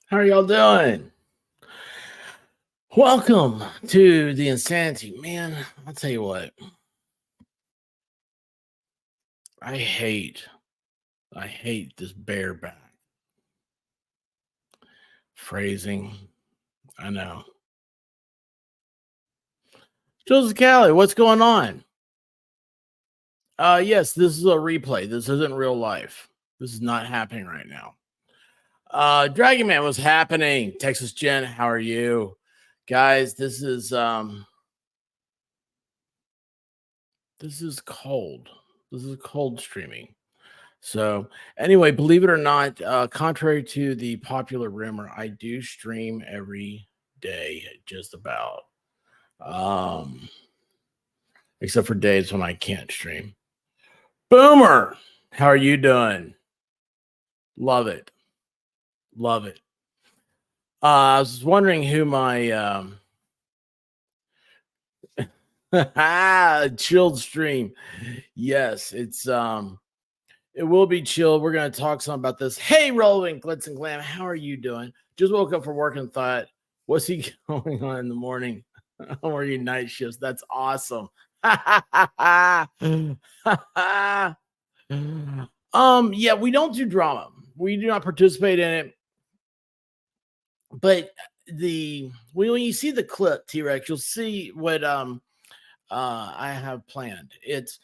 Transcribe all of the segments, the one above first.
How are y'all doing? Welcome to the insanity. Man, I'll tell you what. I hate this bareback phrasing. I know. Joseph Callie, what's going on? Yes, this is a replay. This isn't real life. This is not happening right now. Dragon Man was happening. Texas Jen, how are you? Guys, this is cold. This is cold streaming. So anyway, believe it or not, contrary to the popular rumor, I do stream every day, just about. Except for days when I can't stream. Boomer, how are you doing? Love it. Love it. I was wondering who my chilled stream. Yes, it will be chill. We're going to talk some about this. Hey, Rolling Glitz and Glam, how are you doing? Just woke up from work and thought, what's he going on in the morning? I'm working night shifts. That's awesome. Yeah, we don't do drama. We do not participate in it. But when you see the clip, T-Rex, you'll see what I have planned. It's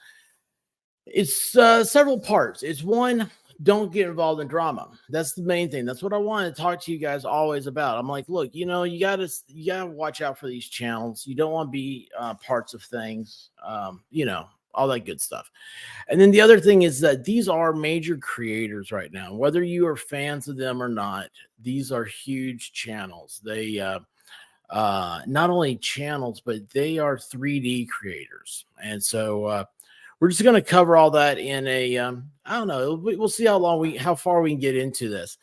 several parts. It's one, don't get involved in drama. That's the main thing. That's what I want to talk to you guys always about. I'm like, look, you gotta watch out for these channels. You don't want to be parts of things, all that good stuff. And then the other thing is that these are major creators right now. Whether you are fans of them or not, these are huge channels. They not only channels, but they are 3D creators. And so we're just going to cover all that in a I don't know, we'll see how far we can get into this.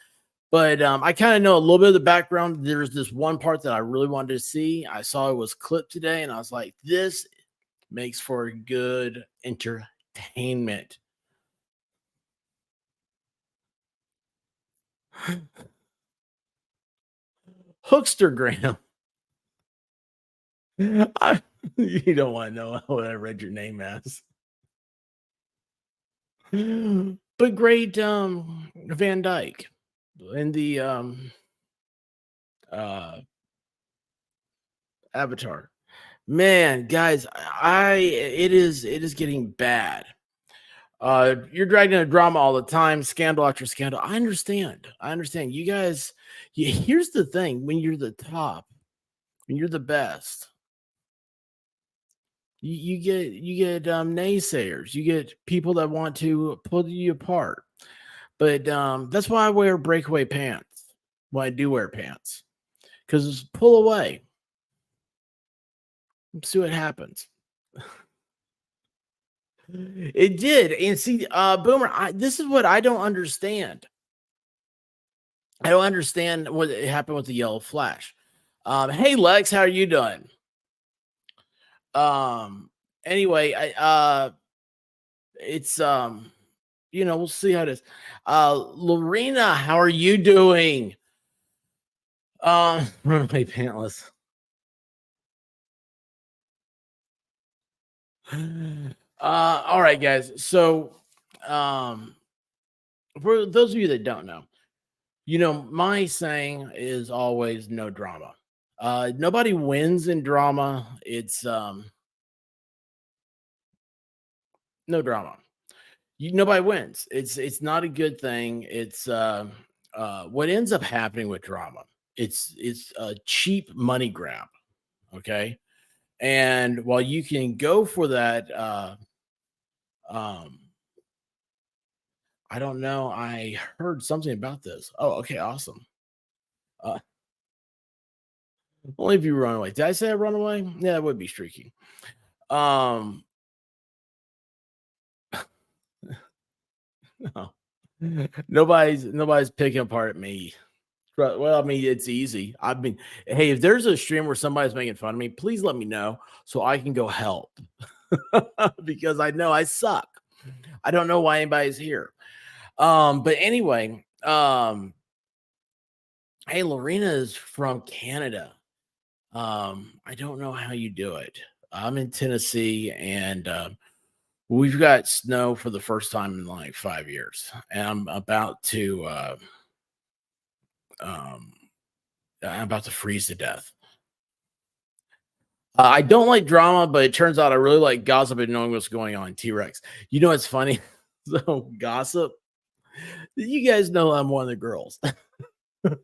But I kind of know a little bit of the background. There's this one part that I really wanted to see. I saw it was clipped today, and I was like, this makes for a good entertainment. Hookstergram. You don't want to know what I read your name as. But great Van Dyke in the Avatar. Man, guys, it is getting bad. You're dragging a drama all the time, scandal after scandal. I understand. You guys, here's the thing: when you're the top, when you're the best, you get naysayers. You get people that want to pull you apart. But that's why I wear breakaway pants. When I do wear pants, because pull away. Let's see what happens. It did. And see, Boomer, this is what I don't understand. I don't understand what happened with the yellow flash. Hey, Lex, how are you doing? Anyway, it's we'll see how it is. Lorena, how are you doing? Runaway pantless. All right, guys. So, for those of you that don't know, my saying is always no drama. Nobody wins in drama. It's no drama. Nobody wins. It's not a good thing. It's what ends up happening with drama. It's a cheap money grab. Okay. And while you can go for that, I don't know. I heard something about this. Oh, okay, awesome. Only if you run away. Did I say I run away? Yeah, that would be streaky. No. Nobody's picking apart at me. Well, I mean, it's easy. Hey, if there's a stream where somebody's making fun of me, please let me know so I can go help. Because I know I suck. I don't know why anybody's here. But anyway, Hey, Lorena is from Canada. I don't know how you do it. I'm in Tennessee, and we've got snow for the first time in like 5 years, and um, I'm about to freeze to death. I don't like drama, but it turns out I really like gossip and knowing what's going on. T Rex, you know it's funny. So gossip, you guys know I'm one of the girls.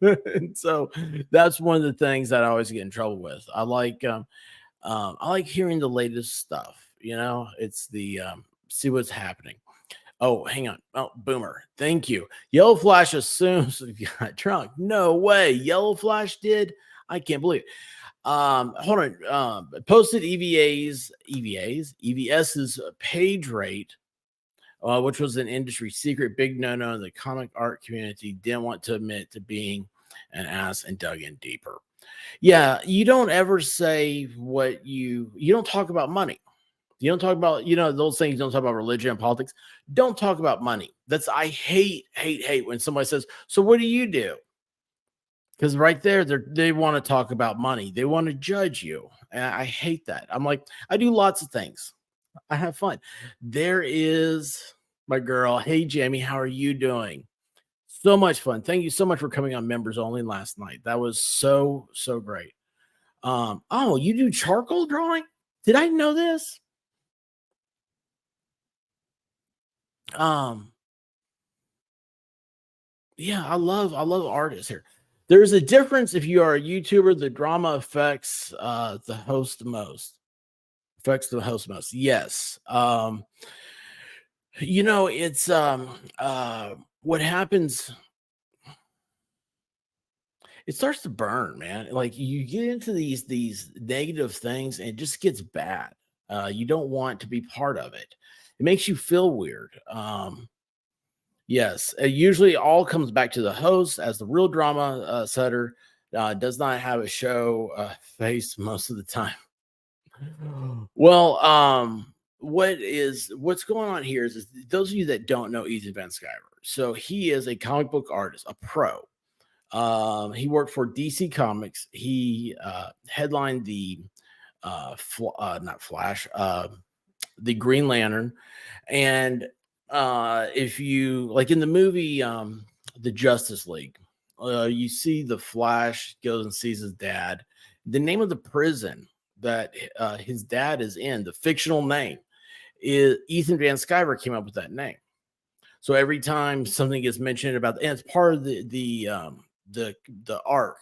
And so that's one of the things that I always get in trouble with. I like hearing the latest stuff. You know, it's the see what's happening. Oh, hang on. Oh, Boomer, thank you. Yellow Flash assumes you got drunk. No way. Yellow Flash did. I can't believe it. Hold on. Posted EVS's page rate, which was an industry secret, big no-no in the comic art community. Didn't want to admit to being an ass and dug in deeper. Yeah, you don't ever say what you don't talk about money. You don't talk about, those things. You don't talk about religion and politics. Don't talk about money. I hate when somebody says, so what do you do? Because right there, they want to talk about money. They want to judge you. And I hate that. I'm like, I do lots of things. I have fun. There is my girl. Hey, Jamie, how are you doing? So much fun. Thank you so much for coming on members only last night. That was so great. Oh, you do charcoal drawing? Did I know this? Yeah, I love artists here. There's a difference if you are a YouTuber. The drama affects the host the most. Affects the host most. Yes. It's what happens, it starts to burn, man. Like you get into these negative things and it just gets bad. You don't want to be part of it. It makes you feel weird. Yes, it usually all comes back to the host as the real drama setter does not have a show face most of the time. Well, what's going on here is those of you that don't know Ethan Van Sciver. So he is a comic book artist, a pro. He worked for DC Comics. He headlined the not Flash, the Green Lantern, and if you like in the movie the Justice League, you see the Flash goes and sees his dad. The name of the prison that his dad is in, the fictional name, is Ethan Van Sciver came up with that name. So every time something gets mentioned about, and it's part of the arc,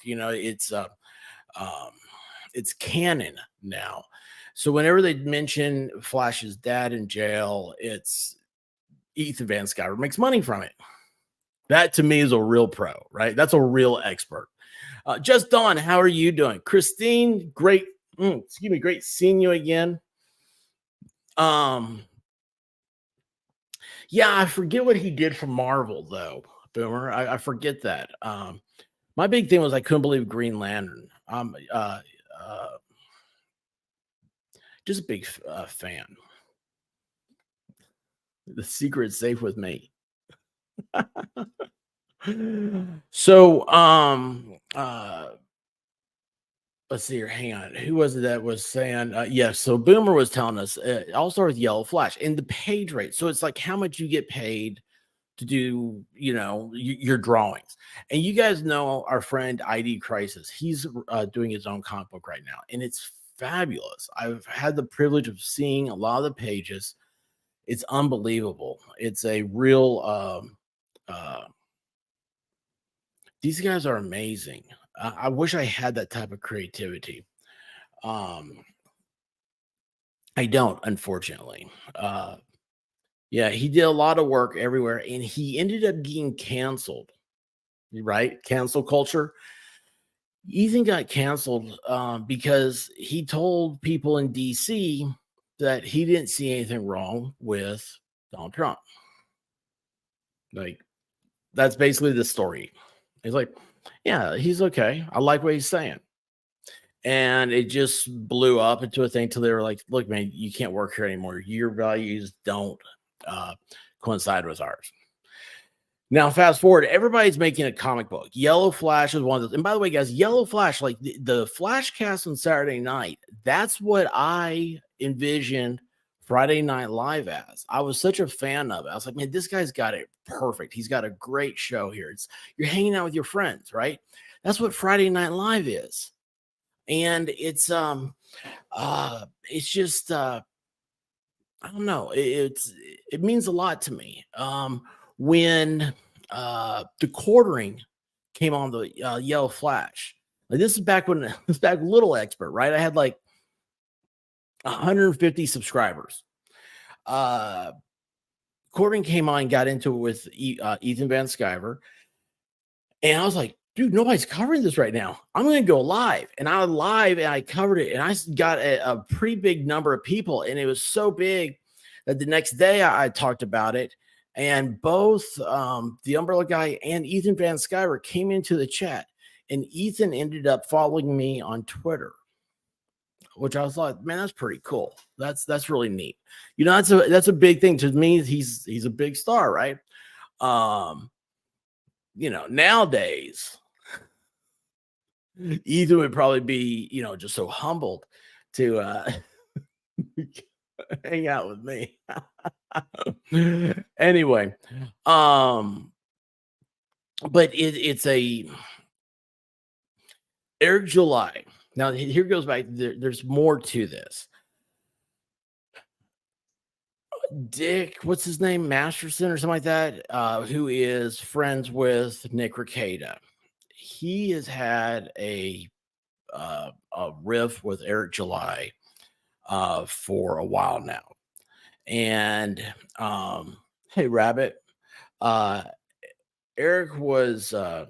it's canon now. So whenever they mention Flash's dad in jail, it's Ethan Van Sciver makes money from it. That to me is a real pro, right? That's a real expert. Just Dawn, how are you doing? Christine, great. Excuse me, great seeing you again. Yeah, I forget what he did for Marvel though, Boomer. I forget that. My big thing was I couldn't believe Green Lantern. Just a big fan. The secret's safe with me. So, let's see here. Hang on. Who was it that was saying? Yes. So Boomer was telling us it all started with Yellow Flash and the page rate. So it's like how much you get paid to do, your drawings. And you guys know our friend ID Crisis. He's doing his own comic book right now, and it's fabulous. I've had the privilege of seeing a lot of the pages. It's unbelievable. It's a real. These guys are amazing. I wish I had that type of creativity. I don't, unfortunately. Yeah, he did a lot of work everywhere, and he ended up getting canceled. Right? Cancel culture. Ethan got canceled because he told people in DC that he didn't see anything wrong with Donald Trump. Like, that's basically the story. He's like, yeah, he's okay. I like what he's saying. And it just blew up into a thing till they were like, look, man, you can't work here anymore. Your values don't coincide with ours. Now, fast forward, everybody's making a comic book. Yellow Flash is one of those. And by the way, guys, Yellow Flash, like the Flash cast on Saturday night, that's what I envisioned Friday Night Live as. I was such a fan of it. I was like, man, this guy's got it perfect. He's got a great show here. You're hanging out with your friends, right? That's what Friday Night Live is. And it's just I don't know. It means a lot to me. When the quartering came on the Yellow Flash, like this is back when this is back Little Expert, right? I had like 150 subscribers. Quartering came on, got into it with Ethan Van Sciver, and I was like, dude, nobody's covering this right now. I'm going to go live. And I was live and I covered it. And I got a pretty big number of people. And it was so big that the next day I talked about it. And both the Umbrella guy and Ethan Van Sciver came into the chat. And Ethan ended up following me on Twitter, which I was like, man, that's pretty cool. That's really neat. You know, that's a big thing to me. He's a big star, right? You know, nowadays, Ethan would probably be, you know, just so humbled to hang out with me. Anyway, but it's a Eric July. Now here goes back. There's more to this. Dick, what's his name, Masterson or something like that, who is friends with Nick Rekieta. He has had a riff with Eric July for a while now. And hey, Rabbit, Eric was, or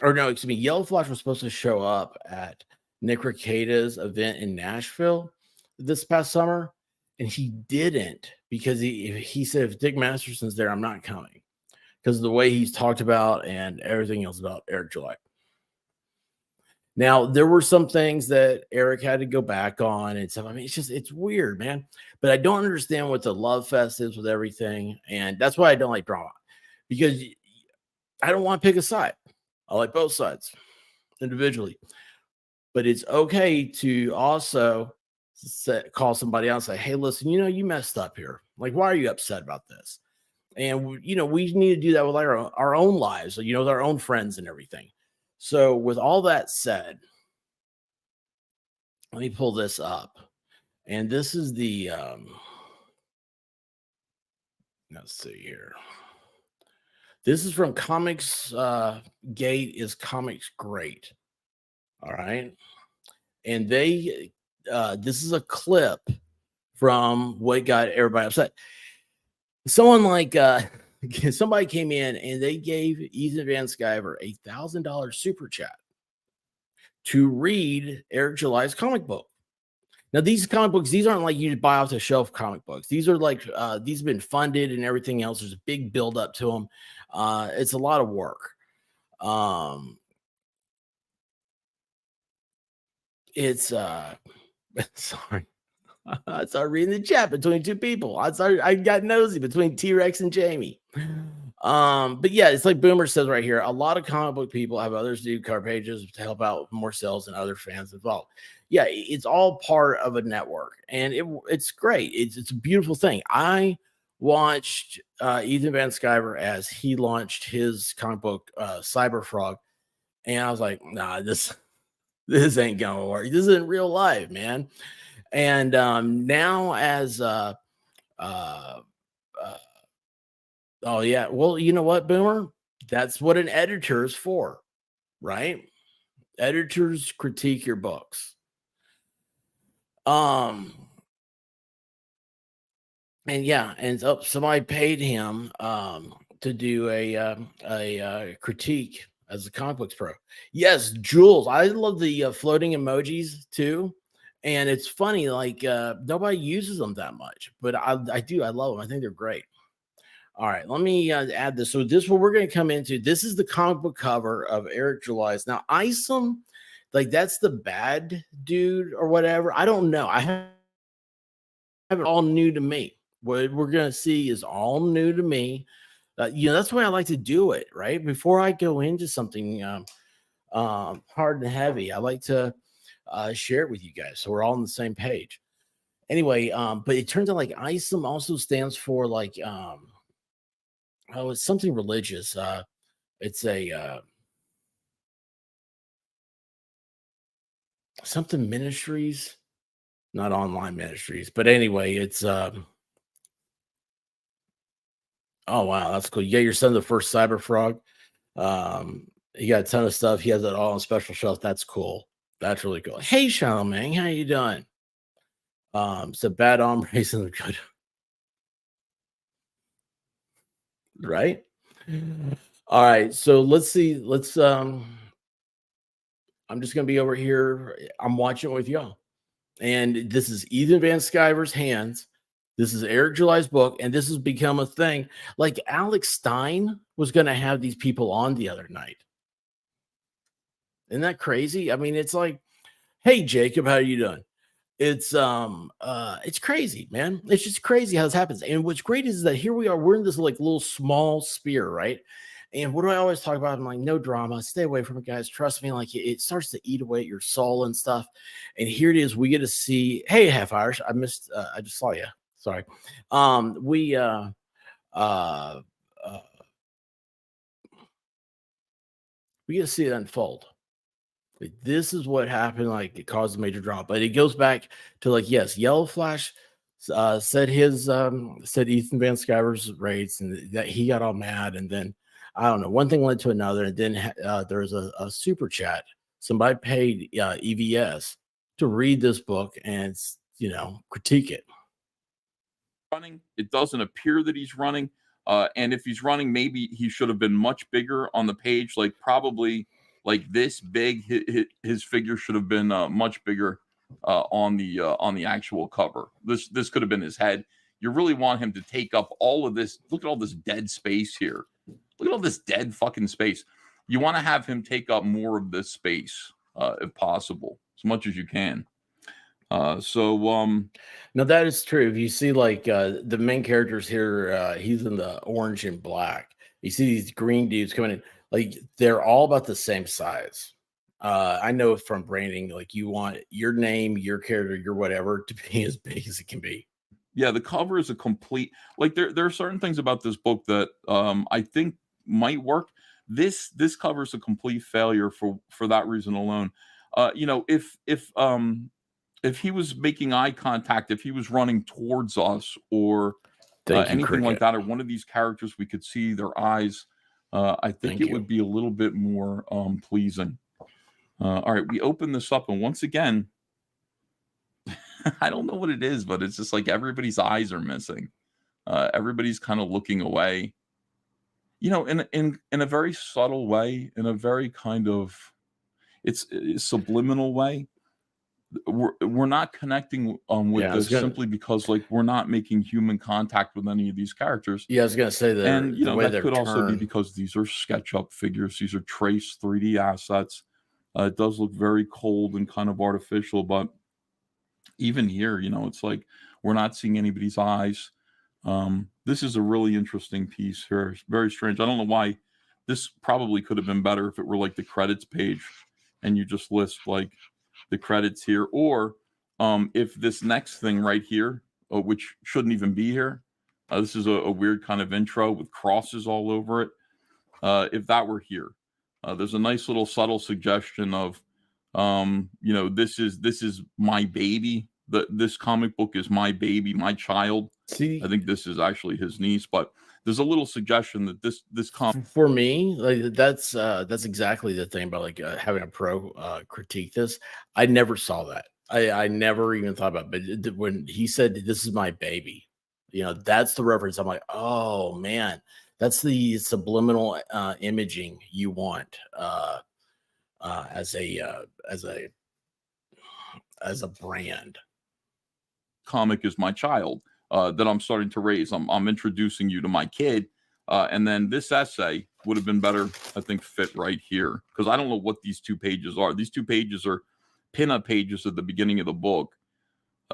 no, excuse me, Yellow Flash was supposed to show up at Nick Rekieta's event in Nashville this past summer, and he didn't because he said, if Dick Masterson's there, I'm not coming, because of the way he's talked about and everything else about Eric July. Now, there were some things that Eric had to go back on and stuff. I mean, it's weird, man. But I don't understand what the love fest is with everything. And that's why I don't like drama, because I don't want to pick a side. I like both sides individually. But it's okay to also call somebody out and say, hey, listen, you know, you messed up here. Like, why are you upset about this? And, you know, we need to do that with our own lives, you know, with our own friends and everything. So with all that said, let me pull this up. And this is the, let's see here. This is from Comicsgate is ComicsGreat. All right. And this is a clip from what got everybody upset. Someone like somebody came in and they gave Ethan Van Sciver $1,000 super chat to read Eric July's comic book. Now, these comic books, these aren't like you buy off the shelf comic books. These are like these have been funded and everything else. There's a big build up to them. It's a lot of work. It's sorry. I started reading the chat between two people. I got nosy between T-Rex and Jamie. But yeah, it's like Boomer says right here. A lot of comic book people have others do cover pages to help out with more sales and other fans involved. Yeah, it's all part of a network, and it's great. It's a beautiful thing. I watched Ethan Van Sciver as he launched his comic book Cyber Frog, and I was like, nah, this ain't gonna work. This isn't real life, man. And now as oh yeah, well, you know what, Boomer? That's what an editor is for, right? Editors critique your books. And yeah, and so somebody paid him to do a critique as a comic books pro. Yes, Jules, I love the floating emojis too. And it's funny, like nobody uses them that much, but I do. I love them. I think they're great. All right, let me add this. So this is what we're going to come into. This is the comic book cover of Eric July's. Now, ISOM, like that's the bad dude or whatever. I don't know. I have it all new to me. What we're going to see is all new to me. You know, that's the way I like to do it, right? Before I go into something hard and heavy, I like to share it with you guys so we're all on the same page. Anyway, but it turns out like ISOM also stands for like oh, it's something religious. It's a something ministries, not online ministries, but anyway, it's oh wow, that's cool. You got your son the first cyber frog. He got a ton of stuff. He has it all on special shelf. That's cool. That's really cool. Hey, Charlemagne, how you doing? So bad arm racing good, right? All right, so let's see. Let's I'm just gonna be over here. I'm watching it with y'all. And this is Ethan Van Sciver's hands. This is Eric July's book, and this has become a thing. Like Alex Stein was gonna have these people on the other night. Isn't that crazy? I mean, it's like, hey Jacob, how are you doing? It's crazy, man. It's just crazy how this happens. And what's great is that here we are, we're in this like little small sphere, right? And what do I always talk about? I'm like, no drama, stay away from it, guys. Trust me, like it starts to eat away at your soul and stuff. And here it is, we get to see, hey, half Irish, I just saw you. Sorry. Uh we get to see it unfold. Like, this is what happened. Like it caused a major drop, but it goes back to like, yes, Yellow Flash said said Ethan Van Sciver's rates and that he got all mad. And then I don't know, one thing led to another. And then there was a super chat. Somebody paid EVS to read this book and, you know, critique it. Running. It doesn't appear that he's running. And if he's running, maybe he should have been much bigger on the page, like probably like this big. His figure should have been much bigger on the actual cover. This could have been his head. You really want him to take up all of this. Look at all this dead space here. Look at all this dead fucking space. You want to have him take up more of this space if possible, as much as you can. No, that is true. If you see like the main characters here, he's in the orange and black. You see these green dudes coming in, like they're all about the same size. I know from branding, like you want your name, your character, your whatever to be as big as it can be. Yeah, the cover is a complete, like there are certain things about this book that I think might work. This cover is a complete failure for that reason alone. You know, if he was making eye contact, if he was running towards us or anything like that, or one of these characters, we could see their eyes. I think it would be a little bit more pleasing. All right, we open this up, and once again, I don't know what it is, but it's just like everybody's eyes are missing. Everybody's kind of looking away. You know, in a very subtle way, in a very kind of it's subliminal way. We're not connecting with this simply because like we're not making human contact with any of these characters. Yeah, I was gonna say that, and you know that could also be because these are SketchUp figures. These are trace 3D assets. It does look very cold and kind of artificial, but even here, you know, it's like we're not seeing anybody's eyes. This is a really interesting piece here. It's very strange. I don't know why. This probably could have been better if it were like the credits page, and you just list like the credits here, or if this next thing right here, which shouldn't even be here, this is a weird kind of intro with crosses all over it. If that were here, there's a nice little subtle suggestion of, you know, this is my baby. This comic book is my baby, my child. See, I think this is actually his niece, but there's a little suggestion that this comic for me, like that's exactly the thing about like having a pro critique this. I never saw that. I never even thought about it. But when he said this is my baby, you know, that's the reference. I'm like, oh man, that's the subliminal imaging you want as a brand. Comic is my child that I'm starting to raise. I'm introducing you to my kid. And then this essay would have been better, I think, fit right here. Because I don't know what these two pages are. These two pages are pinup pages at the beginning of the book.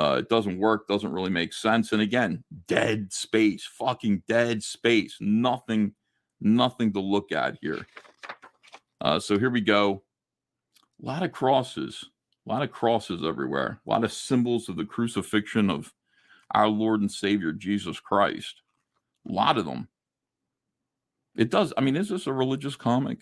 It doesn't work, doesn't really make sense. And again, dead space, fucking dead space. Nothing to look at here. So here we go. A lot of crosses everywhere. A lot of symbols of the crucifixion of our Lord and Savior, Jesus Christ. A lot of them. It does. I mean, is this a religious comic?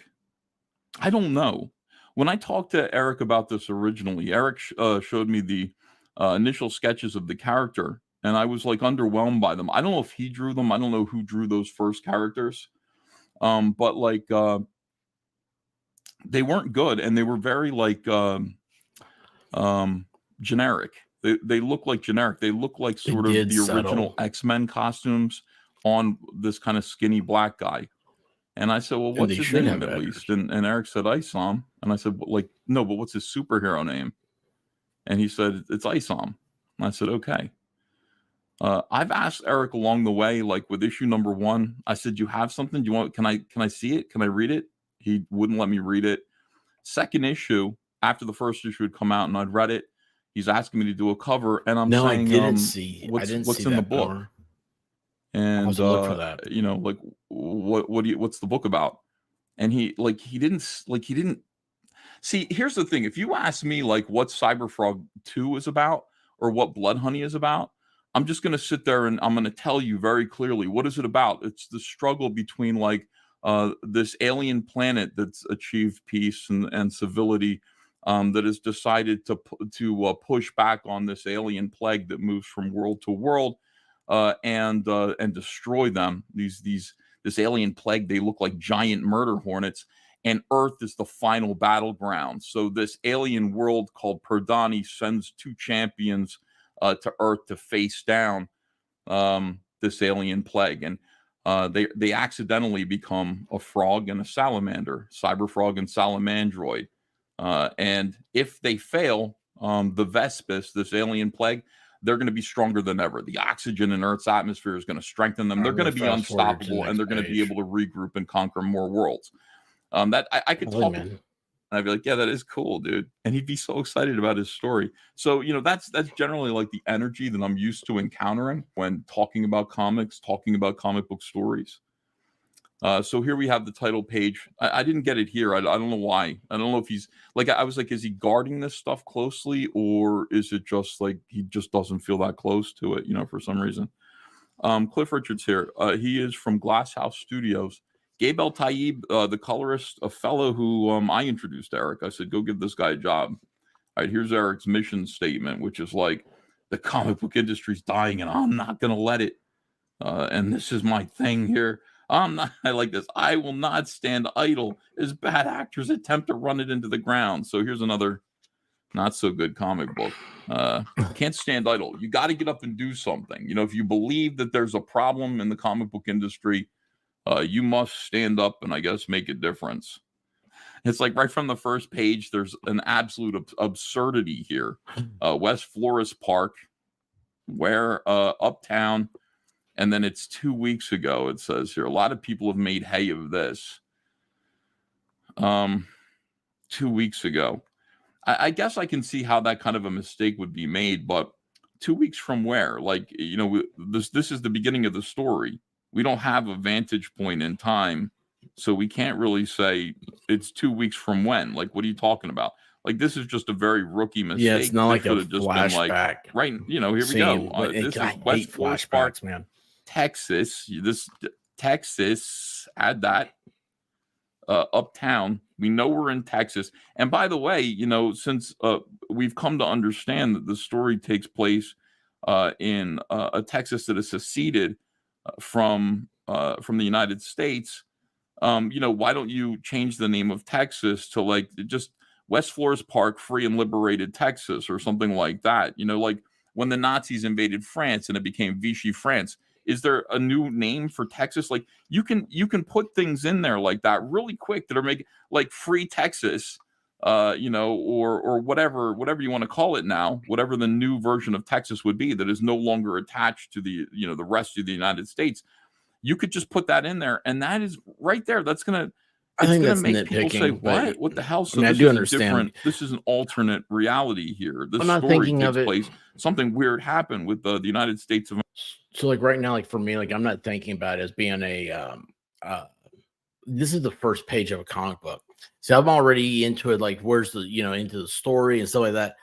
I don't know. When I talked to Eric about this originally, Eric showed me the initial sketches of the character, and I was like underwhelmed by them. I don't know if he drew them. I don't know who drew those first characters. But like they weren't good, and they were very like generic. They look like generic. They look like sort of the original X-Men costumes on this kind of skinny black guy. And I said, well, what's his name at least? And Eric said, ISOM. And I said, like, no, but what's his superhero name? And he said, it's ISOM. And I said, okay. I've asked Eric along the way, like with issue number 1, I said, you have something? Do you want, can I see it? Can I read it? He wouldn't let me read it. Second issue, after the first issue had come out and I'd read it, he's asking me to do a cover. And I'm saying, I didn't see what's in the book? Power. And look for that. you know, like what's the book about? And he didn't see. Here's the thing: if you ask me like what Cyberfrog 2 is about or what Blood Honey is about, I'm just gonna sit there and I'm gonna tell you very clearly what is it about. It's the struggle between like this alien planet that's achieved peace and civility, that has decided to push back on this alien plague that moves from world to world. And destroy them. This alien plague, they look like giant murder hornets, and Earth is the final battleground. So this alien world called Perdani sends 2 champions to Earth to face down this alien plague, and they accidentally become a frog and a salamander, Cyberfrog and Salamandroid. And if they fail, the Vespis, this alien plague, they're going to be stronger than ever. The oxygen in Earth's atmosphere is going to strengthen them. They're going to be unstoppable, and they're going to be able to regroup and conquer more worlds. That I could talk, and I'd be like, yeah, that is cool, dude. And he'd be so excited about his story. So, you know, that's generally like the energy that I'm used to encountering when talking about comics, talking about comic book stories. So here we have the title page. I didn't get it here. I don't know why. I don't know if he's like, I was like, is he guarding this stuff closely, or is it just like he just doesn't feel that close to it, you know, for some reason. Cliff Richards here. He is from Glasshouse Studios. Gabe El Taib, the colorist, a fellow who I introduced to Eric. I said, go give this guy a job. All right, here's Eric's mission statement, which is like, the comic book industry's dying and I'm not going to let it. And this is my thing here. I like this. I will not stand idle as bad actors attempt to run it into the ground. So here's another not so good comic book. Can't stand idle. You got to get up and do something. You know, if you believe that there's a problem in the comic book industry, you must stand up and I guess make a difference. It's like right from the first page, there's an absolute absurdity here. West Flores Park, where uptown. And then it's 2 weeks ago, it says here. A lot of people have made hay of this. 2 weeks ago. I guess I can see how that kind of a mistake would be made, but 2 weeks from where? Like, you know, this is the beginning of the story. We don't have a vantage point in time, so we can't really say it's 2 weeks from when. Like, what are you talking about? Like, this is just a very rookie mistake. Yeah, it's not like a just flashback. Been like, right, you know, here we go. This is West Flores Park, man. Texas, Texas, add that, uptown. We know we're in Texas. And by the way, you know, since we've come to understand that the story takes place in a Texas that is seceded from the United States, you know, why don't you change the name of Texas to like just West Flores Park, Free and Liberated Texas, or something like that? You know, like when the Nazis invaded France and it became Vichy France. Is there a new name for Texas? Like you can put things in there like that really quick that are making like Free Texas, you know, or whatever you want to call it now, whatever the new version of Texas would be that is no longer attached to the, you know, the rest of the United States. You could just put that in there, and that is right there. That's gonna, I it's think gonna that's make people say, nitpicking, but "What? What the hell?" I So mean, I this do is a understand. different. This is an alternate reality here. This I'm not story thinking takes of it. place. Something weird happened with the United States of. So like right now, like for me, like I'm not thinking about it as being a this is the first page of a comic book. So I'm already into it, like where's the into the story and stuff like that.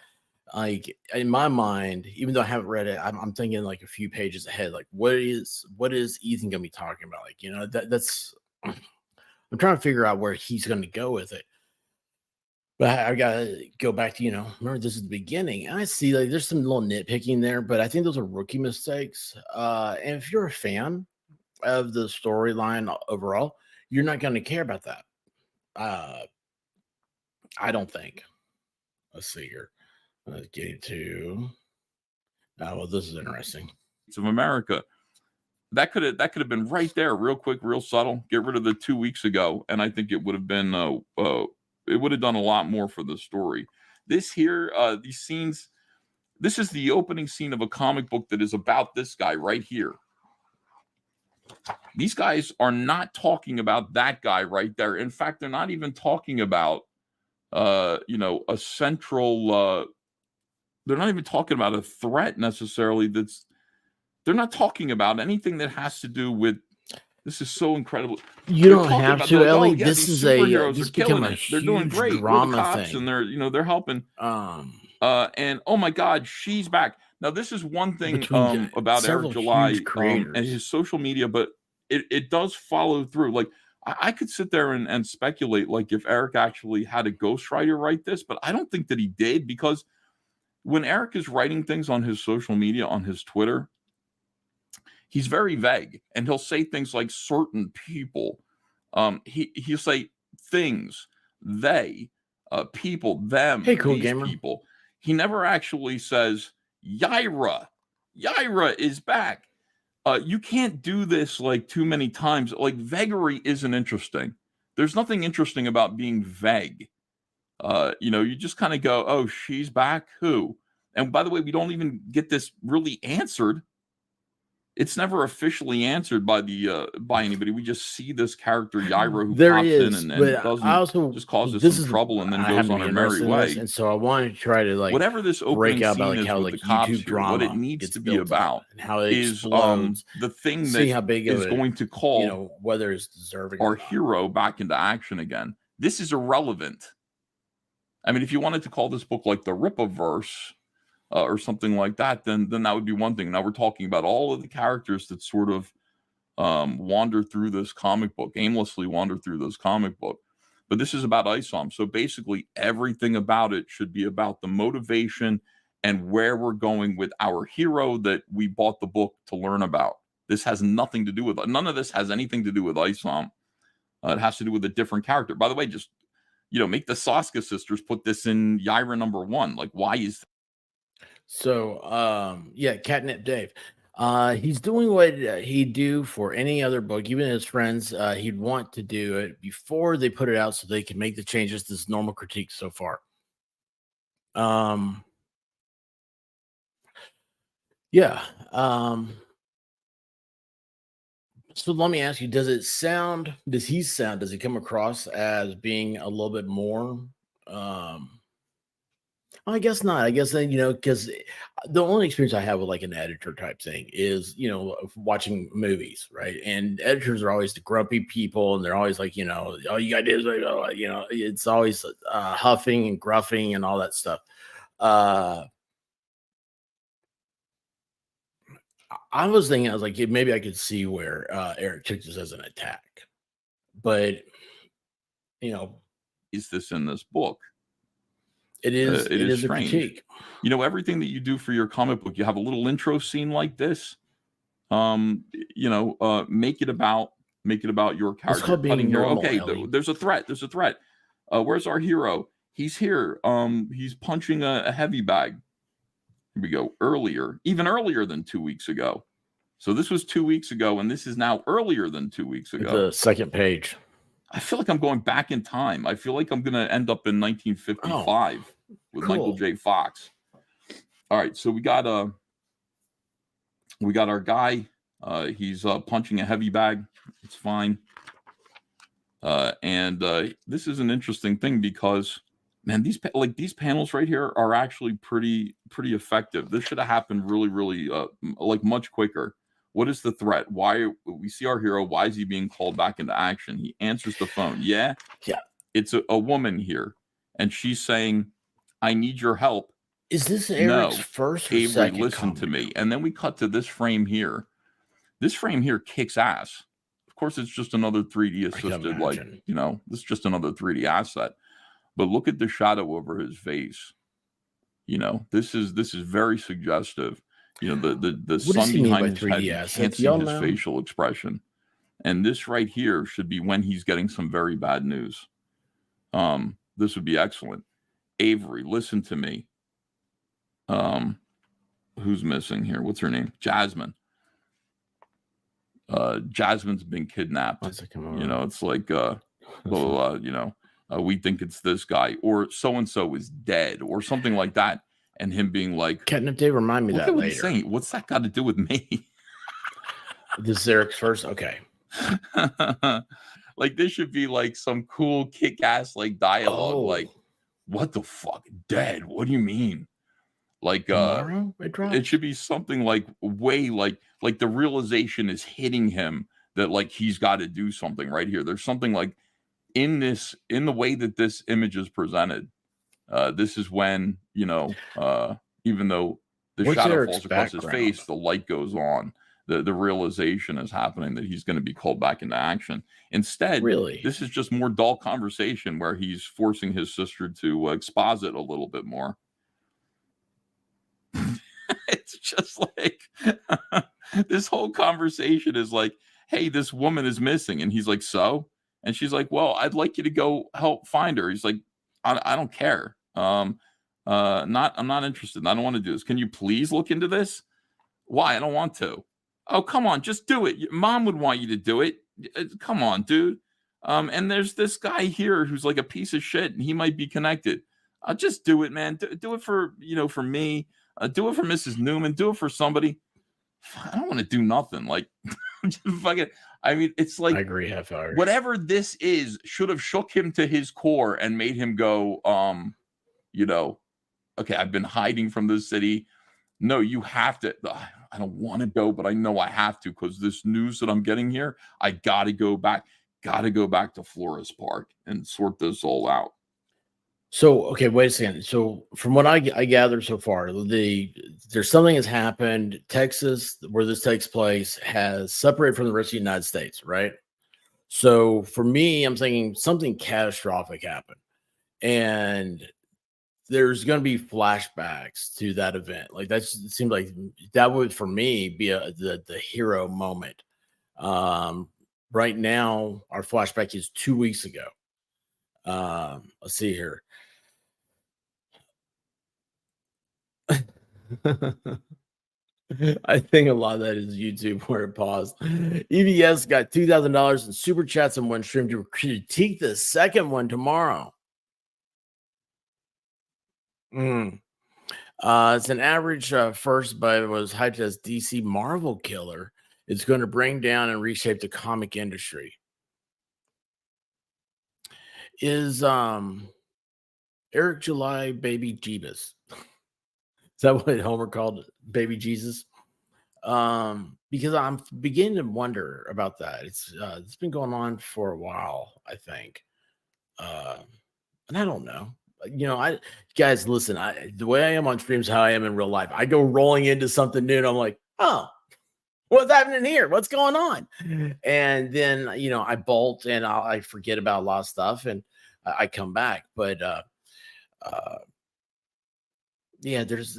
Like in my mind, even though I haven't read it, I'm thinking like a few pages ahead. Like what is Ethan gonna be talking about? Like that's I'm trying to figure out where he's gonna go with it. But I gotta go back to remember this is the beginning, and I see like there's some little nitpicking there, but I think those are rookie mistakes. And if you're a fan of the storyline overall, you're not going to care about that. I don't think. Let's see here. Let's get to. Well, this is interesting. Of America. That could have been right there, real quick, real subtle. Get rid of the 2 weeks ago, and I think it would have been it would have done a lot more for the story. This here, these scenes. This is the opening scene of a comic book that is about this guy right here. These guys are not talking about that guy right there. In fact, they're not even talking about a central they're not even talking about a threat necessarily. They're not talking about anything that has to do with. This is so incredible. You don't have to, Ellie. This is superheroes are killing become a it. They're doing huge great. We're the drama cops, thing. and they're helping. And oh my God, she's back. Now this is one thing about Eric July and his social media, but it does follow through. Like I could sit there and speculate, like if Eric actually had a ghostwriter write this, but I don't think that he did, because when Eric is writing things on his social media, on his Twitter, he's very vague, and he'll say things like certain people. He'll say things, they, people, them, hey, cool these gamer. people. He never actually says Yaira. Yaira is back. You can't do this like too many times. Like vagary isn't interesting. There's nothing interesting about being vague. You just kind of go, oh, she's back. Who? And by the way, we don't even get this really answered. It's never officially answered by anybody. We just see this character Yaira who pops in and doesn't just causes some trouble and then goes on her merry way. And so I wanted to try to whatever this opening scene is with the cops here, what it needs to be about and how it is the thing that how big is going to call whether it's deserving our hero back into action again. This is irrelevant. I mean, if you wanted to call this book like the rippaverse, or something like that, then that would be one thing. Now we're talking about all of the characters that sort of wander through this comic book, aimlessly wander through this comic book. But this is about ISOM. So basically everything about it should be about the motivation and where we're going with our hero that we bought the book to learn about. This has nothing to do with, none of this has anything to do with ISOM. It has to do with a different character. By the way, just, make the Saska sisters put this in Yaira #1. Like, why is that? So, Catnip Dave. He's doing what he'd do for any other book, even his friends. He'd want to do it before they put it out so they can make the changes. This normal critique so far. So let me ask you, does he come across as being a little bit more I guess not. I guess then, because the only experience I have with like an editor type thing is, watching movies, right? And editors are always the grumpy people, and they're always like, all you gotta do is like, it's always huffing and gruffing and all that stuff. I was thinking, I was like, maybe I could see where Eric took this as an attack, but is this in this book? It is strange. A critique. Everything that you do for your comic book, you have a little intro scene like this. Make it about your character. It's called being normal, okay, there's a threat. Where's our hero? He's here. He's punching a heavy bag. Here we go. Even earlier than 2 weeks ago. So this was 2 weeks ago, and this is now earlier than 2 weeks ago. The second page. I feel like I'm going back in time. I feel like I'm going to end up in 1955 with cool. Michael J. Fox. All right, so we got our guy. He's punching a heavy bag. It's fine. This is an interesting thing because, man, these panels right here are actually pretty effective. This should have happened really like much quicker. What is the threat? Why we see our hero? Why is he being called back into action? He answers the phone. Yeah. It's a woman here, and she's saying, "I need your help." Is this Eric's first or Avery, second listen to me. And then we cut to this frame here. This frame here kicks ass. Of course, it's just another 3D assisted, like, you know, this is just another 3D asset. But look at the shadow over his face. You know, this is very suggestive. You know, the sun behind his head, you can't see his facial expression. And this right here should be when he's getting some very bad news. This would be excellent. Avery, listen to me. Who's missing here? What's her name? Jasmine. Jasmine's been kidnapped. You know, it's like, you know, we think it's this guy, or so and so is dead, or something like that, and him being like, Catnip Day, remind me that later. Saying, what's that got to do with me? This is Eric's first. Okay. Like this should be like some cool kick-ass like dialogue. Like, what the fuck? Dead? What do you mean? Like it should be something like way like the realization is hitting him that like he's got to do something right here. There's something like in the way that this image is presented. This is when, you know, even though the shadow falls across his face, the light goes on. The realization is happening that he's going to be called back into action. Instead, this is just more dull conversation where he's forcing his sister to exposit a little bit more. It's just like this whole conversation is like, hey, this woman is missing. And he's like, so? And she's like, well, I'd like you to go help find her. He's like, I don't care. I'm not interested. I don't want to do this. Can you please look into this? Why? I don't want to. Oh, come on, just do it. Your mom would want you to do it. Come on, dude. And there's this guy here who's like a piece of shit, and he might be connected. Just do it, man. Do it for, you know, for me. Do it for Mrs. Newman. Do it for somebody. I don't want to do nothing. Like, fucking. I mean, it's like, I agree, half hour. Whatever this is should have shook him to his core and made him go, you know, okay, I've been hiding from this city. No, you have to. I don't want to go, but I know I have to because this news that I'm getting here, I got to go back. Got to go back to Flores Park and sort this all out. So, okay, wait a second. So, from what I gathered so far, there's something has happened. Texas, where this takes place, has separated from the rest of the United States, right? So, for me, I'm thinking something catastrophic happened, and there's going to be flashbacks to that event. Like it seems like that would, for me, be the hero moment. Right now, our flashback is 2 weeks ago. Let's see here. I think a lot of that is YouTube where it paused. EBS got $2,000 in super chats in one stream to critique the second one tomorrow. It's an average first, but it was hyped as DC Marvel killer. It's going to bring down and reshape the comic industry. Is Eric July Baby Jeebus? Is that what Homer called Baby Jesus? Because I'm beginning to wonder about that. It's been going on for a while, I think. And I don't know. You know, guys, listen, the way I am on streams, how I am in real life. I go rolling into something new and I'm like, oh, what's happening here? What's going on? And then, you know, I bolt and I forget about a lot of stuff and I come back. But yeah, there's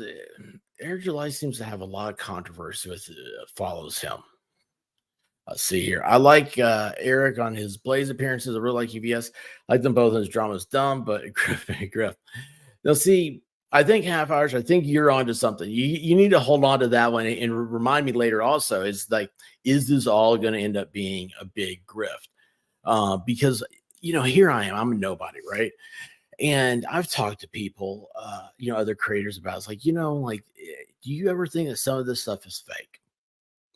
Eric July seems to have a lot of controversy with follows him. Let's see here. I like Eric on his Blaze appearances. I really like UBS. I like them both in his drama's dumb, but Griff. Now, see, I think half hours, I think you're onto something. You need to hold on to that one and remind me later also. Is like, is this all going to end up being a big grift? Because, you know, here I am. I'm a nobody, right? And I've talked to people, you know, other creators about it's like, you know, like, do you ever think that some of this stuff is fake?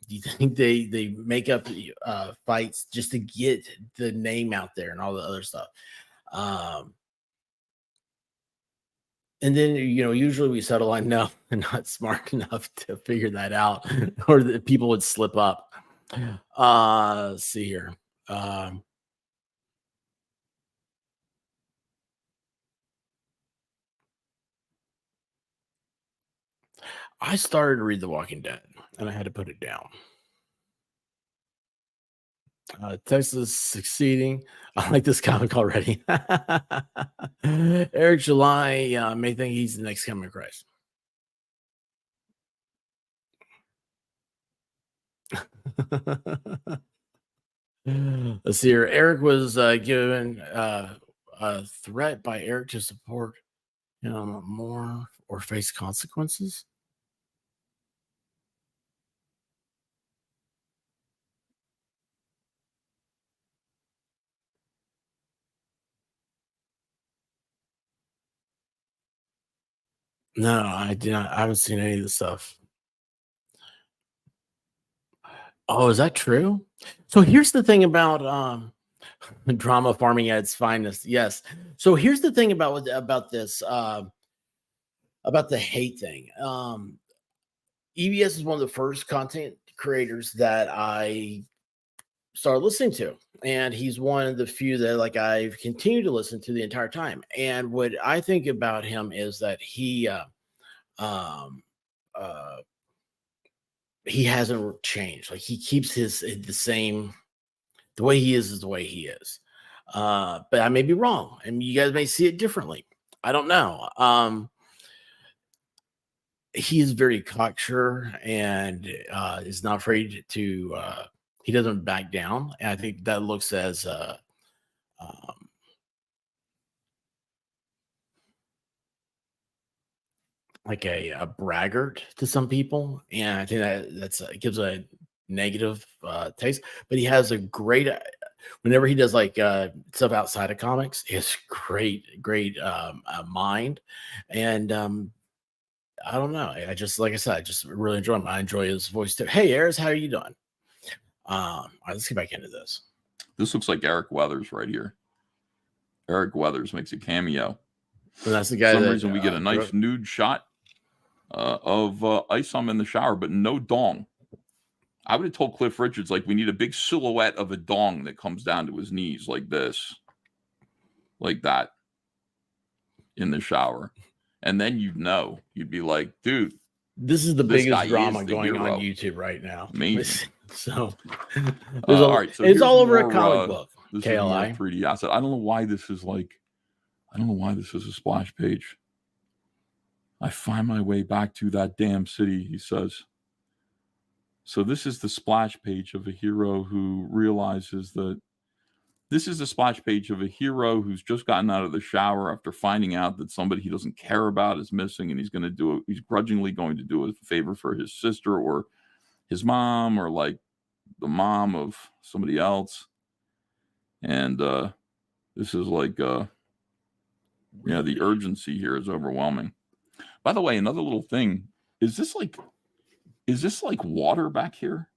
Do you think they make up fights just to get the name out there and all the other stuff? And then, usually we settle on no, and not smart enough to figure that out, or that people would slip up. Let's see here. I started to read The Walking Dead, and I had to put it down. Texas succeeding. I like this comic already. Eric July may think he's the next coming of Christ. Let's see here. Eric was given a threat by Eric to support him more or face consequences. No, I did not. I haven't seen any of the stuff. Oh, is that true? So here's the thing about drama farming at its finest. Yes. So here's the thing about this about the hate thing. EBS is one of the first content creators that I started listening to, and he's one of the few that like I've continued to listen to the entire time. And what I think about him is that he hasn't changed. Like he keeps the same. The way he is the way he is. But I may be wrong, and you guys may see it differently. I don't know. He is very cocksure and is not afraid to. He doesn't back down, and I think that looks as like a braggart to some people, and I think that's gives a negative taste. But he has a great. Whenever he does like stuff outside of comics, he has great mind, and I don't know. I just like I said, I just really enjoy him. I enjoy his voice too. Hey, Aris, how are you doing? All right, let's get back into this. This looks like Eric Weathers right here. Eric Weathers makes a cameo. And that's the guy. For some reason, we get a nice nude shot of ISOM in the shower, but no dong. I would have told Cliff Richards, like, we need a big silhouette of a dong that comes down to his knees like this, like that, in the shower. And then you'd be like, dude, this is the biggest drama going on YouTube right now. Amazing. So, all right, so it's all over a comic book. This KLI. is more 3D asset. I don't know why this is a splash page. I find my way back to that damn city, he says. So this is the splash page of a hero who realizes that this is a splash page of a hero who's just gotten out of the shower after finding out that somebody he doesn't care about is missing, and he's grudgingly going to do a favor for his sister or his mom or like the mom of somebody else. And this is like the urgency here is overwhelming. By the way, another little thing, is this like water back here?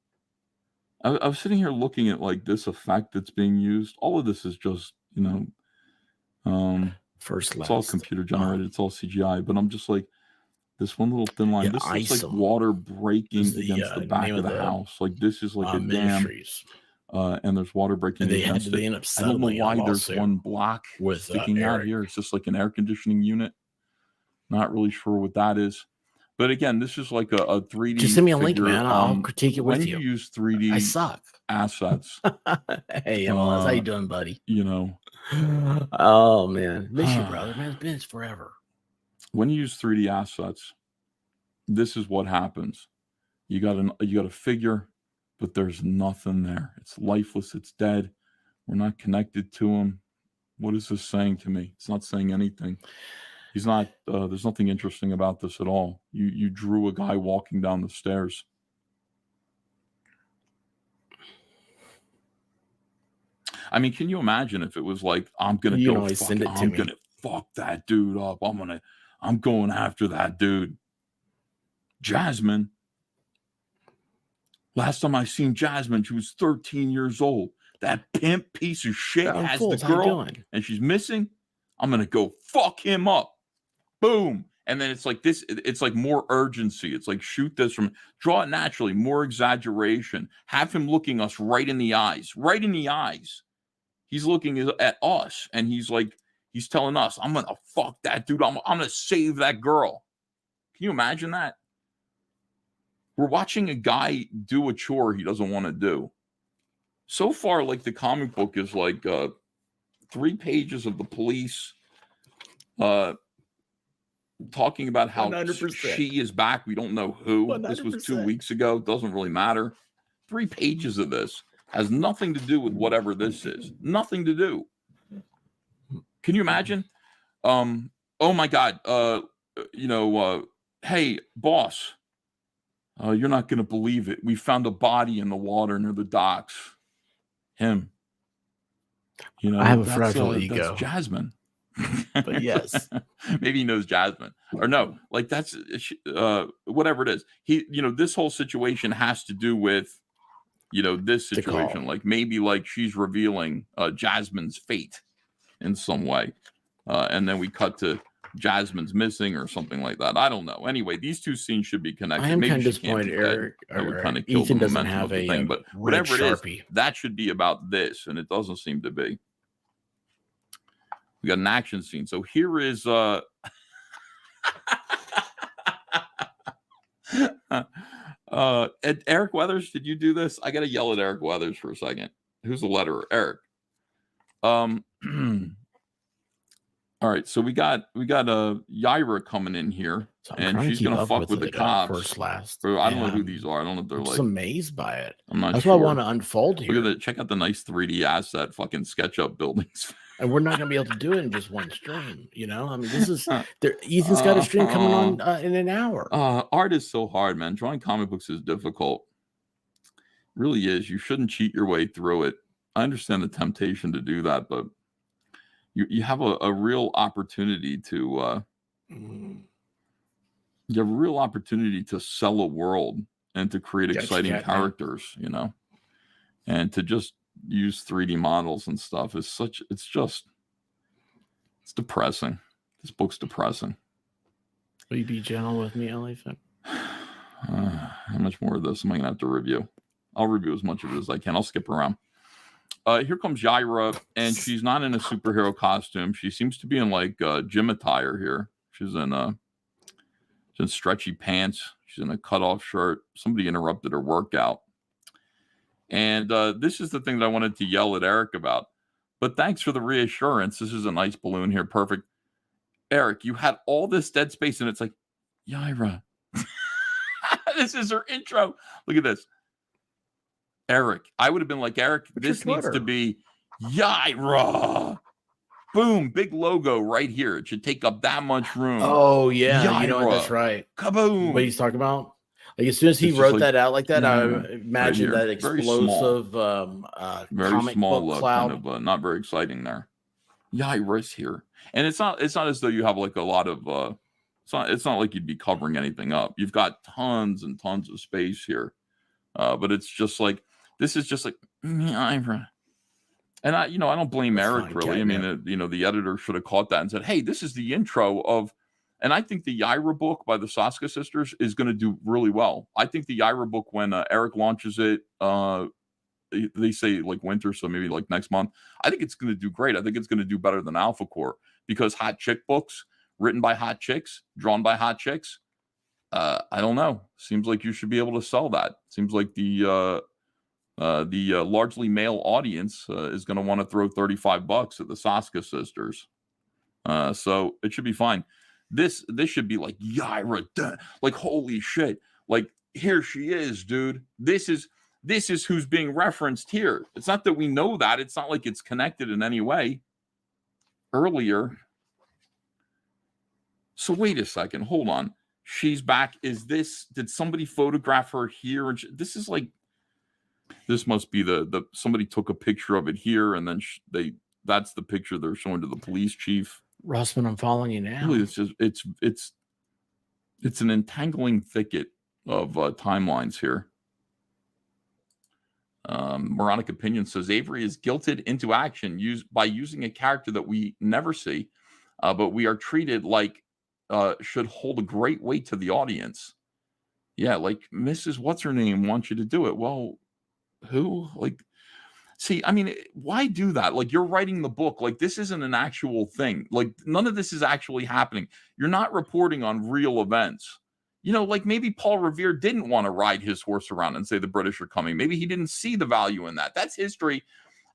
I was sitting here looking at like this effect that's being used. All of this is just, it's all computer generated. It's all CGI, but I'm just like, this one little thin line. This looks like water breaking against the back of the house. Like this is like a dam, and there's water breaking against it. I don't know why there's one block sticking out here. It's just like an air conditioning unit. Not really sure what that is. But again, this is like a 3D. Just send me a link, man. I'll critique it with you. When you use 3D, I suck. Assets. Hey, MLS, how you doing, buddy? Oh man, miss you, brother. Man, it's been forever. When you use 3D assets, this is what happens. You got a figure, but there's nothing there. It's lifeless. It's dead. We're not connected to him. What is this saying to me? It's not saying anything. He's not. There's nothing interesting about this at all. You drew a guy walking down the stairs. I mean, can you imagine if it was like, I'm gonna fuck that dude up. I'm going after that dude. Jasmine. Last time I seen Jasmine, she was 13 years old. That pimp piece of shit has the girl and she's missing. I'm going to go fuck him up. Boom. And then it's like this, it's like more urgency. It's like shoot this from, draw it naturally, more exaggeration. Have him looking us right in the eyes, right in the eyes. He's looking at us and he's like, he's telling us, I'm going to fuck that dude. I'm going to save that girl. Can you imagine that? We're watching a guy do a chore he doesn't want to do. So far, like the comic book is like 3 pages of the police talking about how 100%. She is back. We don't know who. 100%. This was 2 weeks ago. Doesn't really matter. 3 pages of this has nothing to do with whatever this is. Nothing to do. Can you imagine? Oh my God. Hey, boss. You're not going to believe it. We found a body in the water near the docks. Him. I have a fragile ego. That's Jasmine. But yes. Maybe he knows Jasmine. Or no, like that's whatever it is. This whole situation has to do with, this situation. Like maybe like she's revealing Jasmine's fate in some way. And then we cut to Jasmine's missing or something like that. I don't know. Anyway, these 2 scenes should be connected. I am kind of disappointed Eric kind of Ethan doesn't have a thing, but whatever it is, that should be about this, and it doesn't seem to be. We got an action scene. So here is Eric Weathers. Did you do this? I gotta yell at Eric Weathers for a second. Who's the letterer? Eric. All right, so we got Yaira coming in here, and she's gonna fuck with the cops. First, last. I don't know who these are. I don't know if they're just amazed by it. I'm not That's sure. Why I want to unfold here. Look at check out the nice 3D asset fucking SketchUp buildings. And we're not gonna be able to do it in just one stream. I mean, this is Ethan's got a stream coming on in an hour. Art is so hard, man. Drawing comic books is difficult. It really is. You shouldn't cheat your way through it. I understand the temptation to do that, but you have a real opportunity to sell a world and to create exciting characters, and to just use 3D models and stuff is it's depressing. This book's depressing. Will you be gentle with me, Elephant? How much more of this am I gonna have to review? I'll review as much of it as I can. I'll skip around. Here comes Yaira, and she's not in a superhero costume. She seems to be in like gym attire here. She's in stretchy pants. She's in a cutoff shirt. Somebody interrupted her workout. And this is the thing that I wanted to yell at Eric about. But thanks for the reassurance. This is a nice balloon here. Perfect. Eric, you had all this dead space, and it's like, Yaira. This is her intro. Look at this. Eric, I would have been like, Eric, this needs to be Yaira. Boom, big logo right here. It should take up that much room. Oh, yeah. Yaira. That's right. Kaboom. What he's talking about? Like, as soon as he wrote that out like that, I imagine that explosive very small look, cloud. Kind of, not very exciting there. Yaira's here. And it's not as though you have like a lot of it's not like you'd be covering anything up. You've got tons and tons of space here. But it's just like, this is just like, Yaira. And I don't blame Eric really. I mean, the editor should have caught that and said, hey, this is the intro of, and I think the Yaira book by the Saska sisters is going to do really well. I think the Yaira book, when Eric launches it, they say like winter, so maybe like next month, I think it's going to do great. I think it's going to do better than Alpha Core, because hot chick books written by hot chicks, drawn by hot chicks, I don't know. Seems like you should be able to sell that. Seems like the largely male audience is going to want to throw $35 at the Saska sisters. So it should be fine. This should be like, Yaira, like, holy shit. Like, here she is, dude. This is who's being referenced here. It's not that we know that. It's not like it's connected in any way. Earlier. So wait a second. Hold on. She's back. Did somebody photograph her here? This is like, this must be somebody took a picture of it here, and then that's the picture they're showing to the police chief. Russman, I'm following you now. Really, it's an entangling thicket of timelines here. Moronic Opinion says Avery is guilted into action by using a character that we never see, but we are treated like should hold a great weight to the audience. Yeah, like Mrs. What's her name wants you to do it. Well, who? Like, see, I mean, why do that? Like, you're writing the book. Like, this isn't an actual thing. Like, none of this is actually happening. You're not reporting on real events. You know, like maybe Paul Revere didn't want to ride his horse around and say the British are coming. Maybe he didn't see the value in that. That's history.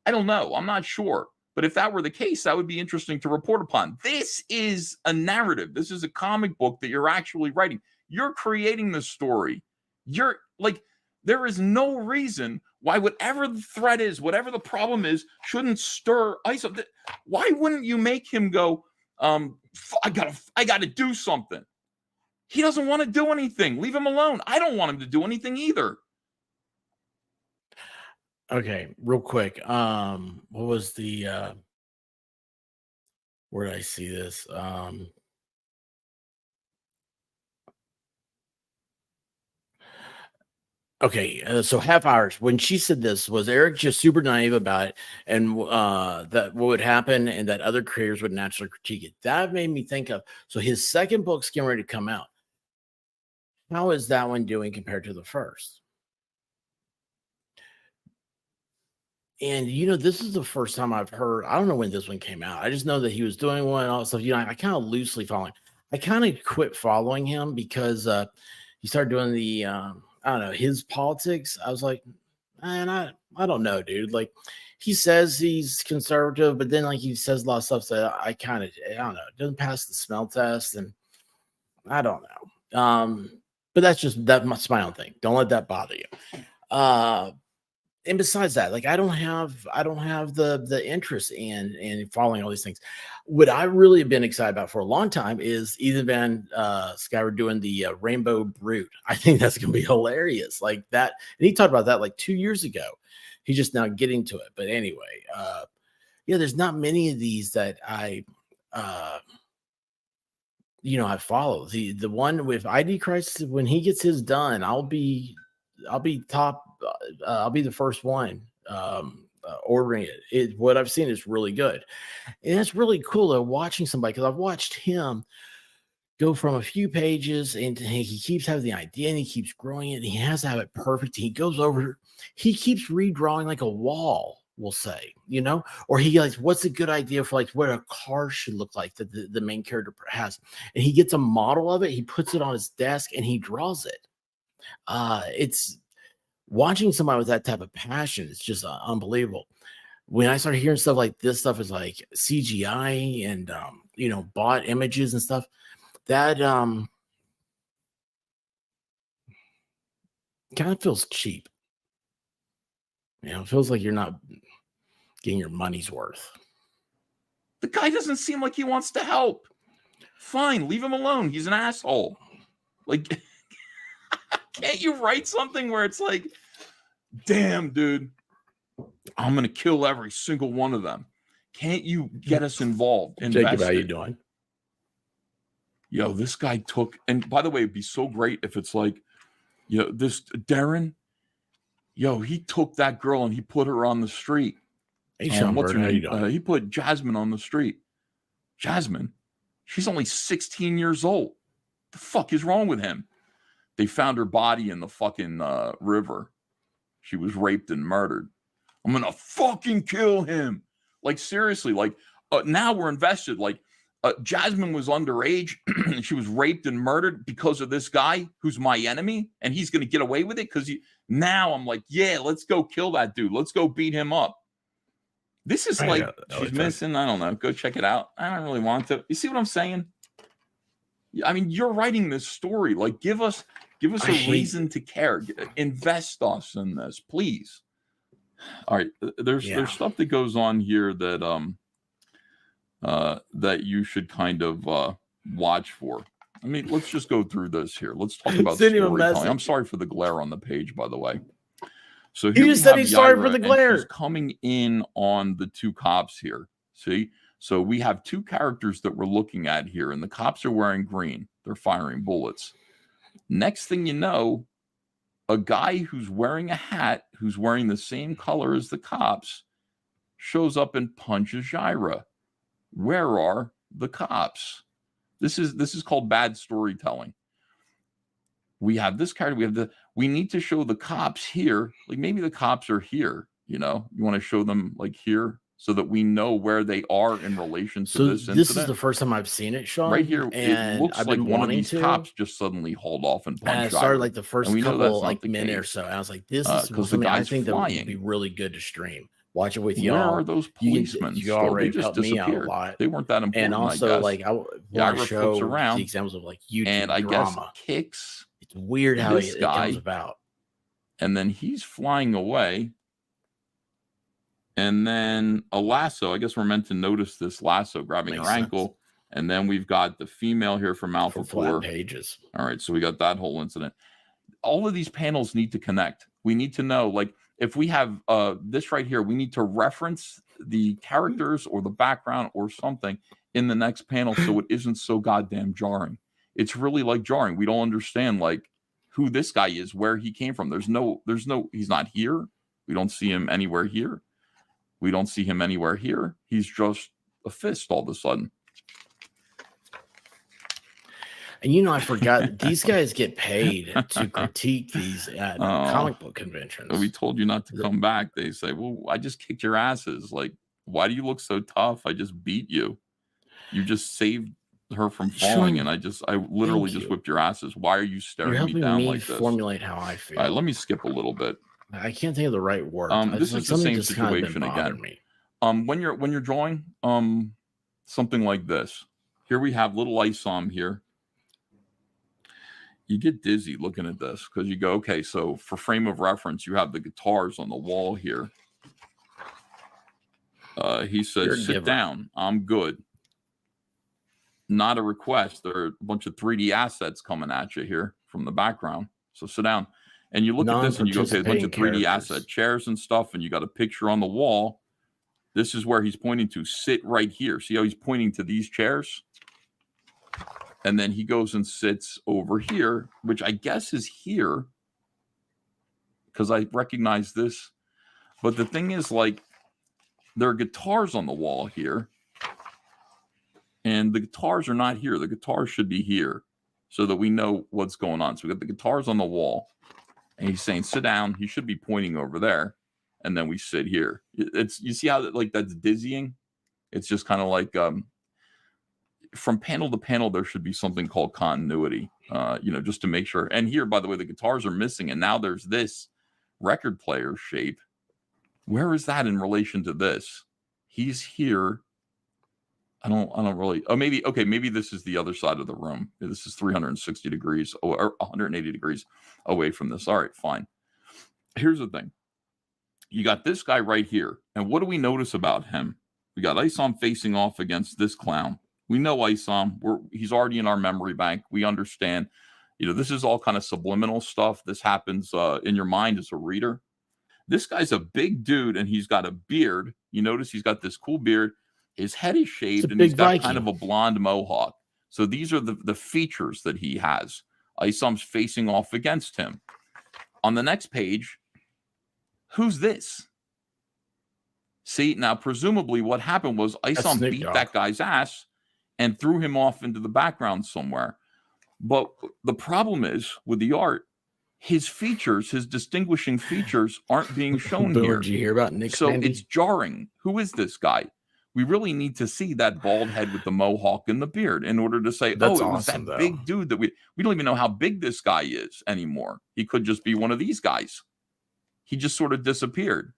I don't know. I'm not sure. But if that were the case, that would be interesting to report upon. This is a narrative. This is a comic book that you're actually writing. You're creating the story. You're like, there is no reason why whatever the threat is, whatever the problem is, shouldn't stir ISOM. Why wouldn't you make him go, I gotta do something? He doesn't want to do anything. Leave him alone. I don't want him to do anything either. Okay, real quick. What was the where did I see this? Okay, so half hours when she said this, was Eric just super naive about it, and that what would happen, and that other creators would naturally critique it? That made me think of, so his second book's getting ready to come out. How is that one doing compared to the first? And you know, this is the first time I've heard. I don't know when this one came out. I just know that he was doing one and all that stuff. You know, I kind of loosely following. I kind of quit following him because he started doing the I don't know, his politics. I was like, man, I don't know, dude. Like, he says he's conservative, but then like he says a lot of stuff that I don't know, it doesn't pass the smell test, and I don't know. But that's my own thing. Don't let that bother you. And besides that, like I don't have the interest in following all these things. What I really have been excited about for a long time is Ethan Van Sciver doing the Rainbow Brute. I think that's gonna be hilarious, like that. And he talked about that like 2 years ago. He's just now getting to it. But anyway, yeah, there's not many of these that I I follow. The one with ID Crisis, when he gets his done, I'll be top. I'll be the first one ordering it. What I've seen is really good, and it's really cool though, watching somebody, because I've watched him go from a few pages and he keeps having the idea and he keeps growing it. And he has to have it perfect. He goes over, he keeps redrawing like a wall, we'll say, or he like, what's a good idea for like what a car should look like that the main character has, and he gets a model of it, he puts it on his desk and he draws it. It's watching somebody with that type of passion. It's just unbelievable. When I started hearing stuff like this, stuff is like CGI and bought images and stuff, that kind of feels cheap. It feels like you're not getting your money's worth. The guy doesn't seem like he wants to help. Fine, leave him alone. He's an asshole. Like, can't you write something where it's like, damn, dude, I'm going to kill every single one of them. Can't you get us involved? Jacob, how you doing? Yo, this guy took, and by the way, it'd be so great if it's like, this Darren, he took that girl and he put her on the street. Hey, Sean, what's her Bird, name? He put Jasmine on the street. Jasmine? She's only 16 years old. The fuck is wrong with him? They found her body in the fucking river. She was raped and murdered. I'm going to fucking kill him. Like, seriously, like, now we're invested. Like, Jasmine was underage. She was raped and murdered because of this guy who's my enemy, and he's going to get away with it because now I'm like, yeah, let's go kill that dude. Let's go beat him up. This is like, she's missing. I don't know. Go check it out. I don't really want to. You see what I'm saying? I mean, you're writing this story. Like, give us a reason to care. Invest us in this, please. All right, there's stuff that goes on here that that you should kind of watch for. I mean, let's just go through this here. Let's talk about storytelling. I'm sorry for the glare on the page, by the way. So he just said he's sorry for the glare. She's coming in on the two cops here. See, so we have two characters that we're looking at here, and the cops are wearing green. They're firing bullets. Next thing you know, a guy who's wearing a hat, who's wearing the same color as the cops, shows up and punches Sciver. Where are the cops? This is called bad storytelling. We have this character. We need to show the cops here. Like maybe the cops are here. You know, you want to show them like here so that we know where they are in relation to this incident. This is the first time I've seen it, Sean. Right here, and it looks I've like been one of wanting these to. cops just suddenly hauled off and punched. And I started like the first we know couple that's not like the minute or case. so. And I was like, this is Because the something I guy's think that would flying. be really good to stream. Watch it with Where y'all. are those policemen? You already They just helped me out a disappeared. lot. They weren't that important. And also, I like I want Sciver to show flips around, the examples of like YouTube and I drama. guess kicks. It's weird how this it guy, comes about. And then he's flying away. And then a lasso. I guess we're meant to notice this lasso grabbing her ankle. And then we've got the female here from Alpha 4. Pages. All right, so we got that whole incident. All of these panels need to connect. We need to know, like, if we have this right here, we need to reference the characters or the background or something in the next panel so it isn't so goddamn jarring. It's really like jarring. We don't understand like who this guy is, where he came from. There's no, he's not here. We don't see him anywhere here. We don't see him anywhere here. He's just a fist all of a sudden. And you know, I forgot these guys get paid to critique these at comic book conventions. We told you not to come back. They say, well, I just kicked your asses. Like, why do you look so tough? I just beat you. You just saved her from falling, and I literally just whipped your asses. Why are you staring me down like this? Formulate how I feel. All right, let me skip a little bit. I can't think of the right word. This is the same situation again. When you're drawing something like this, here we have little ISOM here. You get dizzy looking at this because you go, okay, so for frame of reference, you have the guitars on the wall here. He says, sit down. I'm good. Not a request. There are a bunch of 3D assets coming at you here from the background. So sit down. And you look at this and you go, okay, a bunch of 3D asset chairs and stuff, and you got a picture on the wall. This is where he's pointing to. Sit right here. See how he's pointing to these chairs? And then he goes and sits over here, which I guess is here because I recognize this. But the thing is, like, there are guitars on the wall here. And the guitars are not here. The guitars should be here so that we know what's going on. So we got the guitars on the wall. And he's saying, sit down. He should be pointing over there. And then we sit here. You see how like that's dizzying? It's just kind of like from panel to panel, there should be something called continuity, just to make sure. And here, by the way, the guitars are missing. And now there's this record player shape. Where is that in relation to this? He's here. I don't really. Oh, maybe. Okay, maybe this is the other side of the room. This is 360 degrees or 180 degrees away from this. All right, fine. Here's the thing. You got this guy right here. And what do we notice about him? We got ISOM facing off against this clown. We know ISOM. He's already in our memory bank. We understand. This is all kind of subliminal stuff. This happens in your mind as a reader. This guy's a big dude, and he's got a beard. You notice he's got this cool beard. His head is shaved, and he's got kind of a blonde mohawk. So these are the features that he has. ISOM's facing off against him. On the next page, who's this? See, now, presumably what happened was ISOM beat that guy's ass and threw him off into the background somewhere. But the problem is, with the art, his features, his distinguishing features, aren't being shown here. Did you hear about Nick? So it's jarring. Who is this guy? We really need to see that bald head with the mohawk and the beard in order to say, it was that big dude that we don't even know how big this guy is anymore. He could just be one of these guys. He just sort of disappeared.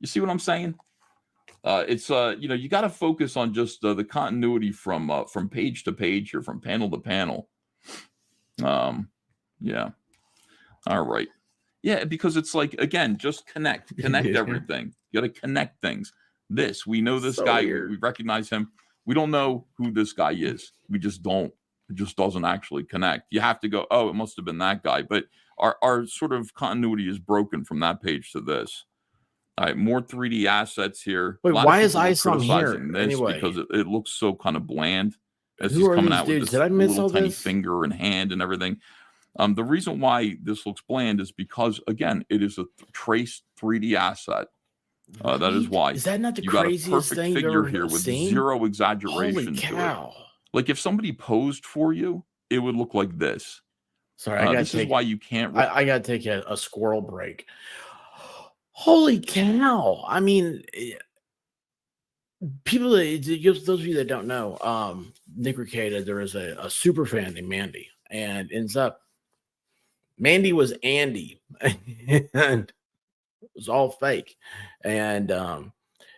You see what I'm saying? You got to focus on just the continuity from page to page here, from panel to panel. Yeah. All right. Yeah, because it's like, again, just connect everything. You got to connect things. We know this guy. Weird. We recognize him. We don't know who this guy is. We just don't. It just doesn't actually connect. You have to go, it must have been that guy. But our sort of continuity is broken from that page to this. All right, more 3D assets here. Wait, why is ISOM here anyway? Because it looks so kind of bland as he's coming out with this little tiny finger and hand and everything. The reason why this looks bland is because, again, it is a traced 3D asset. That is why. Is that not the You got a craziest perfect thing you've figure ever here with seen? zero Holy exaggeration to it. cow. Like if somebody posed for you, it would look like this. Sorry, I gotta This is take why you can't. I gotta take a squirrel break. Holy cow. I mean, people those of you that don't know, Nick Ricada, there is a super fan named Mandy, and ends up Mandy was Andy, and it was all fake. And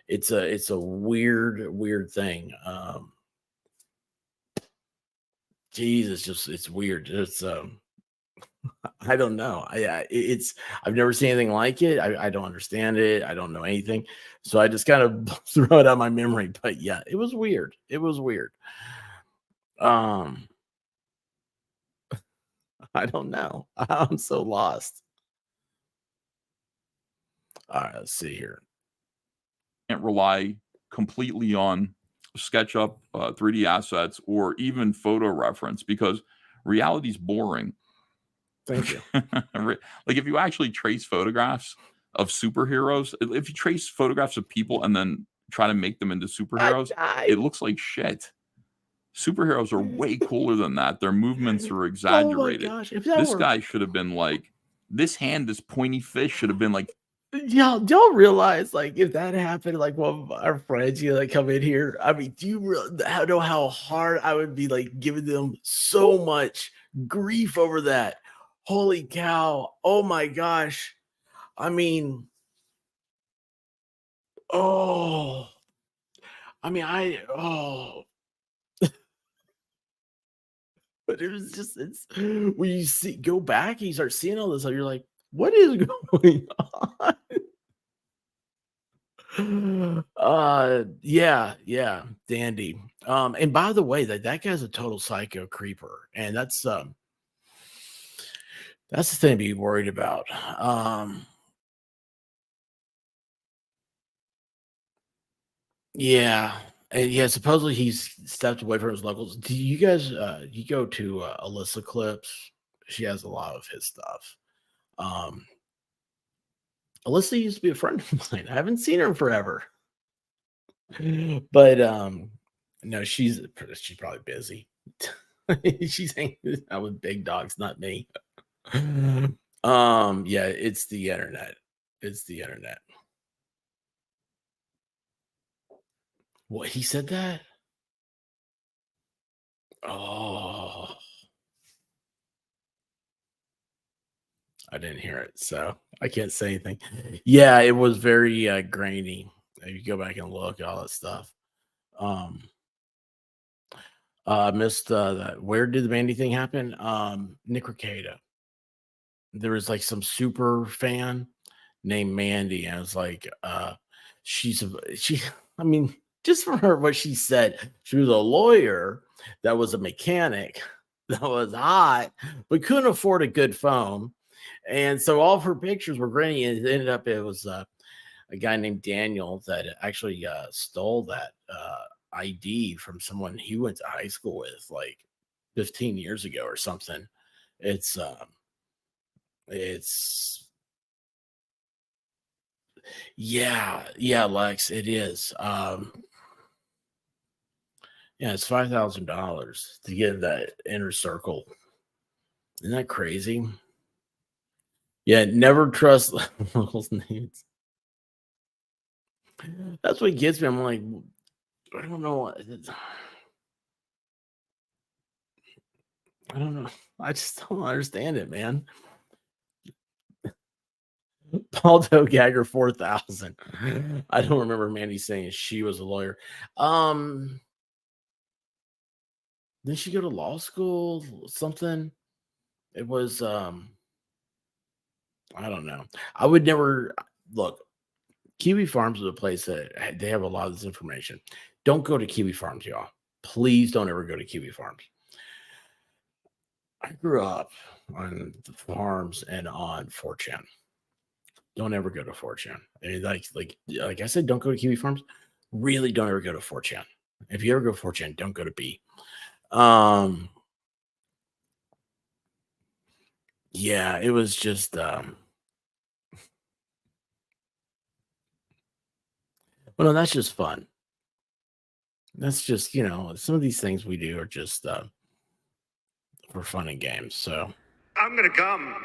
it's a weird thing. Jesus, just it's weird. It's I don't know. I've never seen anything like it. I don't understand it. I don't know anything. So I just kind of throw it out of my memory. But yeah, it was weird. It was weird. I don't know. I'm so lost. All right, let's see here. Can't rely completely on SketchUp, 3D assets, or even photo reference because reality's boring. Thank you. Like if you actually trace photographs of superheroes, if you trace photographs of people and then try to make them into superheroes, it looks like shit. Superheroes are way cooler than that. Their movements are exaggerated. Oh my gosh. If this guy should have been like, this hand, this pointy fish should have been like, y'all realize, like, if that happened, like one of our friends, like come in here, I mean, do you know how hard I would be like giving them so much grief over that? Holy cow. Oh my gosh. I mean, oh, but it was just, it's when you go back and you start seeing all this stuff, you're like, what is going on? Yeah, dandy. And by the way, that guy's a total psycho creeper, and that's the thing to be worried about. Yeah, and yeah, supposedly he's stepped away from his locals. Do you guys you go to Alyssa Clips? She has a lot of his stuff. um Alyssa used to be a friend of mine. I haven't seen her in forever. But no, she's probably busy. She's hanging out with big dogs, not me. Yeah, it's the internet. It's the internet. What, he said that? Oh, I didn't hear it, so I can't say anything. Yeah, it was very grainy. If you go back and look at all that stuff. Um missed that. Where did the Mandy thing happen? Nick Ricada. There was like some super fan named Mandy, and I was like, she I mean, just for her, what she said, she was a lawyer that was a mechanic that was hot, but couldn't afford a good phone. And so all of her pictures were grainy, and it ended up it was a guy named Daniel that actually stole that ID from someone he went to high school with like 15 years ago or something. It's it's yeah, Lex, it is. Yeah, it's $5,000 to get that inner circle. Isn't that crazy? Yeah, never trust locals' names. That's what gets me. I'm like, I don't know. I don't know. I just don't understand it, man. Baldo Gagger 4,000. I don't remember Mandy saying she was a lawyer. Didn't she go to law school? Something. It was I don't know. I would never look. Kiwi Farms is a place that they have a lot of this information. Don't go to Kiwi Farms, y'all. Please don't ever go to Kiwi Farms. I grew up on the farms and on 4chan. Don't ever go to 4chan. Like I said, don't go to Kiwi Farms. Really, don't ever go to 4chan. If you ever go to 4chan, don't go to B. Yeah, it was just well, no, that's just fun. That's just, you know, some of these things we do are just for fun and games. So I'm gonna come.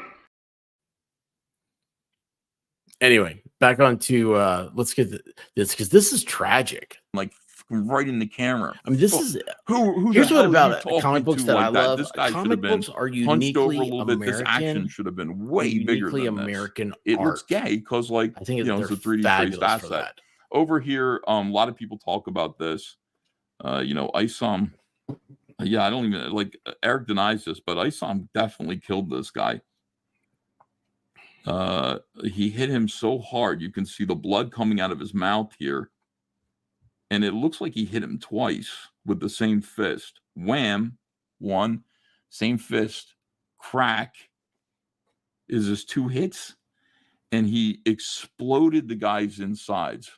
anyway, back on to let's get this, because this is tragic. Like right in the camera. I mean, this is who here's the what hell about are you it. Comic talking books to that I like that? love. This guy should have Comic been books are hunched over a uniquely little bit. This action American. should have been They're way bigger uniquely than this. American It looks art. gay because, like, I think you know, they're it's a 3D traced fabulous for asset. that. Over here, a lot of people talk about this. You know, ISOM. Yeah, I don't even like Eric denies this, but ISOM definitely killed this guy. He hit him so hard, you can see the blood coming out of his mouth here. And it looks like he hit him twice with the same fist. Wham, one, same fist, crack is his 2 hits, and he exploded the guy's insides.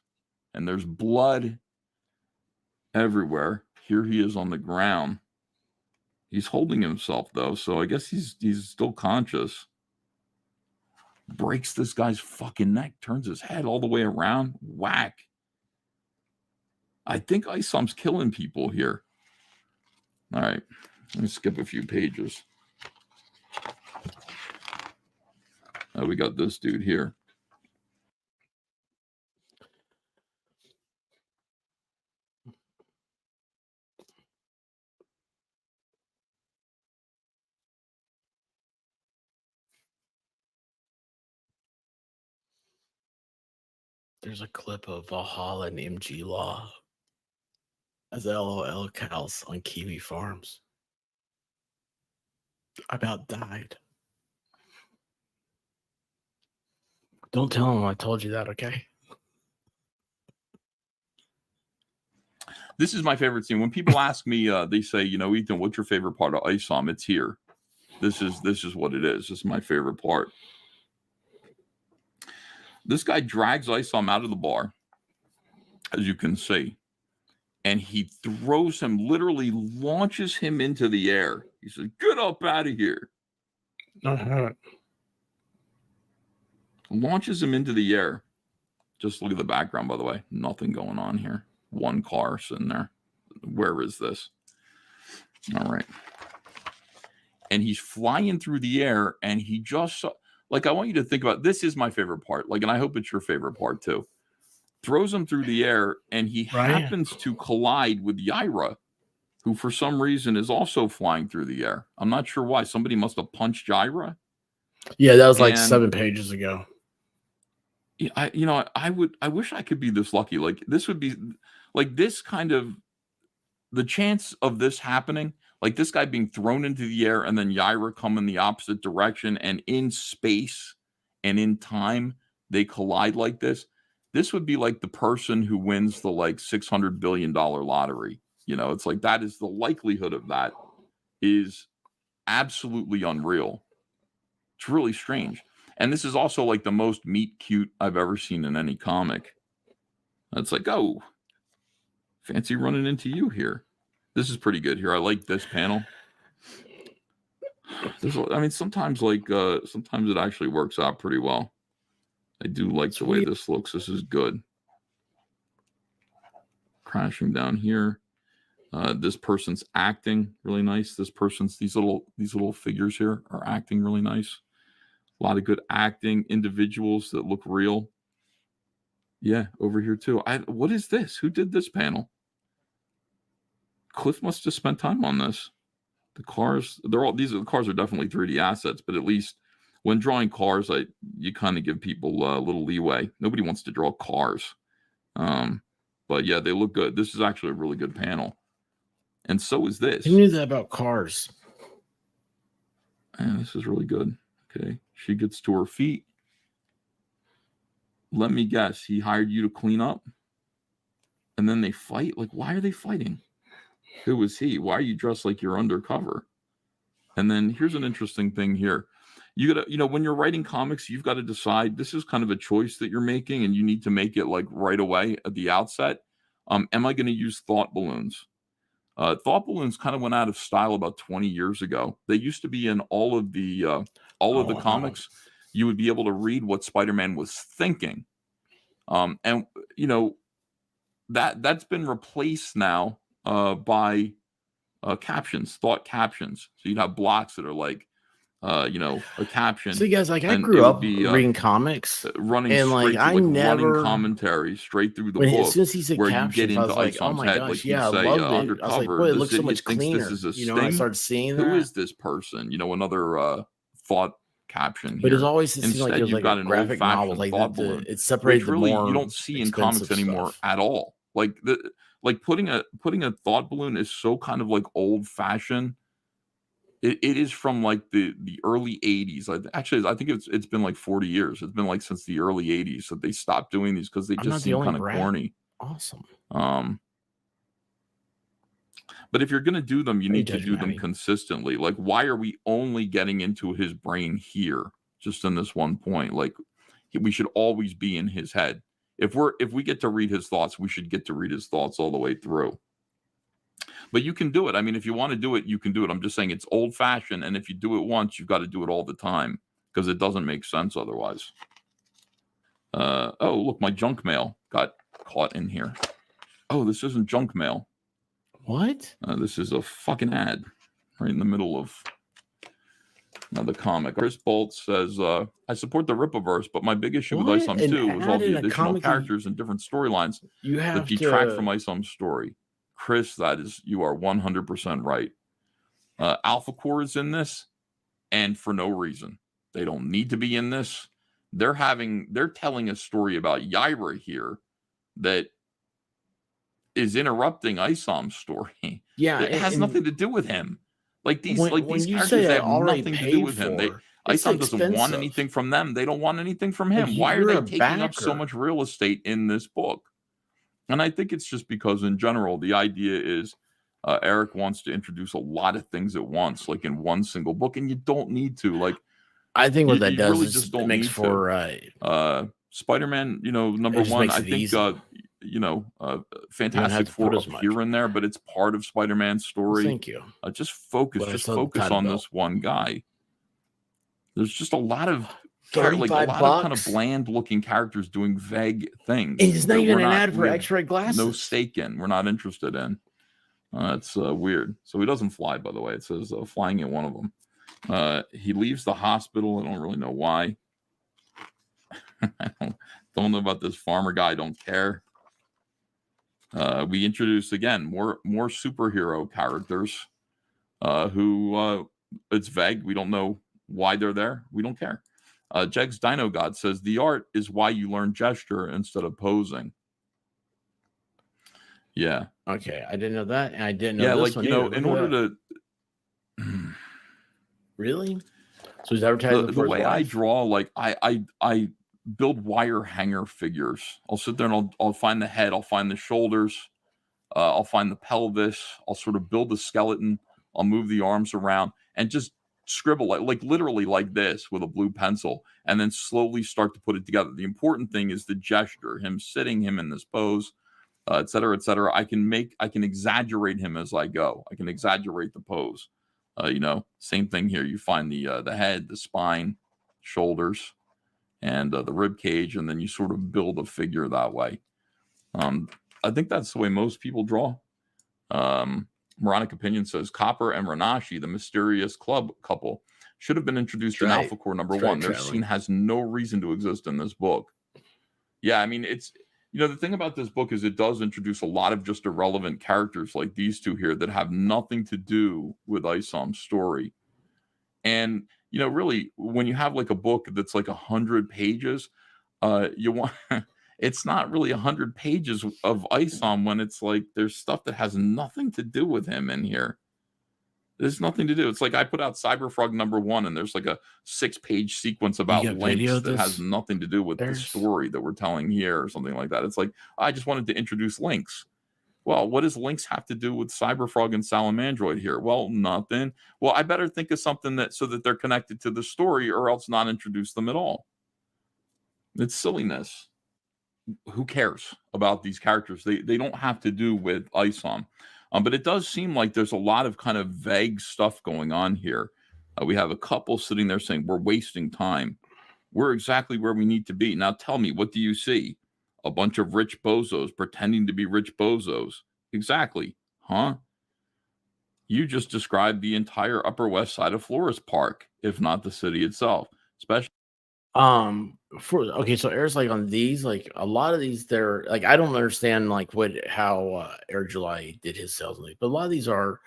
And there's blood everywhere. Here he is on the ground. He's holding himself though, so I guess he's still conscious. Breaks this guy's fucking neck, turns his head all the way around, whack. I think ISOM's killing people here. All right, let me skip a few pages. We got this dude here. There's a clip of Valhalla and MG Law as LOL cows on Kiwi farms. I about died. Don't tell him I told you that, okay? This is my favorite scene. When people ask me, they say, you know, Ethan, what's your favorite part of ISOM? It's here. This is what it is. This is my favorite part. This guy drags ISOM out of the bar, as you can see, and he throws him, literally launches him into the air. He says, get up out of here. Launches him into the air. Just look at the background, by the way. Nothing going on here. One car sitting there. Where is this? All right. And he's flying through the air, and he just, like, I want you to think about, this is my favorite part. Like, and I hope it's your favorite part too. Throws him through the air, and he happens to collide with Yaira, who for some reason is also flying through the air. I'm not sure why. Somebody must have punched Yaira. Yeah, that was like 7 pages ago. Yeah, I wish I could be this lucky. Like, this would be like this kind of, the chance of this happening, like this guy being thrown into the air and then Yaira come in the opposite direction, and in space and in time they collide like this. This would be like the person who wins the like $600 billion lottery. You know, it's like, that is the likelihood of that is absolutely unreal. It's really strange. And this is also like the most meet cute I've ever seen in any comic. It's like, oh, fancy running into you here. This is pretty good here. I like this panel. I mean, sometimes sometimes it actually works out pretty well. I do like the way this looks. This is good. Crashing down here. This person's acting really nice. This person's, these little figures here are acting really nice. A lot of good acting, individuals that look real. Yeah, over here too. What is this? Who did this panel? Cliff must have spent time on this. The cars, the cars are definitely 3D assets, but at least when drawing cars, you kind of give people a little leeway. Nobody wants to draw cars. But yeah, they look good. This is actually a really good panel. And so is this. Who knew that about cars? And this is really good. Okay. She gets to her feet. Let me guess. He hired you to clean up? And then they fight? Like, why are they fighting? Who is he? Why are you dressed like you're undercover? And then here's an interesting thing here. You gotta, when you're writing comics, you've got to decide, this is kind of a choice that you're making, and you need to make it like right away at the outset. Am I going to use thought balloons? Thought balloons kind of went out of style about 20 years ago. They used to be in all of the Wow. comics. You would be able to read what Spider-Man was thinking. And you know, that's been replaced now by captions, thought captions. So you'd have blocks that are like you know, a caption. So, guys, like, I and grew it would up be reading comics, running and like, straight I through, like running never, commentary straight through the when as book, soon as he said where you get captions, I into was like, oh ISOM's my head. gosh, Like he'd yeah, I say, loved it. I was like, undercover, boy, it this looks so much thinks cleaner. this is a You know, when I sting. started seeing Who that. is this person? You know, another thought caption But here. it seemed like it Instead, was you've like a got an graphic novel, old-fashioned like thought balloon, it separated which the really you more don't see in expensive comics anymore stuff. at all. Like putting a thought balloon is so kind of like old-fashioned. It is from like the early 80s. Actually, I think it's been like 40 years. It's been like since the early 80s that they stopped doing these because they I'm just not the seem only kind of brat. corny. Awesome. But if you're going to do them, you How you need to do judging, them Abby? consistently. Like, why are we only getting into his brain here, just in this one point? Like, we should always be in his head. If we get to read his thoughts, we should get to read his thoughts all the way through. But you can do it. I mean, if you want to do it, you can do it. I'm just saying it's old fashioned. And if you do it once, you've got to do it all the time because it doesn't make sense otherwise. Oh, look, my junk mail got caught in here. Oh, this isn't junk mail. What? This is a fucking ad right in the middle of another comic. Chris Bolt says, I support the rippaverse, but my big issue with ISOM 2 is all the additional characters and different storylines that detract from ISOM's story. Chris, you are 100% right. Alpha Core is in this, and for no reason. They don't need to be in this. They're telling a story about Yaira here that is interrupting ISOM's story. Yeah, it has nothing to do with him. Like these characters, they have nothing to do with him. ISOM doesn't want anything from them. They don't want anything from him. Why are they taking up so much real estate in this book? And I think it's just because, in general, the idea is Eric wants to introduce a lot of things at once, like in one single book, and you don't need to. Like, I think what that does really is just don't makes need for Spider-Man. You know, number one, I think Fantastic Four appear in there, but it's part of Spider-Man's story. Well, thank you. Just focus on this one guy. There's just a lot of $35 of kind of bland looking characters doing vague things. And it's not even an ad for X-ray glasses. No stake in. We're not interested in. It's weird. So he doesn't fly, by the way. It says flying in one of them. He leaves the hospital. I don't really know why. I don't know about this farmer guy. I don't care. We introduce again more superhero characters who it's vague. We don't know why they're there. We don't care. Jegs Dino God says the art is why you learn gesture instead of posing. Yeah. Okay, I didn't know that, and I didn't know this one. Yeah, like, in order to really. So he's advertising the way I draw, like I build wire hanger figures. I'll sit there and I'll find the head, I'll find the shoulders, I'll find the pelvis. I'll sort of build the skeleton. I'll move the arms around and just scribble like literally like this with a blue pencil, and then slowly start to put it together. The important thing is the gesture, him sitting, him in this pose, et cetera, et cetera. I can exaggerate him as I go. I can exaggerate the pose. Same thing here. You find the head, the spine, shoulders, and the rib cage, and then you sort of build a figure that way. I think that's the way most people draw. Moronic Opinion says Copper and Renashi, the mysterious club couple, should have been introduced in Alpha Core number 1. Their scene has no reason to exist in this book. Yeah, I mean, it's, the thing about this book is it does introduce a lot of just irrelevant characters like these two here that have nothing to do with ISOM's story. And, really, when you have like a book that's like 100 pages, you want... It's not really 100 pages of ISOM when it's like there's stuff that has nothing to do with him in here. There's nothing to do. It's like I put out Cyberfrog number 1, and there's like a 6-page sequence about links that has nothing to do with the story that we're telling here or something like that. It's like, I just wanted to introduce links. Well, what does links have to do with Cyberfrog and Salamandroid here? Well, nothing. Well, I better think of something so that they're connected to the story, or else not introduce them at all. It's silliness. Who cares about these characters? They don't have to do with ISOM. But it does seem like there's a lot of kind of vague stuff going on here. We have a couple sitting there saying, we're wasting time. We're exactly where we need to be. Now tell me, what do you see? A bunch of rich bozos pretending to be rich bozos. Exactly. Huh? You just described the entire Upper West Side of Flores Park, if not the city itself. Especially so Eric's like on these, like a lot of these, they're like, I don't understand like how Air July did his sales, but a lot of these are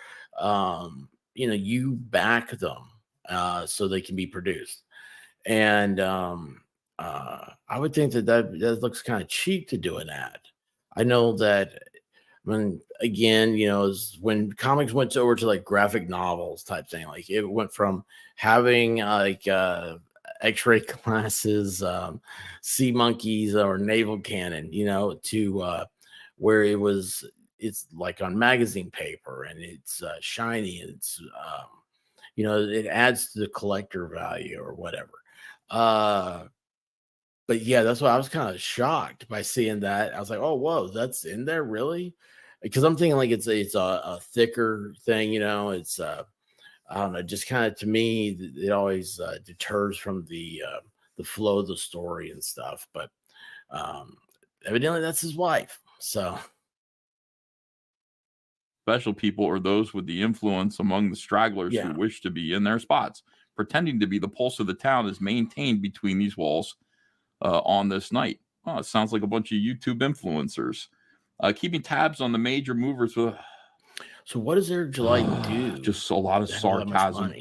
you back them so they can be produced. And I would think that looks kind of cheap to do an ad. I know that when when comics went over to like graphic novels type thing, like it went from having X-ray glasses, sea monkeys, or naval cannon, to where it's like on magazine paper, and it's shiny, and it's it adds to the collector value or whatever. But yeah, that's why I was kind of shocked by seeing that. I was like, oh, whoa, that's in there, really? Because I'm thinking like it's a thicker thing, it's I don't know, just kind of, to me, it always deters from the flow of the story and stuff. But evidently that's his wife. So special people are those with the influence among the stragglers who wish to be in their spots. Pretending to be the pulse of the town is maintained between these walls on this night. Oh, it sounds like a bunch of YouTube influencers. Keeping tabs on the major movers. So what does Air July do? Just a lot of sarcasm.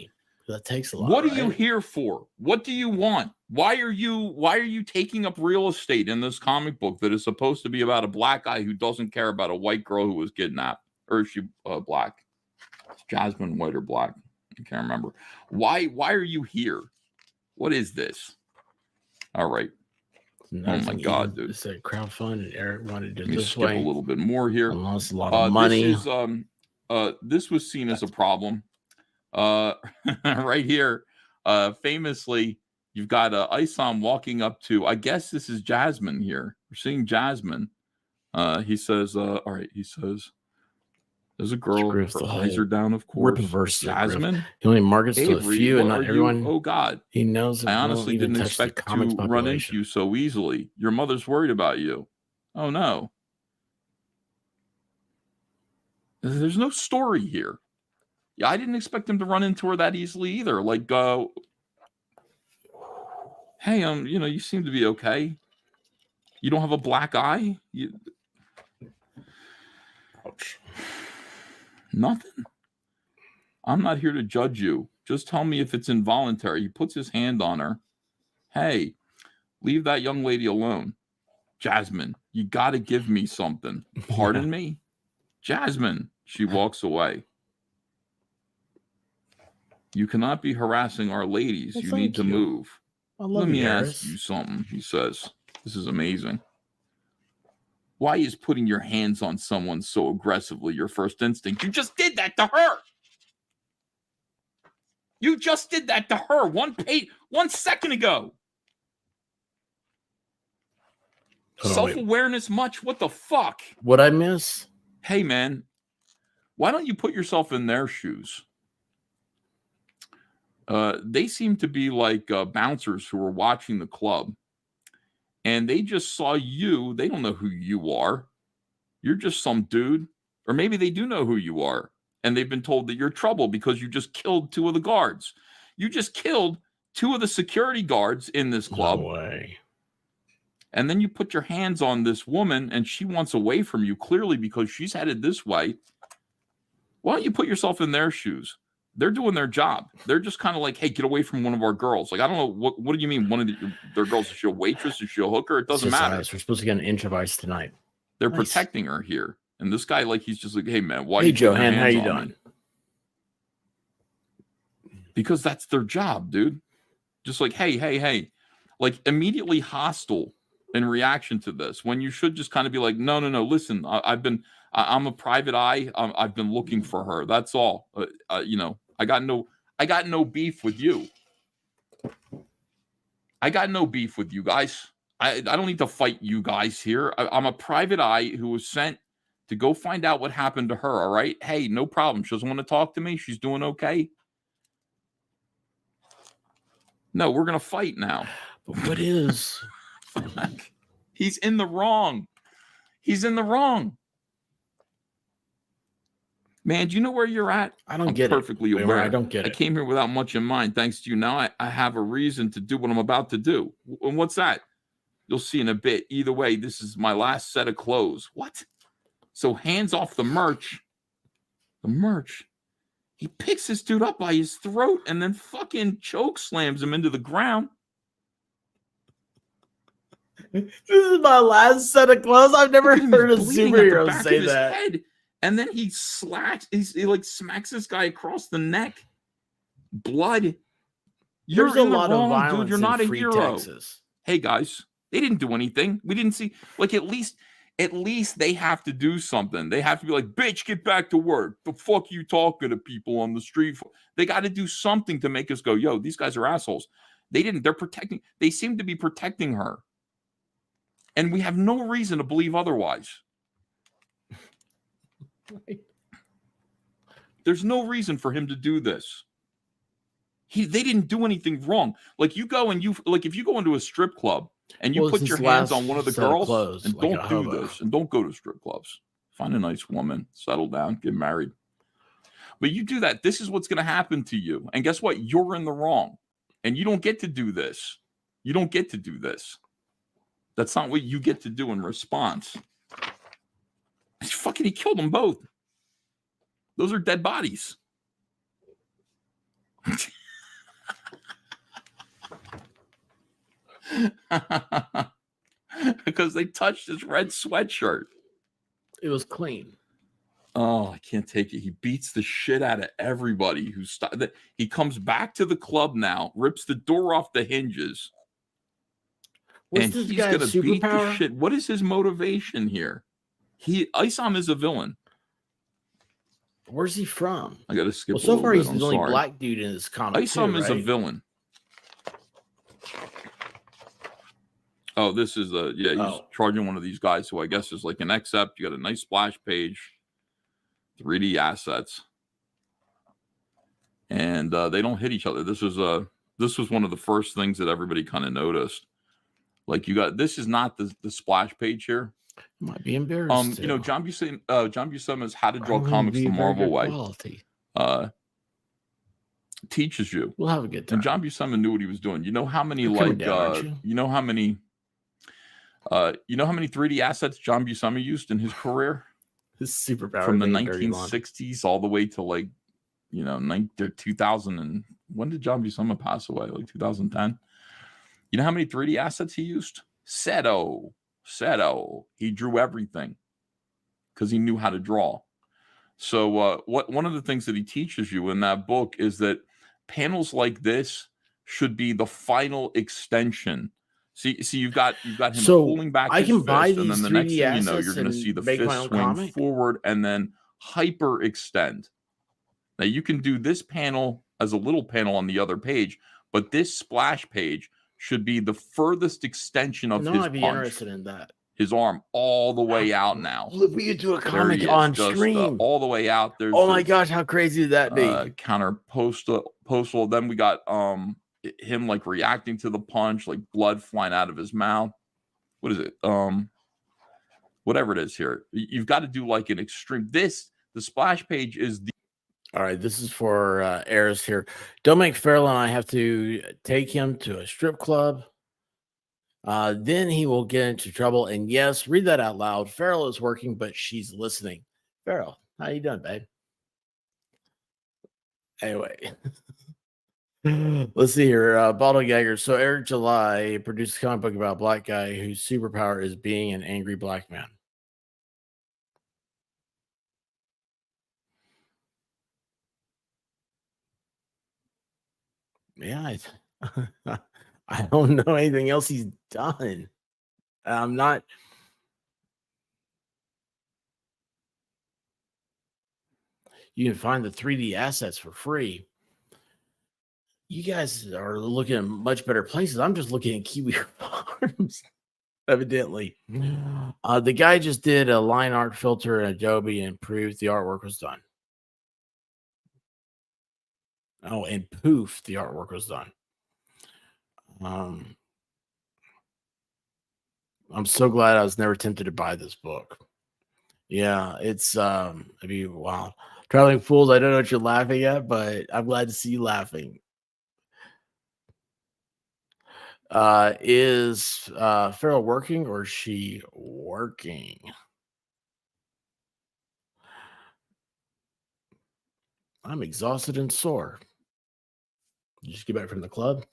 That takes a lot. What are you here for? What do you want? Why are you taking up real estate in this comic book that is supposed to be about a black guy who doesn't care about a white girl who was kidnapped? Or is she black? It's Jasmine white or black? I can't remember. Why are you here? What is this? All right. Oh my God, dude! It's a crowdfund, and Eric wanted to do this way. Skip a little bit more here. Lost a lot of money. This was seen as a problem. Right here, famously, you've got ISOM walking up to. I guess this is Jasmine here. We're seeing Jasmine. He says, "All right." He says, "There's a girl. Her eyes are down, of course." Rippaverse, Jasmine. He only markets to a few, and not everyone. Oh God! He knows. I honestly didn't expect to run into you so easily. Your mother's worried about you. Oh no! There's no story here. Yeah, I didn't expect him to run into her that easily either. Like, hey, you seem to be okay. You don't have a black eye. Ouch. Nothing. I'm not here to judge you. Just tell me if it's involuntary. He puts his hand on her. Hey, leave that young lady alone. Jasmine, you got to give me something. Pardon me? Jasmine. She walks away. You cannot be harassing our ladies. You need to move. Let me ask you something, he says. This is amazing. Why is putting your hands on someone so aggressively your first instinct? You just did that to her. You just did that to her 1 second ago. Self-awareness much? What the fuck? What I miss? Hey, man. Why don't you put yourself in their shoes? They seem to be like bouncers who are watching the club. And they just saw you. They don't know who you are. You're just some dude. Or maybe they do know who you are. And they've been told that you're trouble because you just killed 2 of the guards. You just killed 2 of the security guards in this club. No way. And then you put your hands on this woman and she wants away from you clearly because she's headed this way. Why don't you put yourself in their shoes? They're doing their job. They're just kind of like, hey, get away from one of our girls. Like, I don't know. What do you mean one of their girls? Is she a waitress? Is she a hooker? It doesn't matter. We're supposed to get an inch of ice tonight. They're protecting her here. And this guy, like, he's just like, hey, man, why? Hey, Johan, how you doing? Because that's their job, dude. Just like, hey. Like, immediately hostile in reaction to this, when you should just kind of be like, no, listen, I'm a private eye. I've been looking for her. That's all. I got no beef with you. I got no beef with you guys. I don't need to fight you guys here. I'm a private eye who was sent to go find out what happened to her, all right? Hey, no problem. She doesn't want to talk to me. She's doing okay. No, we're going to fight now. But what is? He's in the wrong. He's in the wrong. Man, do you know where you're at? I'm perfectly aware. I don't get it. I came here without much in mind. Thanks to you. Now I have a reason to do what I'm about to do. And what's that? You'll see in a bit. Either way, this is my last set of clothes. What? So hands off the merch. The merch. He picks this dude up by his throat and then fucking choke slams him into the ground. This is my last set of clothes. I've never heard a superhero say that. Head. And then he like smacks this guy across the neck. Blood. There's a lot of violence, dude. You're not a hero. Texas. Hey guys, they didn't do anything. We didn't see. Like at least they have to do something. They have to be like, bitch, get back to work. The fuck you talking to people on the street for? They got to do something to make us go, yo, these guys are assholes. They didn't. They're protecting. They seem to be protecting her. And we have no reason to believe otherwise. There's no reason for him to do this. They didn't do anything wrong. Like you go and if you go into a strip club and you put your hands on one of the girls and don't do this and don't go to strip clubs. Find a nice woman, settle down, get married. But you do that, this is what's going to happen to you. And guess what? You're in the wrong. And you don't get to do this. You don't get to do this. That's not what you get to do in response. He killed them both. Those are dead bodies. Because they touched his red sweatshirt. It was clean. Oh, I can't take it. He beats the shit out of everybody who stopped. He comes back to the club now, rips the door off the hinges. And he's going to beat the shit. What is his motivation here? ISOM is a villain. Where's he from? I got to skip. Well, so far he's the only black dude in this comic. ISOM is a villain. Oh, this is he's charging one of these guys who I guess is like an except. You got a nice splash page, 3D assets, and they don't hit each other. This was one of the first things that everybody kind of noticed. Like this is not the splash page here. Might be embarrassed. John Buscema's How to Draw Comics the Marvel Way. Teaches you. We'll have a good time. And John Buscema knew what he was doing. You know how many you know how many 3D assets John Buscema used in his career? His superpower from the 1960s all the way to 2000 and when did John Buscema pass away? Like 2010. You know how many 3D assets he used? Seto. He drew everything because he knew how to draw. So one of the things that he teaches you in that book is that panels like this should be the final extension. See, you've got him pulling back his fist, and then the next thing you know, you're going to see the fist swing forward and then hyper extend. Now you can do this panel as a little panel on the other page, but this splash page should be the furthest extension of his punch. I'd be interested in that. His arm all the way out now. We could do a comic on stream. All the way out. There's my gosh, how crazy would that be? Counter postal. Then we got him like reacting to the punch, like blood flying out of his mouth. What is it? Whatever it is here. You've got to do like an extreme. The splash page is the. All right, this is for Eris here. Don't make Farrell and I have to take him to a strip club. Then he will get into trouble. And yes, read that out loud. Farrell is working, but she's listening. Farrell, how you doing, babe? Anyway, let's see here. Bottle Gagger. So Eric July produced a comic book about a black guy whose superpower is being an angry black man. Yeah, I don't know anything else he's done. I'm not. You can find the 3D assets for free. You guys are looking at much better places. I'm just looking at Kiwi Farms. evidently. The guy just did a line art filter in Adobe and proved the artwork was done. Oh, and poof, the artwork was done. I'm so glad I was never tempted to buy this book. Yeah, it's I mean, wow. Traveling Fools, I don't know what you're laughing at, but I'm glad to see you laughing. Is Farrell working or is she working? I'm exhausted and sore. Did you just get back from the club?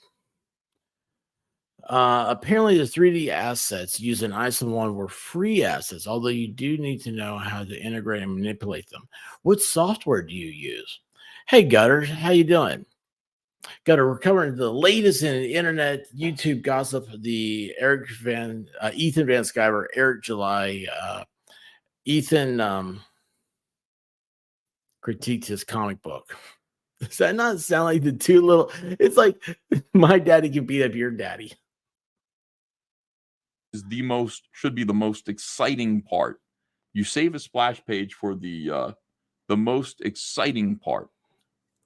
Apparently, the 3D assets used in ISOM 1 were free assets, although you do need to know how to integrate and manipulate them. What software do you use? Hey, Gutter, how you doing? Gutter, we're covering the latest in internet YouTube gossip. The Ethan Van Sciver, Eric July, Ethan critiqued his comic book. Does that not sound like the two little? It's like my daddy can beat up your daddy. Is should be the most exciting part. You save a splash page for the most exciting part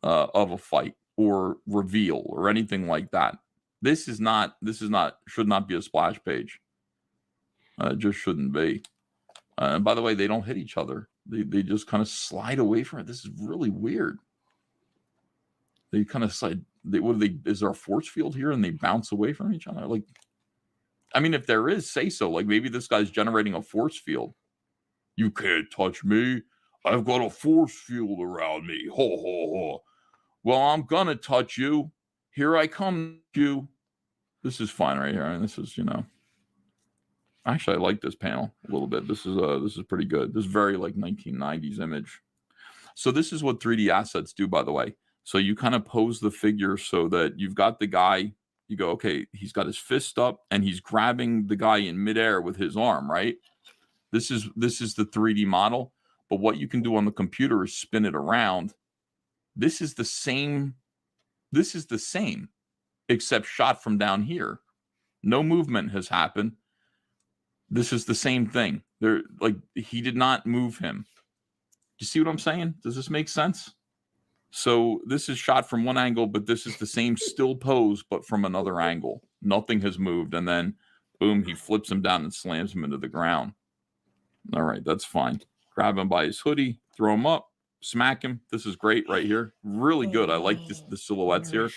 of a fight or reveal or anything like that. This should not be a splash page. It just shouldn't be. And by the way, they don't hit each other. They just kind of slide away from it. This is really weird. They kind of slide. Is there a force field here and they bounce away from each other? Like, I mean, if there is, say so. Like maybe this guy's generating a force field. You can't touch me. I've got a force field around me. Ho, ho, ho. Well, I'm going to touch you. Here I come to you. This is fine right here. I mean, this is, actually, I like this panel a little bit. This is pretty good. This is very like 1990s image. So this is what 3D assets do, by the way. So you kind of pose the figure so that you've got the guy. You go, okay, he's got his fist up and he's grabbing the guy in midair with his arm, right? This is the 3D model. But what you can do on the computer is spin it around. This is the same, except shot from down here. No movement has happened. This is the same thing. He did not move him. You see what I'm saying? Does this make sense? So this is shot from one angle, but this is the same still pose, but from another angle. Nothing has moved. And then, boom, he flips him down and slams him into the ground. All right, that's fine. Grab him by his hoodie, throw him up, smack him. This is great right here. Really good. I like the silhouettes here.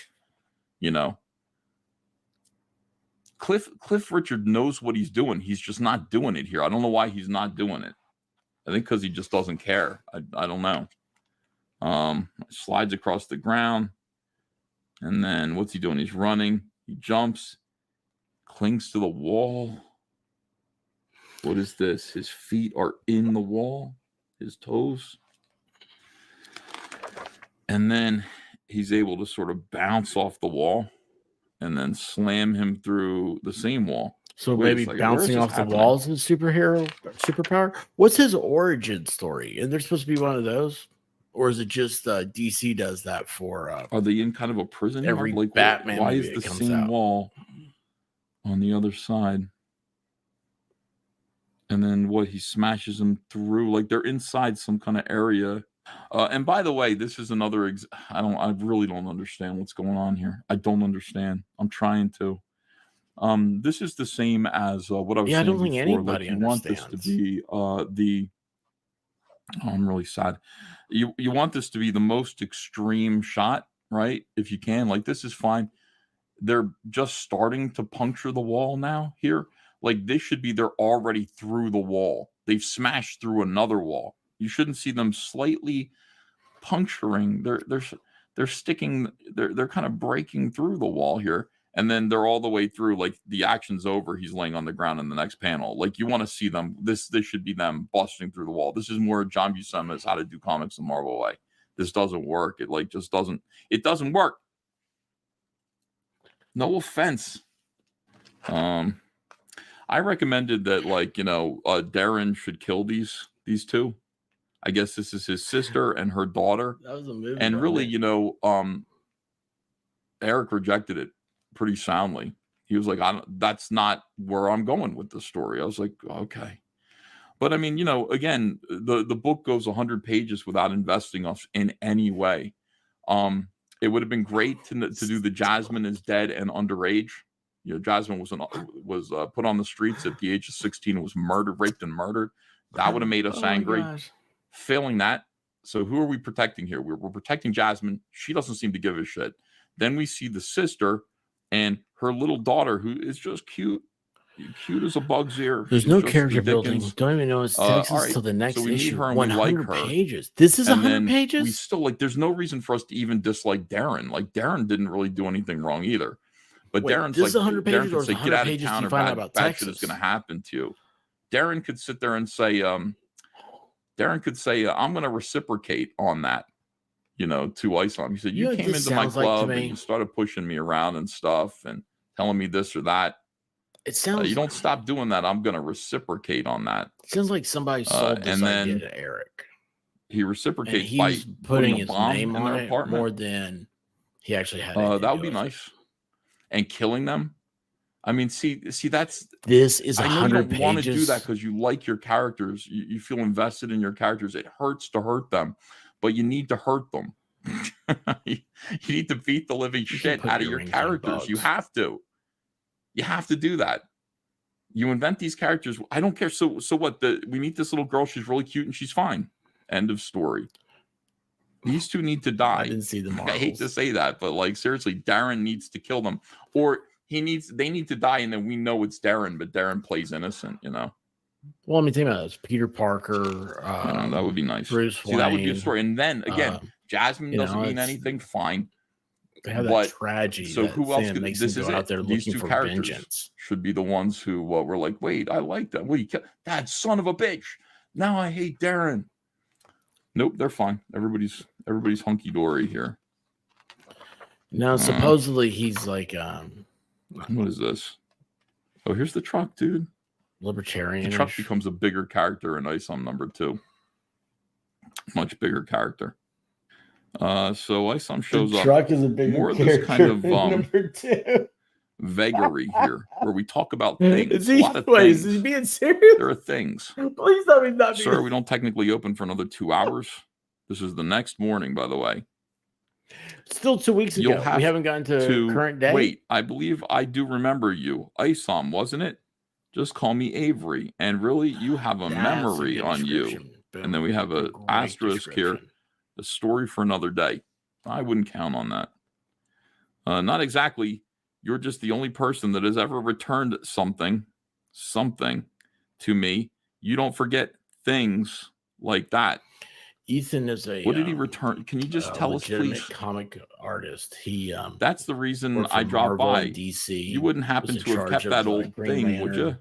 Cliff Richard knows what he's doing. He's just not doing it here. I don't know why he's not doing it. I think because he just doesn't care. I don't know. Slides across the ground. And then what's he doing? He's running. He jumps. Clings to the wall. What is this? His feet are in the wall. His toes. And then he's able to sort of bounce off the wall and then slam him through the same wall. So maybe bouncing off the walls is superpower. What's his origin story? And there's supposed to be one of those, or is it just DC does that for? Are they in kind of a prison? Every Batman. Why is the same wall on the other side? And then he smashes them through, like they're inside some kind of area. And by the way, this is another. I really don't understand what's going on here. I don't understand. I'm trying to. This is the same as what I was saying. I don't think anybody understands. Want this to be I'm really sad. You want this to be the most extreme shot, right? If you can, like this is fine. They're just starting to puncture the wall now here. Like this should be they're already through the wall. They've smashed through another wall. You shouldn't see them slightly puncturing. They're sticking. They're kind of breaking through the wall here. And then they're all the way through, like the action's over. He's laying on the ground in the next panel. Like you want to see them. This should be them busting through the wall. This is more John Buscema's How to Do Comics the Marvel Way. This doesn't work. It just doesn't. It doesn't work. No offense. I recommended that Darren should kill these two. I guess this is his sister and her daughter. That was a movie. And really, Eric rejected it pretty soundly. He was like, that's not where I'm going with the story. I was like, okay. But I mean, again, the book goes 100 pages without investing us in any way. It would have been great to do the Jasmine is dead and underage. Jasmine was put on the streets at the age of 16 and was murdered, raped, and murdered. That would have made us angry. Failing that, so who are we protecting here? We're protecting Jasmine. She doesn't seem to give a shit. Then we see the sister and her little daughter, who is just cute as a bug's ear. There's no character building. Don't even know it's Texas till the next issue. 100 pages. This is 100 pages. We still there's no reason for us to even dislike Darren. Like, Darren didn't really do anything wrong either. But Darren's this is 100 pages, Darren could say, get out of town, or bad shit is going to happen to you. Darren could sit there and say, I'm going to reciprocate on that, to ISOM. He said, you came into my club and you started pushing me around and stuff and telling me this or that. It sounds you don't stop doing that, I'm going to reciprocate on that. It sounds like somebody sold this idea to Eric. He reciprocates by putting his bomb name on it apartment. More than he actually had. That would be nice. And killing them. I mean, see, this is 100 pages. I know you don't want to do that because you like your characters. You feel invested in your characters. It hurts to hurt them, but you need to hurt them. You need to beat the living shit out of your characters. You have to. You have to do that. You invent these characters. I don't care. So what? We meet this little girl. She's really cute and she's fine. End of story. These two need to die. I didn't see the marbles. I hate to say that, but like, seriously, Darren needs to kill them, or they need to die, and then we know it's Darren, but Darren plays innocent. Well, I mean, think about this: Peter Parker. That would be nice. Bruce Wayne, that would be a story. And then again, Jasmine doesn't mean anything. Fine. They have that tragedy. So who else could this is out there These looking two for characters vengeance. Should be the ones who were like, wait, I like that. Wait, that son of a bitch. Now I hate Darren. Nope, they're fine. Everybody's hunky dory here. Now, supposedly he's like, what is this? Oh, here's the truck, dude. Libertarian. The truck becomes a bigger character in ISOM number 2. Much bigger character. So ISOM shows the up. Truck is a bigger more of character this kind of number 2. Vagary here, where we talk about things. Is he, a lot of things. Is he being serious? There are things. Please tell me not. Sir, we don't technically open for another 2 hours. This is the next morning, by the way. Still 2 weeks ago. We haven't gotten to current day. Wait, I believe I do remember you. ISOM, wasn't it? Just call me Avery. And really, you have a memory on you. Boom. And then we have an asterisk here. A story for another day. I wouldn't count on that. Not exactly. You're just the only person that has ever returned something to me. You don't forget things like that. Ethan is a. What did he return? Can you just tell us, please? Comic artist. He. That's the reason I dropped by. DC. You wouldn't happen to have kept that old thing, would you?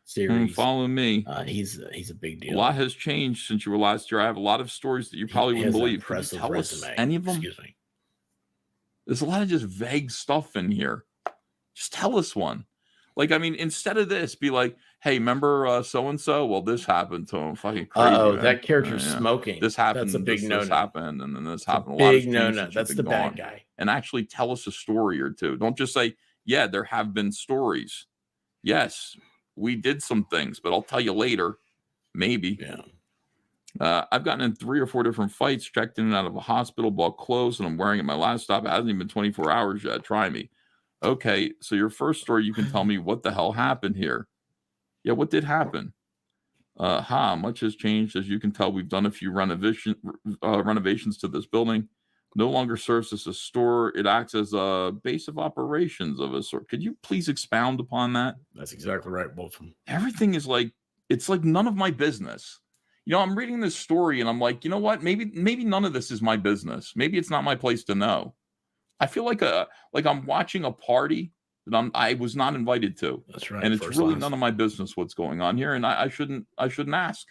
Series. Follow me. He's a big deal. A lot has changed since you were last year. I have a lot of stories that you probably wouldn't believe. Can you tell us any of them? Excuse me. There's a lot of just vague stuff in here. Just tell us one. Like, I mean, instead of this, be like, hey, remember so-and-so? Well, this happened to him. Fucking crazy. Oh, that character's smoking. This happened. That's a big no-no. This happened, and then this happened. Big no-no. That's the bad guy. And actually tell us a story or two. Don't just say, yeah, there have been stories. Yes, we did some things, but I'll tell you later. Maybe. Yeah. I've gotten in 3 or 4 different fights, checked in and out of a hospital, bought clothes, and I'm wearing it my last stop. It hasn't even been 24 hours yet. Try me. Okay, so your first story, you can tell me what the hell happened here. Yeah, what did happen? Much has changed. As you can tell, we've done a few renovations to this building. No longer serves as a store. It acts as a base of operations of a sort. Could you please expound upon that? That's exactly right, Bolton. Everything is like, it's like none of my business. I'm reading this story and I'm like, you know what? Maybe none of this is my business. Maybe it's not my place to know. I feel like I'm watching a party that I was not invited to. That's right. And it's really none of my business what's going on here, and I shouldn't ask.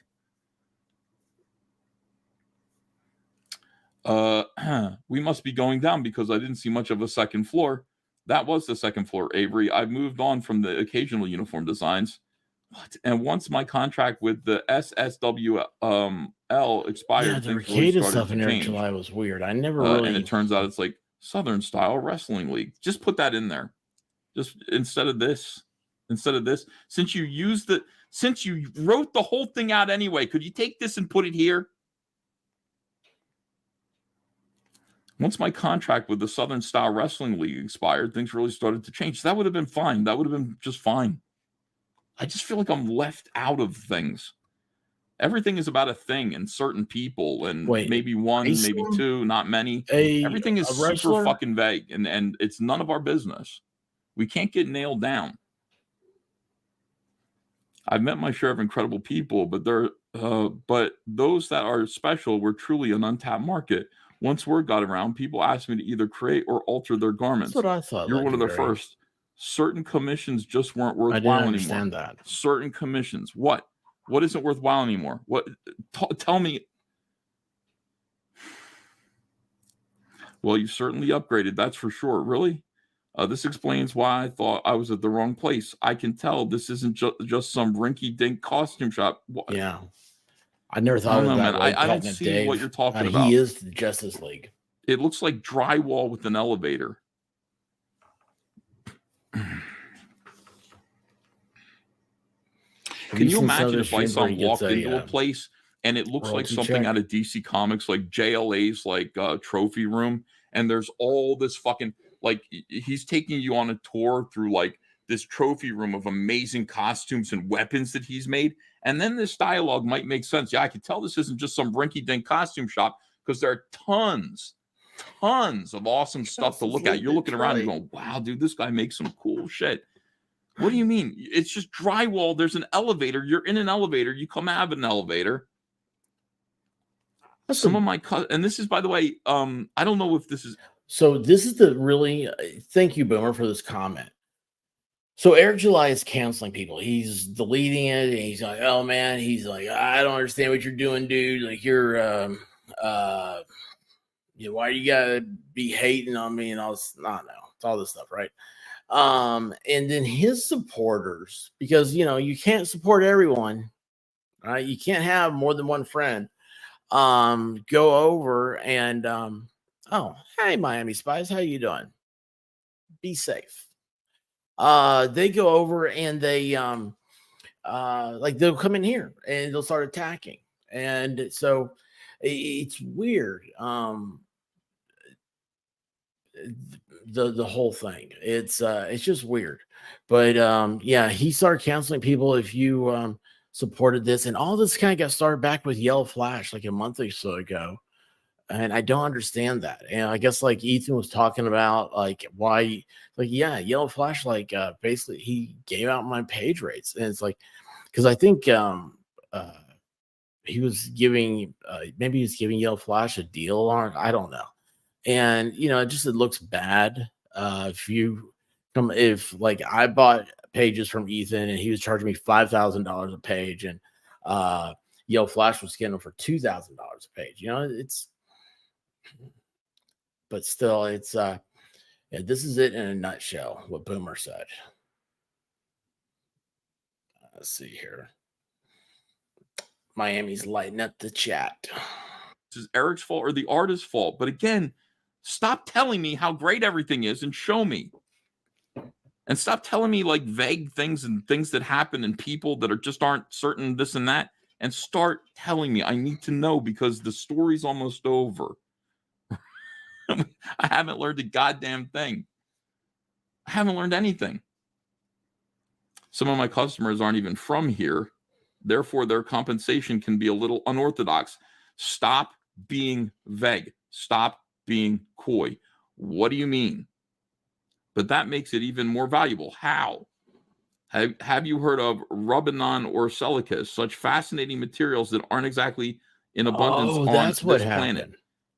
We must be going down because I didn't see much of a second floor. That was the second floor, Avery. I've moved on from the occasional uniform designs. And once my contract with the SSWL expired, the arcade stuff in there in July was weird. I never really. And it turns out it's like Southern style wrestling league. Just put that in there. Just instead of this, since you wrote the whole thing out anyway, could you take this and put it here? Once my contract with the Southern Style Wrestling League expired, things really started to change. That would have been fine. That would have been just fine. I just feel like I'm left out of things. Everything is about a thing and certain people, and maybe one, maybe two, not many. Everything is super fucking vague, and it's none of our business. We can't get nailed down. I've met my share of incredible people, but those that are special were truly an untapped market. Once word got around, people asked me to either create or alter their garments. That's what I thought. You're one of the first. Certain commissions just weren't worthwhile anymore. I didn't understand that. Certain commissions. What isn't worthwhile anymore? What? Tell me. Well, you've certainly upgraded. That's for sure. Really? This explains why I thought I was at the wrong place. I can tell this isn't just some rinky-dink costume shop. What? Yeah. I never thought of that. Man. I don't see what you're talking about. He is the Justice League. It looks like drywall with an elevator. Can you imagine if ISOM walked into a place and it looks like something out of DC Comics, like JLA's like trophy room, and there's all this fucking, like, he's taking you on a tour through like this trophy room of amazing costumes and weapons that he's made, and then this dialogue might make sense. Yeah, I can tell this isn't just some rinky-dink costume shop, because there are tons of awesome stuff to look at. You're looking around and going, wow, dude, this guy makes some cool shit. What do you mean? It's just drywall. There's an elevator. You're in an elevator. You come out of an elevator. Some of my and this is, by the way, I don't know if this is. So this is the really, thank you, Boomer, for this comment. So Eric July is canceling people. He's deleting it, and he's like, oh man, he's like, I don't understand what you're doing, dude. Like, you're why you gotta be hating on me and all this? I don't know. It's all this stuff, right? And then his supporters, because you can't support everyone, right? You can't have more than one friend. Go over and oh, hey, Miami Spies, how you doing? Be safe. They go over and they like they'll come in here and they'll start attacking, and so it's weird. The whole thing, it's just weird. But yeah, he started canceling people if you supported this, and all this kind of got started back with Yellow Flash like a month or so ago, and I don't understand that. And I guess like Ethan was talking about, like, why, like, yeah, Yellow Flash, like basically he gave out my page rates, and it's like, because I think he was giving maybe he's giving Yellow Flash a deal on, I don't know. And it looks bad if like I bought pages from Ethan and he was charging me $5,000 a page, and Yellow Flash was getting them for $2,000 a page. But still, it's yeah, this is it in a nutshell, what Boomer said. Let's see here. Miami's lighting up the chat. This is Eric's fault or the artist's fault. But again, stop telling me how great everything is and show me. And stop telling me like vague things and things that happen and people that aren't certain, this and that. And start telling me. I need to know, because the story's almost over. I haven't learned a goddamn thing. I haven't learned anything. Some of my customers aren't even from here. Therefore, their compensation can be a little unorthodox. Stop being vague. Stop being coy. What do you mean? But that makes it even more valuable. How? Have you heard of Rubinon or Silicus? Such fascinating materials that aren't exactly in abundance on this planet.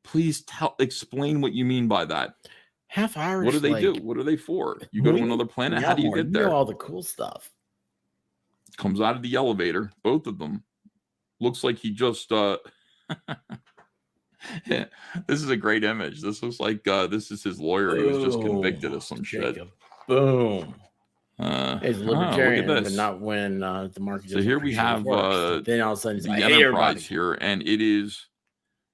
Please explain what you mean by that. Half Irish. What do they do? What are they for? You go to another planet. How do you get there? All the cool stuff comes out of the elevator. Both of them. Looks like he just. Yeah, this is a great image. This looks like this is his lawyer who was just convicted of some shit. Boom. He's a libertarian, but not when the market. So here we have then all of a sudden the Enterprise here, and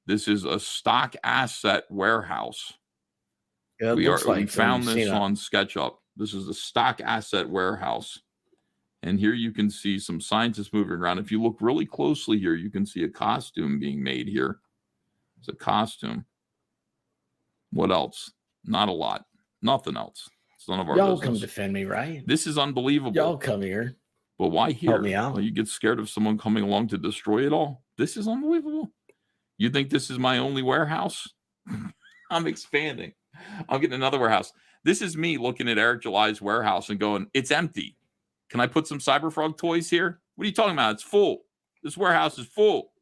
this is a stock asset warehouse. Yeah, we found this on SketchUp. This is the stock asset warehouse. And here you can see some scientists moving around. If you look really closely here, you can see a costume being made here. It's a costume. What else? Not a lot. Nothing else. It's none of our Y'all business. come defend me, right? This is unbelievable. Y'all come here. But why here? Help me out. Well, you get scared of someone coming along to destroy it all? This is unbelievable. You think this is my only warehouse? I'm expanding. I'm getting another warehouse. This is me looking at Eric July's warehouse and going, it's empty. Can I put some Cyberfrog toys here? What are you talking about? It's full. This warehouse is full.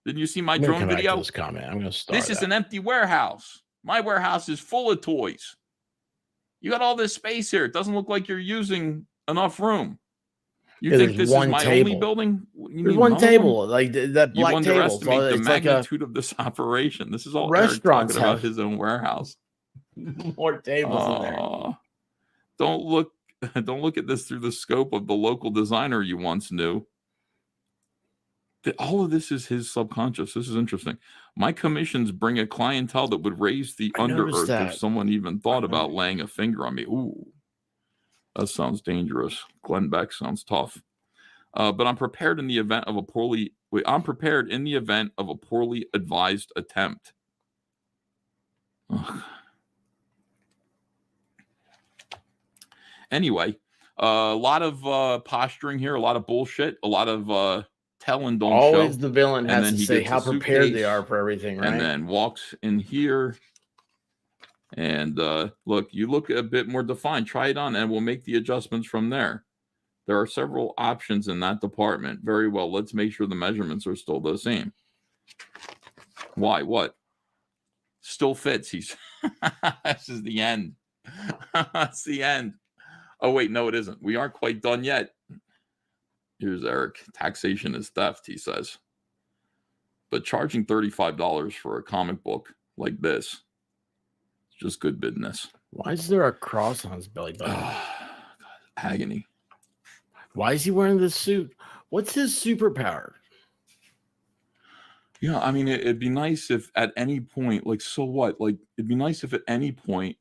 Didn't you see my drone video? This comment. I'm going to start. This is an empty warehouse. My warehouse is full of toys. You got all this space here. It doesn't look like you're using enough room. You think this is my only building? There's one table, like that black table. You underestimate the magnitude of this operation. This is all restaurants Eric talking about his own warehouse. More tables in there. Don't look at this through the scope of the local designer you once knew. All of this is his subconscious. This is interesting. My commissions bring a clientele that would raise the under-earth if someone even thought about laying a finger on me. Ooh, that sounds dangerous. Glenn Beck sounds tough. But I'm prepared in the event of a poorly advised attempt. Ugh. Anyway, a lot of posturing here, a lot of bullshit, a lot of tell and don't show. Always the villain has to say how prepared they are for everything, right? And then walks in here. And look, you look a bit more defined. Try it on, and we'll make the adjustments from there. There are several options in that department. Very well. Let's make sure the measurements are still the same. Why? What? Still fits. He's this is the end. That's the end. Oh, wait, no, it isn't. We aren't quite done yet. Here's Eric. Taxation is theft, he says. But charging $35 for a comic book like this is just good business. Why is there a cross on his belly button? God, agony. Why is he wearing this suit? What's his superpower? Yeah, I mean, it'd be nice if at any point, like, so what? Like, it'd be nice if at any point,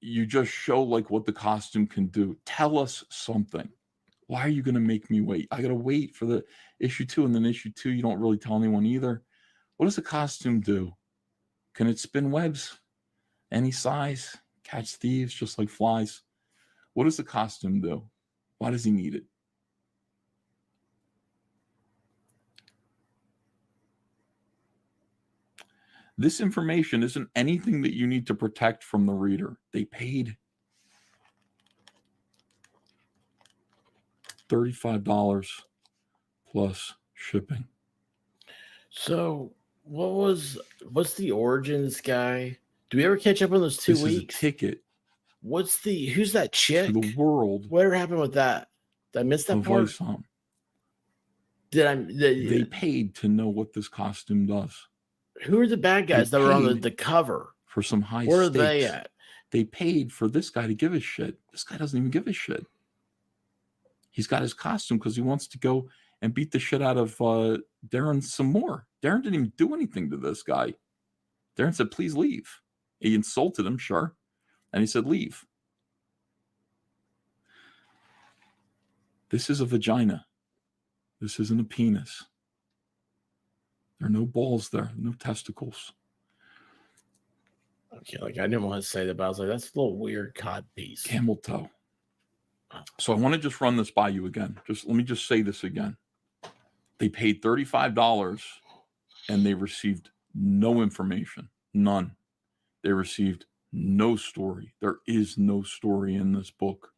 you just show like what the costume can do. Tell us something. Why are you going to make me wait? I got to wait for the issue 2, and then issue 2, you don't really tell anyone either. What does the costume do? Can it spin webs? Any size? Catch thieves just like flies? What does the costume do? Why does he need it? This information isn't anything that you need to protect from the reader. They paid $35 plus shipping. So what's the origins guy? Do we ever catch up on those 2 weeks? Is a ticket. Who's that chick? To the world. Whatever happened with that? Did I miss that part? ISOM. They paid to know what this costume does. Who are the bad guys that were on the cover? For some high Where stakes. are they at? They paid for this guy to give a shit. This guy doesn't even give a shit. He's got his costume because he wants to go and beat the shit out of Darren some more. Darren didn't even do anything to this guy. Darren said, please leave. He insulted him, sure. And he said, leave. This is a vagina. This isn't a penis. There are no balls there, no testicles. Okay, like I didn't want to say that, but I was like, that's a little weird cod piece. Camel toe. So I want to just run this by you again. Let me just say this again. They paid $35 and they received no information. None. They received no story. There is no story in this book.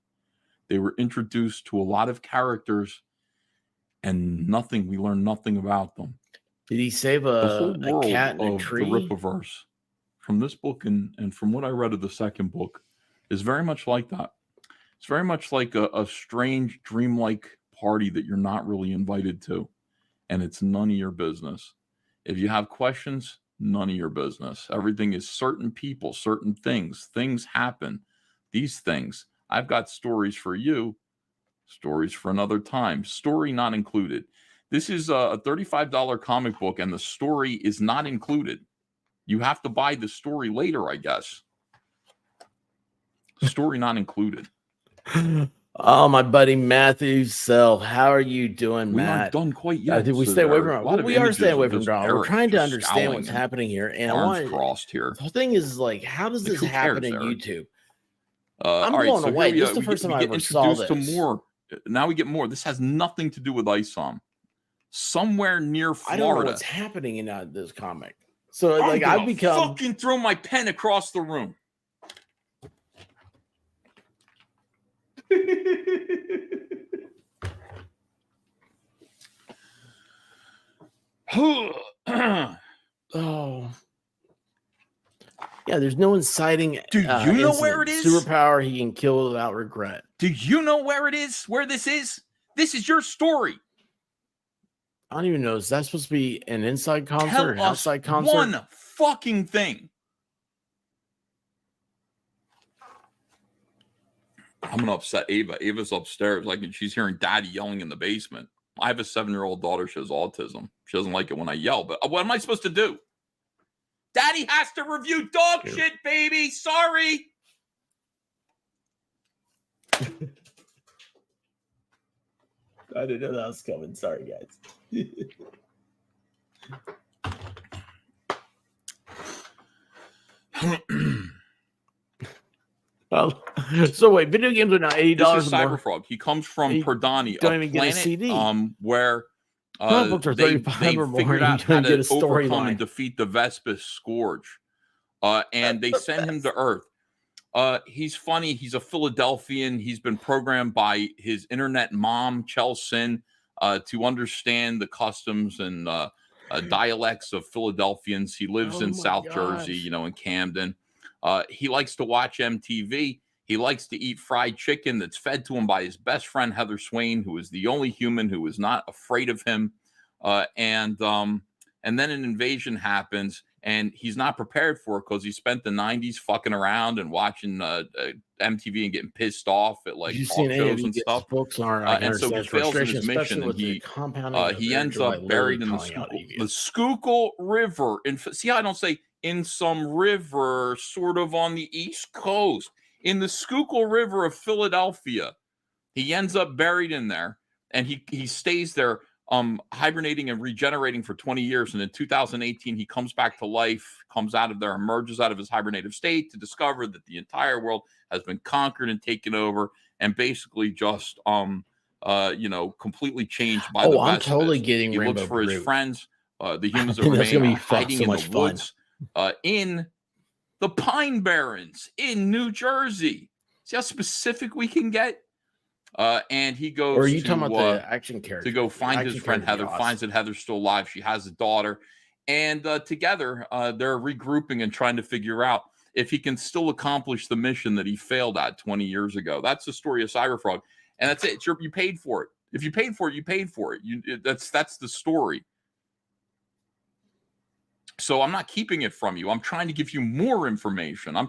They were introduced to a lot of characters and nothing. We learned nothing about them. Did he save a cat in a tree? The rippaverse from this book and from what I read of the second book is very much like that. It's very much like a strange, dreamlike party that you're not really invited to, and it's none of your business. If you have questions, none of your business. Everything is certain people, certain things. Things happen. These things. I've got stories for you, stories for another time. Story not included. This is a $35 comic book, and the story is not included. You have to buy the story later, I guess. Story not included. Oh, my buddy Matthew Sell. How are you doing, We're Matt? not done quite I yet. think we so stay away there from are a it. lot Well, of we are staying images away of from just drama. We're Eric trying to just understand scowling what's and happening here. And I arms want crossed here. the whole thing is like, how does Like, this who happen cares, in Eric? YouTube? All I'm right, blown so away. here This is the first time I get ever saw introduced to this. more. Now we get more. This has nothing to do with ISOM. Somewhere near I don't know Florida. what's happening in this comic. So I'm like gonna I've become fucking throw my pen across the room. oh. Yeah, there's no inciting. Do you know where it is? Superpower he can kill without regret. Do you know where it is? Where this is? This is your story. I don't even know. Is that supposed to be an inside concert, an outside concert? One fucking thing. I'm gonna upset Ava. Ava's upstairs, like, and she's hearing Daddy yelling in the basement. I have a 7-year-old daughter. She has autism. She doesn't like it when I yell. But what am I supposed to do? Daddy has to review dog shit, baby. Sorry. I didn't know that was coming. Sorry, guys. So wait, video games are now $80. This is Cyberfrog. He comes from Perdani, don't a even planet get a CD. Where books are they 35 or more, figured and out you how don't get to a overcome storyline. and defeat the Vespis Scourge. And they send him to Earth. He's funny. He's a Philadelphian. He's been programmed by his internet mom, Chelsea, to understand the customs and dialects of Philadelphians. He lives in South Jersey, you know, in Camden. He likes to watch MTV. He likes to eat fried chicken that's fed to him by his best friend, Heather Swain, who is the only human who is not afraid of him. And then an invasion happens, and he's not prepared for it because he spent the 90s fucking around and watching MTV and getting pissed off at like talk shows and stuff. Books are, and so he fails in his mission, and he ends up buried in the Schuylkill River. See how I don't say in some river, sort of on the East Coast, in the Schuylkill River of Philadelphia. He ends up buried in there, and he stays there, hibernating and regenerating for 20 years. And in 2018, he comes back to life, comes out of there, emerges out of his hibernative state to discover that the entire world has been conquered and taken over, and basically just, completely changed by the Vespis. I'm totally getting He Rainbow looks for his Groot. friends, the humans that remain, hiding in the woods, in the Pine Barrens in New Jersey. See how specific we can get? And he goes or are you talking about the action character to go find his friend Heather, finds that Heather's still alive. She has a daughter, and together they're regrouping and trying to figure out if he can still accomplish the mission that he failed at 20 years ago. That's the story of Cyberfrog, and that's it. You paid for it. If you paid for it, you paid for it. That's the story. So I'm not keeping it from you. I'm trying to give you more information. I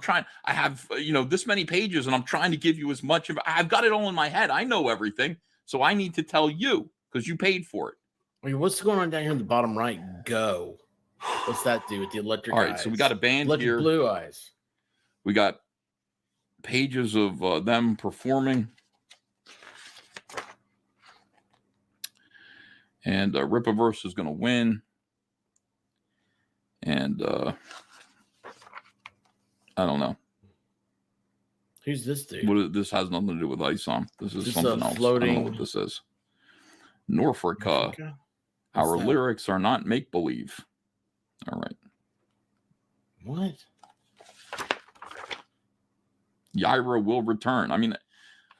have, this many pages, and I'm trying to give you as much of. I've got it all in my head. I know everything. So I need to tell you because you paid for it. Wait, what's going on down here in the bottom right? Go. What's that do with the electric eyes? All right, so we got a band here. Blue eyes. We got pages of them performing. And Rippaverse is going to win. And I don't know. Who's this dude? This has nothing to do with ISOM. This is something else. Floating... I don't know what this is. Norfolk. Our lyrics are not make-believe. All right. What? Yaira will return. I mean,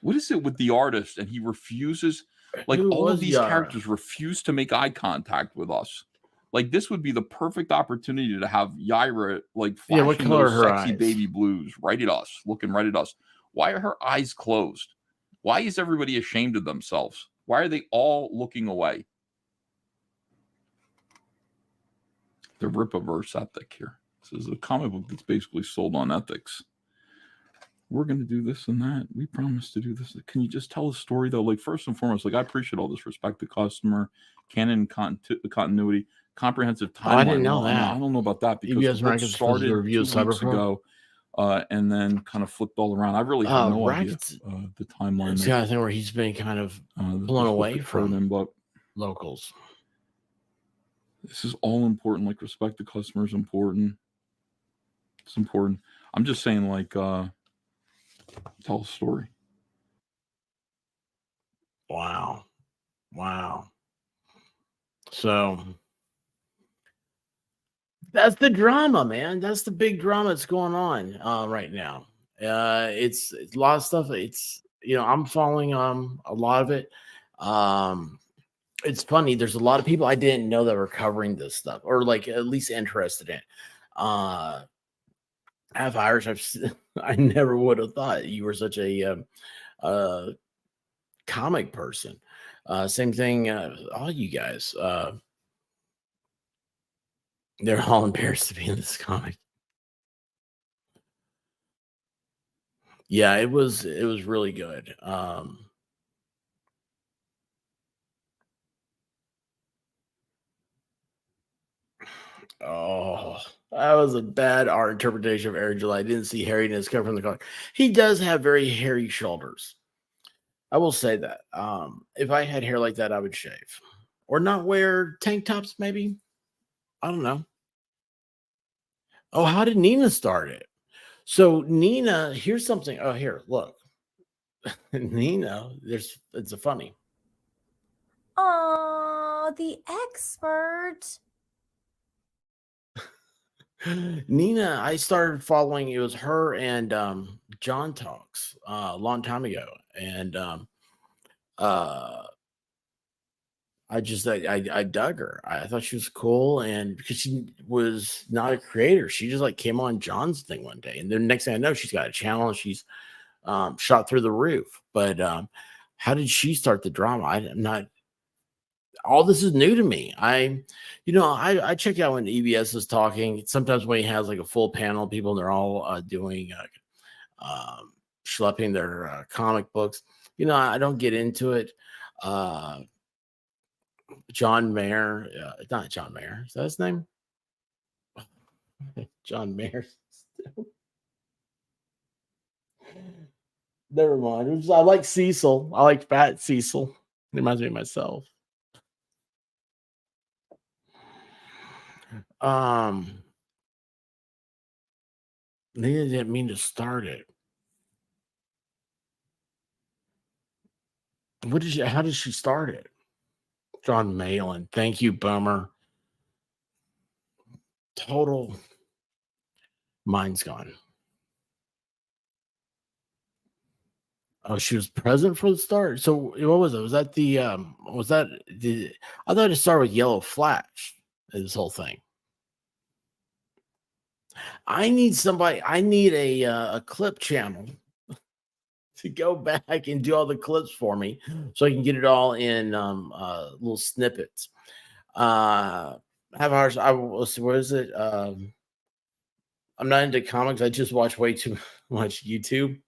what is it with the artist? And he refuses. Like, all of these characters refuse to make eye contact with us. Like, this would be the perfect opportunity to have Yaira, like, flashing those sexy baby blues right at us, looking right at us. Why are her eyes closed? Why is everybody ashamed of themselves? Why are they all looking away? The Rippaverse ethic here. This is a comic book that's basically sold on ethics. We're going to do this and that. We promise to do this. Can you just tell a story, though? Like, first and foremost, like, I appreciate all this respect to customer, canon continuity, comprehensive timeline. I didn't know that. I don't know about that because the book started 2 weeks ago. and then kind of flipped all around. I really have no idea Rackets, the timeline it's the kind of thing where he's been kind of that blown this book away occurred in, from but locals. this is all important. Like, respect the customer is important. It's important. I'm just saying, like, tell a story. Wow. Wow. So that's the drama, man. That's the big drama that's going on right now. It's a lot of stuff. It's, you know, I'm following a lot of it. It's funny. There's a lot of people I didn't know that were covering this stuff, or like at least interested in it. Half Irish. I never would have thought you were such a comic person. Same thing. All you guys. They're all embarrassed to be in this comic. Yeah, it was really good. Oh, that was a bad art interpretation of Aaron July. I didn't see hairiness come from the comic. He does have very hairy shoulders. I will say that. If I had hair like that, I would shave. Or not wear tank tops, maybe. I don't know. Oh, how did Nina start it? So Nina, here's something. Oh, here, look. Nina, it's a funny. Oh, the expert. Nina, I started following, it was her and John Talks a long time ago. And uh I dug her. I thought she was cool, and because she was not a creator, she just like came on John's thing one day, and then next thing I know, she's got a channel and she's shot through the roof. But how did she start the drama? I'm not. All this is new to me. I check out when EBS is talking. Sometimes when he has like a full panel of people, and they're all doing schlepping their comic books. I don't get into it. John Mayer, not John Mayer. Is that his name? John Mayer. Never mind. I like Cecil. I like Fat Cecil. It reminds me of myself. They didn't mean to start it. How did she start it? John Malin. Thank you, Bummer. Total mind's gone. Oh, she was present for the start. So what was it? Was that I thought it started with Yellow Flash, this whole thing. I need a clip channel to go back and do all the clips for me so I can get it all in little snippets. Have ours. What is it? I'm not into comics. I just watch way too much YouTube.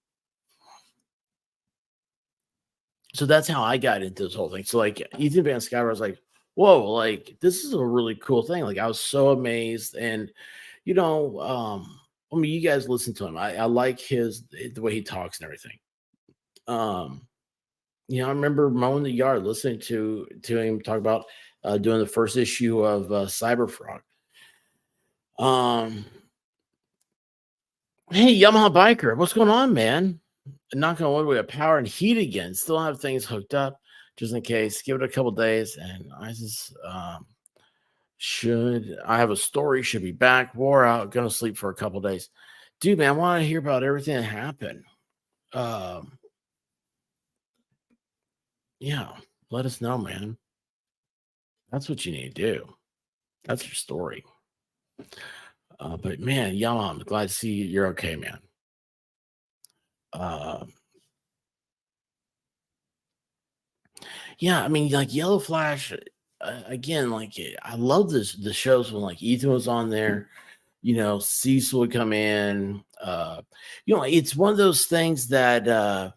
So that's how I got into this whole thing. So like Ethan Van Sciver, I was like, whoa, like this is a really cool thing. Like I was so amazed. And you guys listen to him. I like the way he talks and everything. I remember mowing the yard, listening to him talk about doing the first issue of Cyberfrog. Hey, Yamaha Biker, what's going on, man? Knock on wood, we have power and heat again. Still have things hooked up, just in case. Give it a couple days, and I just I have a story. Should be back. Wore out. Gonna sleep for a couple days, dude. Man, I want to hear about everything that happened. Yeah, let us know, man. That's what you need to do. That's your story. But man, Yamaha, I'm glad to see you're okay, man. Yeah, I mean, like Yellow Flash, again, like I love the shows when like Ethan was on there, Cecil would come in. It's one of those things that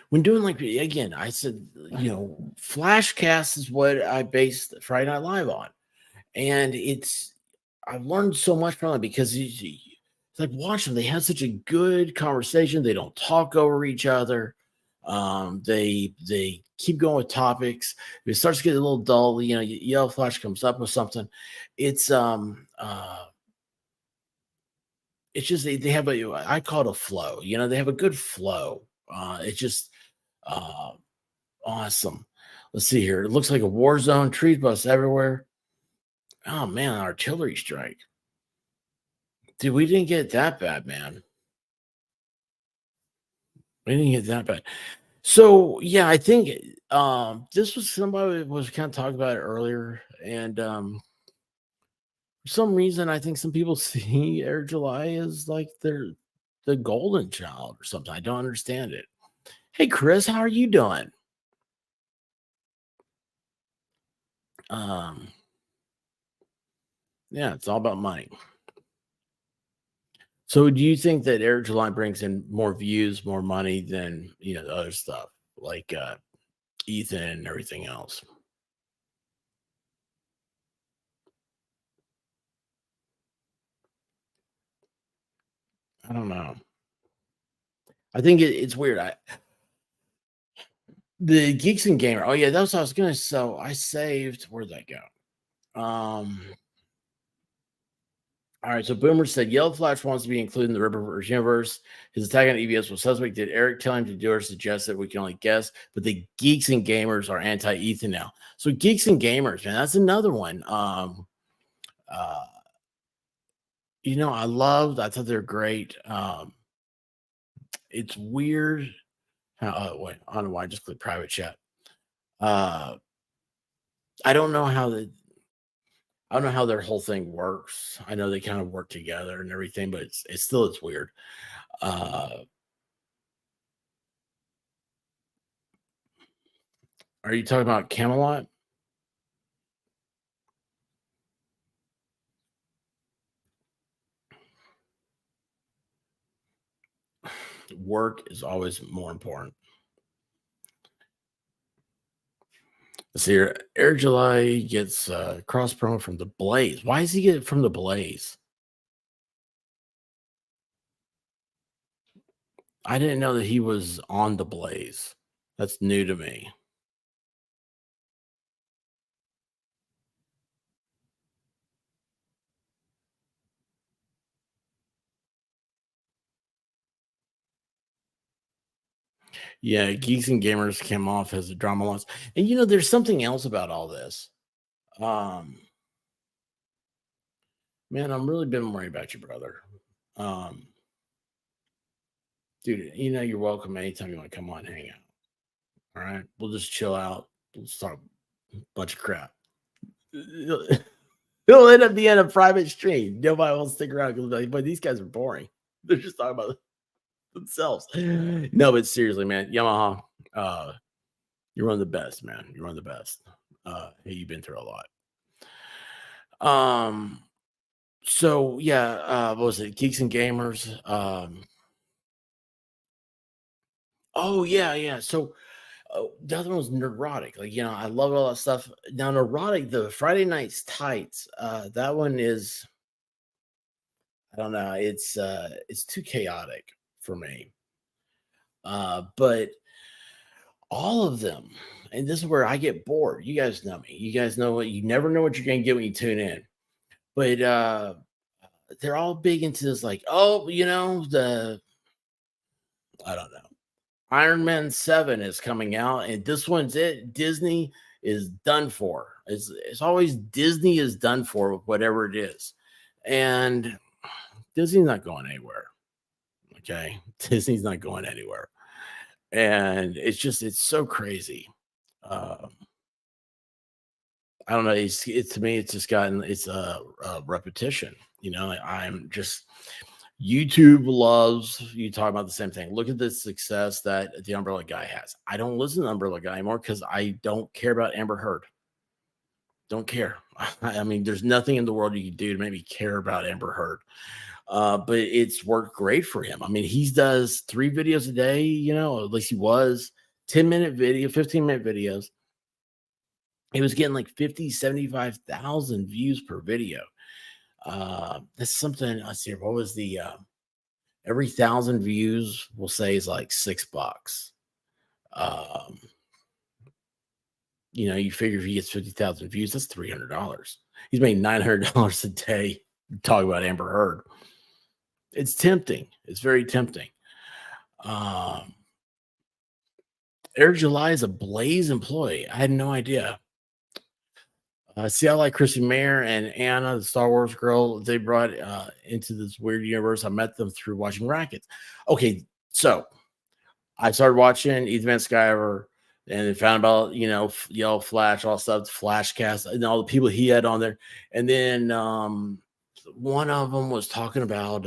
when doing like, again, I said, Flashcast is what I based Friday Night Live on, and it's I've learned so much from them because it's like watch them. They have such a good conversation. They don't talk over each other. They keep going with topics. If it starts to get a little dull, you know, Yellow Flash comes up with something. It's it's just they have I call it a flow. You know, they have a good flow. It's just uh awesome. Let's see here. It looks like a war zone, trees bust everywhere. Oh man, artillery strike. Dude, we didn't get that bad, man. We didn't get that bad. So yeah, I think this was somebody was kind of talking about it earlier, and for some reason I think some people see Air July as like they're the golden child or something. I don't understand it. Hey Chris, how are you doing? Um, yeah, it's all about money. So do you think that Air July brings in more views, more money than the other stuff like Ethan and everything else? I don't know. I think it's weird. The Geeks and Gamer. Oh yeah, that was what I was gonna. So I saved. Where'd that go? All right. So Boomer said Yellow Flash wants to be included in the Rippaverse universe. His attack on EVS was suspect. Did Eric tell him to do or suggest that we can only guess? But the Geeks and Gamers are anti-Ethan now. So Geeks and Gamers, man, that's another one. I thought they're great. It's weird. Wait, I don't know why I just clicked private chat. I don't know how their whole thing works. I know they kind of work together and everything, but it's weird. Are you talking about Camelot? Work is always more important. Let's see here. Air July gets cross promo from the Blaze. Why does he get it from the Blaze? I didn't know that he was on the Blaze. That's new to me. Yeah, Geeks and Gamers came off as a drama loss. And there's something else about all this. Man, I'm really been worried about you, brother. Dude, you're welcome anytime you want to come on and hang out. All right. We'll just chill out. We'll talk a bunch of crap. It'll end up being a private stream. Nobody will stick around because like, but these guys are boring. They're just talking about themselves. No, but seriously, man, Yamaha, you're one of the best, man. You're one of the best. Hey, you've been through a lot. So yeah, what was it? Geeks and Gamers. Oh yeah. So the other one was Neurotic. Like, I love all that stuff. Now, Neurotic, the Friday Night's Tights, that one is, I don't know, it's too chaotic for me. But all of them, and this is where I get bored. You guys know me. You guys know you never know what you're gonna get when you tune in. But they're all big into this, like, oh, I don't know. Iron Man 7 is coming out, and this one's it. Disney is done for. It's always Disney is done for with whatever it is. And Disney's not going anywhere. Okay. Disney's not going anywhere. And it's so crazy. I don't know. To me, it's just it's a repetition. I'm just YouTube loves you talk about the same thing. Look at the success that the Umbrella Guy has. I don't listen to Umbrella Guy anymore because I don't care about Amber Heard. Don't care. I mean, there's nothing in the world you can do to make me care about Amber Heard. But it's worked great for him. I mean, he does 3 videos a day, at least he was 10-minute video, 15-minute videos. He was getting like 50, 75,000 views per video. That's something. Let's see. What was the every 1,000 views we'll say is like $6. Um, you figure if he gets 50,000 views, that's $300. He's made $900 a day talking about Amber Heard. It's tempting. It's very tempting. Eric July is a Blaze employee. I had no idea. See, I like Chrissy Mayer and Anna, the Star Wars girl. They brought into this weird universe. I met them through watching Rackets. Okay, so I started watching Ethan Van Sciver and then found about, Yellow Flash, all stuff, Flashcast, and all the people he had on there. And then one of them was talking about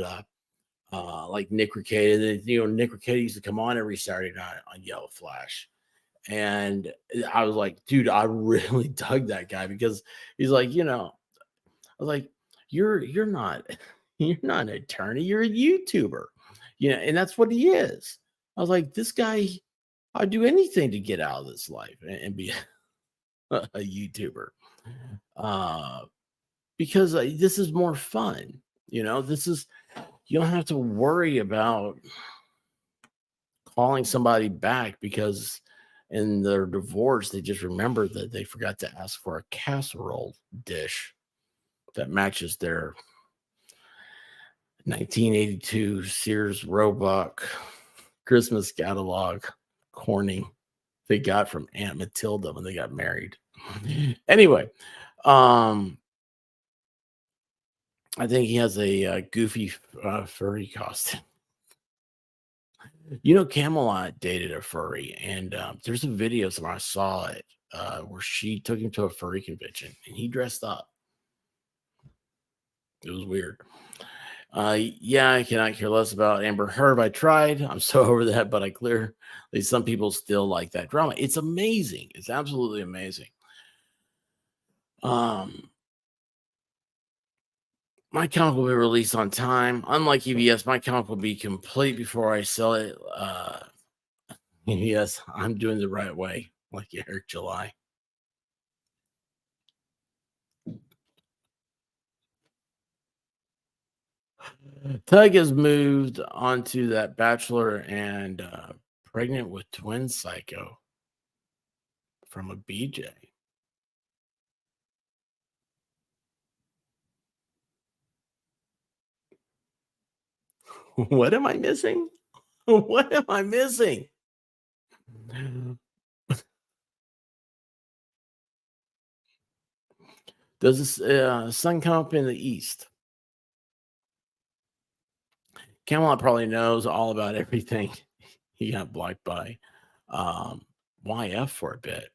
like Nick Recated. And, Nick Recated used to come on every Saturday night on Yellow Flash. And I was like, dude, I really dug that guy because he's like, I was like, you're not an attorney, you're a YouTuber, and that's what he is. I was like, this guy, I'd do anything to get out of this life and be a YouTuber. Because this is more fun, you don't have to worry about calling somebody back because in their divorce, they just remembered that they forgot to ask for a casserole dish that matches their 1982 Sears Roebuck Christmas catalog Corning they got from Aunt Matilda when they got married. Anyway, I think he has a goofy furry costume. Camelot dated a furry, and there's a video somewhere I saw it where she took him to a furry convention and he dressed up. It was weird. Yeah, I cannot care less about Amber Heard. I tried. I'm so over that, but clearly some people still like that drama. It's amazing. It's absolutely amazing. My comic will be released on time. Unlike EBS, my comic will be complete before I sell it. Yes, I'm doing the right way, like Eric July. Tug has moved on to that Bachelor and Pregnant with Twins psycho from a BJ. What am I missing? What am I missing? Does the sun come up in the east? Camelot probably knows all about everything. He got blocked by YF for a bit.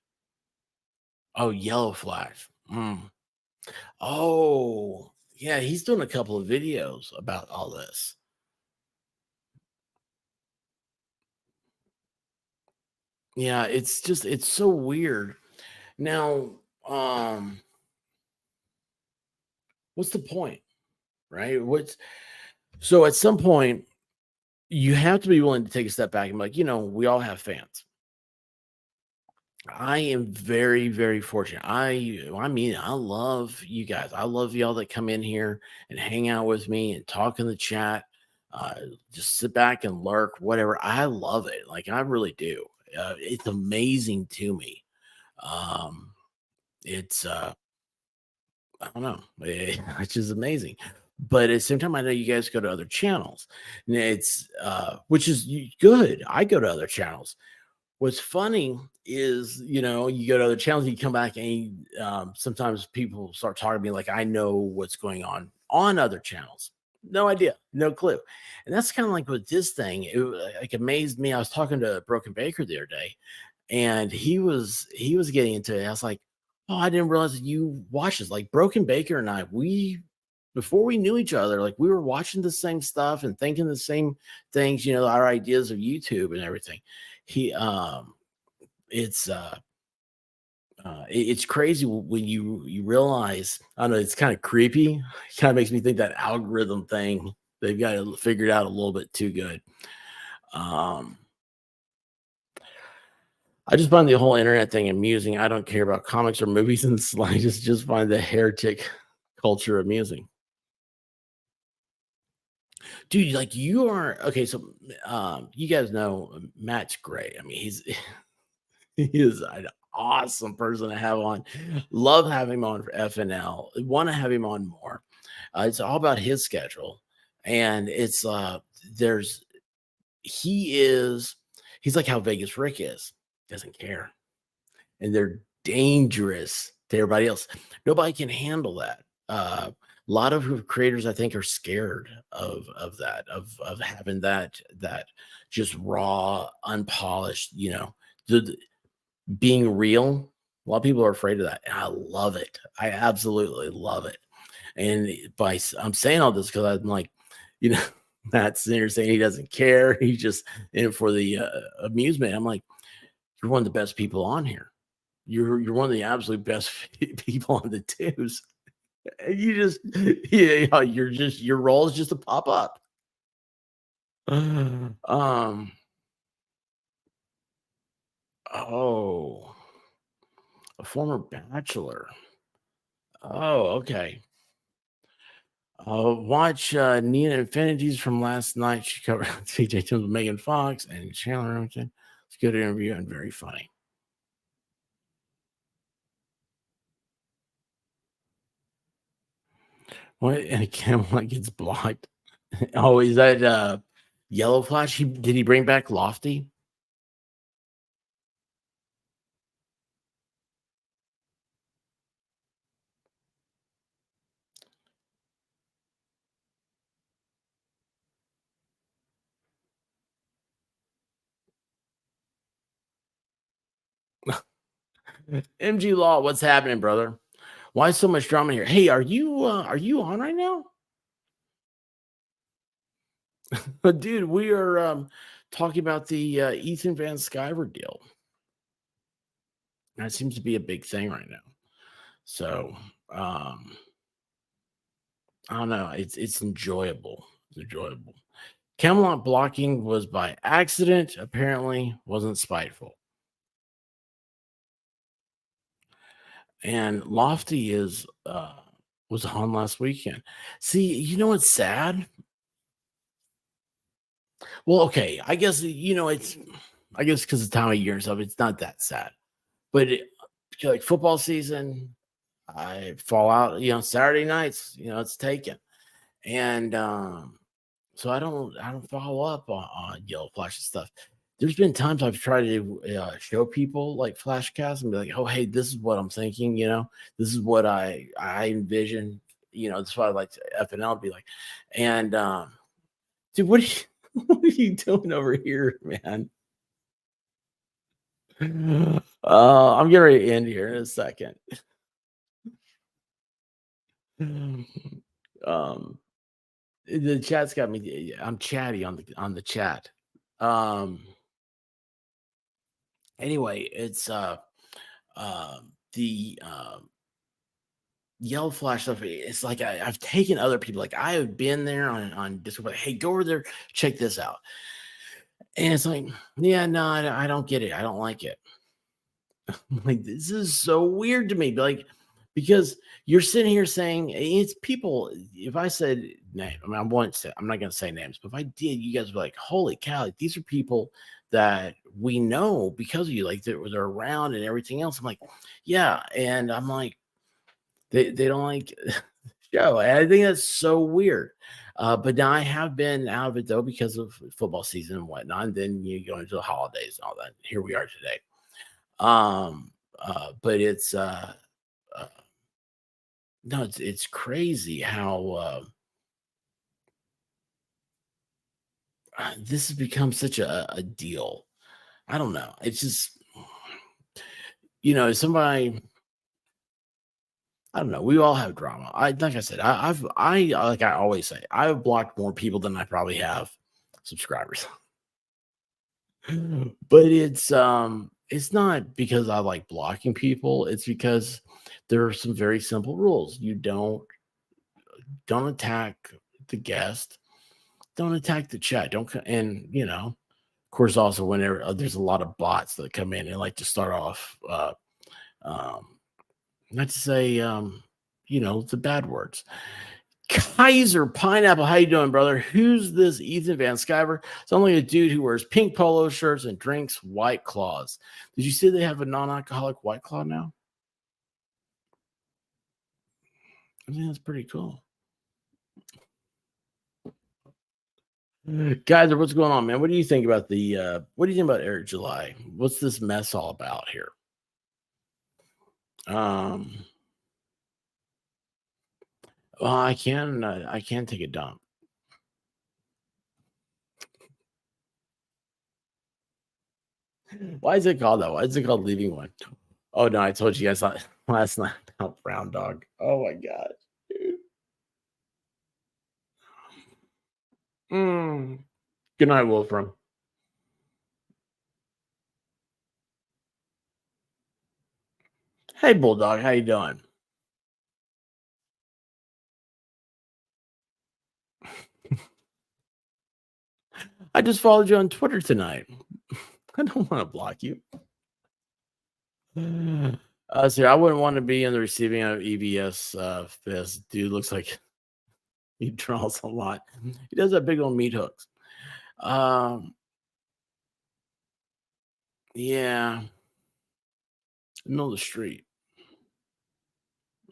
Oh, Yellow Flash. Oh, yeah, he's doing a couple of videos about all this. Yeah, it's so weird. Now, what's the point? Right? So at some point you have to be willing to take a step back and be like, we all have fans. I am very, very fortunate. I love you guys. I love y'all that come in here and hang out with me and talk in the chat. Just sit back and lurk, whatever. I love it. Like, I really do. It's amazing to me. It's I don't know. It's just amazing. But at the same time, I know you guys go to other channels. And it's which is good. I go to other channels. What's funny is, you go to other channels, you come back, and sometimes people start talking to me like I know what's going on other channels. No idea, no clue. And that's kind of like with this thing. It amazed me. I was talking to Broken Baker the other day, and he was getting into it. I was like, oh, I didn't realize that you watch this. Like Broken Baker and I, before we knew each other, like we were watching the same stuff and thinking the same things, our ideas of YouTube and everything. It's crazy when you realize. I don't know, it's kind of creepy. It kind of makes me think that algorithm thing, they've got it figured out a little bit too good. I just find the whole internet thing amusing. I don't care about comics or movies and slightest. Just find the heretic culture amusing. Dude, like you are okay. So, you guys know Matt's great. I mean, he is an awesome person to have on. Love having him on for FNL. Want to have him on more. It's all about his schedule, and it's there's he's like how Vegas Rick is. Doesn't care, and they're dangerous to everybody else. Nobody can handle that. A lot of creators, I think, are scared of that, of having that just raw, unpolished, the being real. A lot of people are afraid of that. And I love it. I absolutely love it. And I'm saying all this because I'm like, you know, Matt's sitting here saying he doesn't care. He's just in it for the amusement. I'm like, you're one of the best people on here. You're one of the absolute best people on the twos. And you just your role is just to pop up. Oh, a former bachelor. Oh, okay. Watch Nina Infinities from last night. She covered CJ Timms with Megan Fox and Chandler Remington. It's a good interview and very funny. What? And again, one gets blocked. Oh, is that Yellow Flash? Did he bring back Lofty? MG Law, what's happening, brother? Why so much drama here? Hey, are you on right now? Dude, we are talking about the Ethan Van Sciver deal. That seems to be a big thing right now. So I don't know. It's enjoyable. It's enjoyable. Camelot blocking was by accident, apparently wasn't spiteful. And Lofty was on last weekend. See, you know what's sad? Well, okay, I guess I guess because of the time of year and stuff, it's not that sad. But like football season, I fall out, Saturday nights, it's taken. And so I don't follow up on Yellow Flash and stuff. There's been times I've tried to show people like flashcasts and be like, oh, hey, this is what I'm thinking, this is what I envision, that's why I like to FNL to be like. And dude, what are you doing over here, man? I'm getting ready to end here in a second. The chat's got me. I'm chatty on the chat. Anyway, it's the Yellow Flash stuff. It's like I've taken other people. Like I have been there on Discord. Like, hey, go over there, check this out. And it's like, yeah, no, I don't get it. I don't like it. Like this is so weird to me. Like because you're sitting here saying it's people. If I said name, I mean, I'm not going to say names, but if I did, you guys would be like, holy cow, like, these are people that we know because of you, like they're around and everything else. I'm like, yeah. And I'm like, they don't like show. And I think that's so weird. But now I have been out of it though, because of football season and whatnot. And then you go into the holidays and all that. Here we are today. But it's no, it's crazy how this has become such a deal. I don't know. It's just somebody. I don't know. We all have drama. Like I said, like I always say, I've blocked more people than I probably have subscribers. But it's not because I like blocking people. It's because there are some very simple rules. You don't attack the guest. Don't attack the chat. And of course, also whenever there's a lot of bots that come in and like to start off, not to say, the bad words. Kaiser Pineapple, how you doing, brother? Who's this Ethan Van Sciver? It's only a dude who wears pink polo shirts and drinks White Claws. Did you see they have a non-alcoholic White Claw now? I think that's pretty cool. Kaiser, what's going on, man? What do you think about Eric July? What's this mess all about here? Well, I can take a dump. Why is it called that? Why is it called leaving one? Oh no, I told you guys last night about Brown Dog. Oh my god, dude. Good night, Wolfram. Hey, Bulldog, how you doing? I just followed you on Twitter tonight. I don't want to block you. So I wouldn't want to be in the receiving of EVS fist. Dude looks like he draws a lot. He does have big old meat hooks. Yeah. Middle of the street.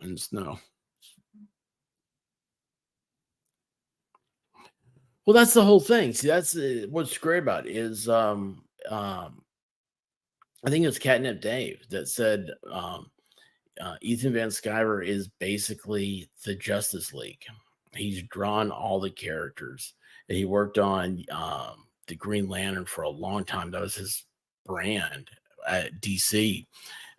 And snow. Well, that's the whole thing. See, that's what's great about it is I think it was Catnip Dave that said Ethan Van Sciver is basically the Justice League. He's drawn all the characters. And he worked on the Green Lantern for a long time. That was his brand at DC.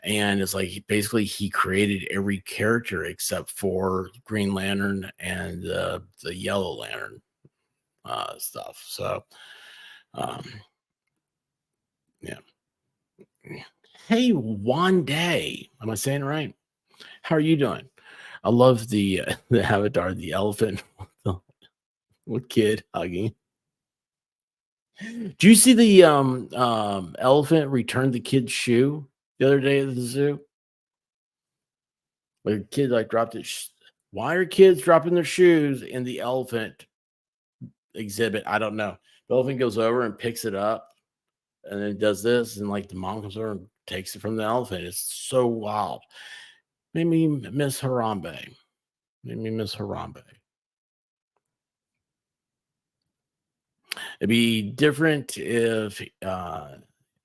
And it's like he created every character except for Green Lantern and the Yellow Lantern stuff. So, yeah. Hey, one day. Am I saying it right? How are you doing? I love the avatar, the elephant with kid hugging. Do you see the elephant return the kid's shoe the other day at the zoo? Like a kid dropped it. Why are kids dropping their shoes in the elephant exhibit? I don't know. The elephant goes over and picks it up and then does this, and the mom comes over and takes it from the elephant. It's so wild. Made me miss Harambe. It'd be different if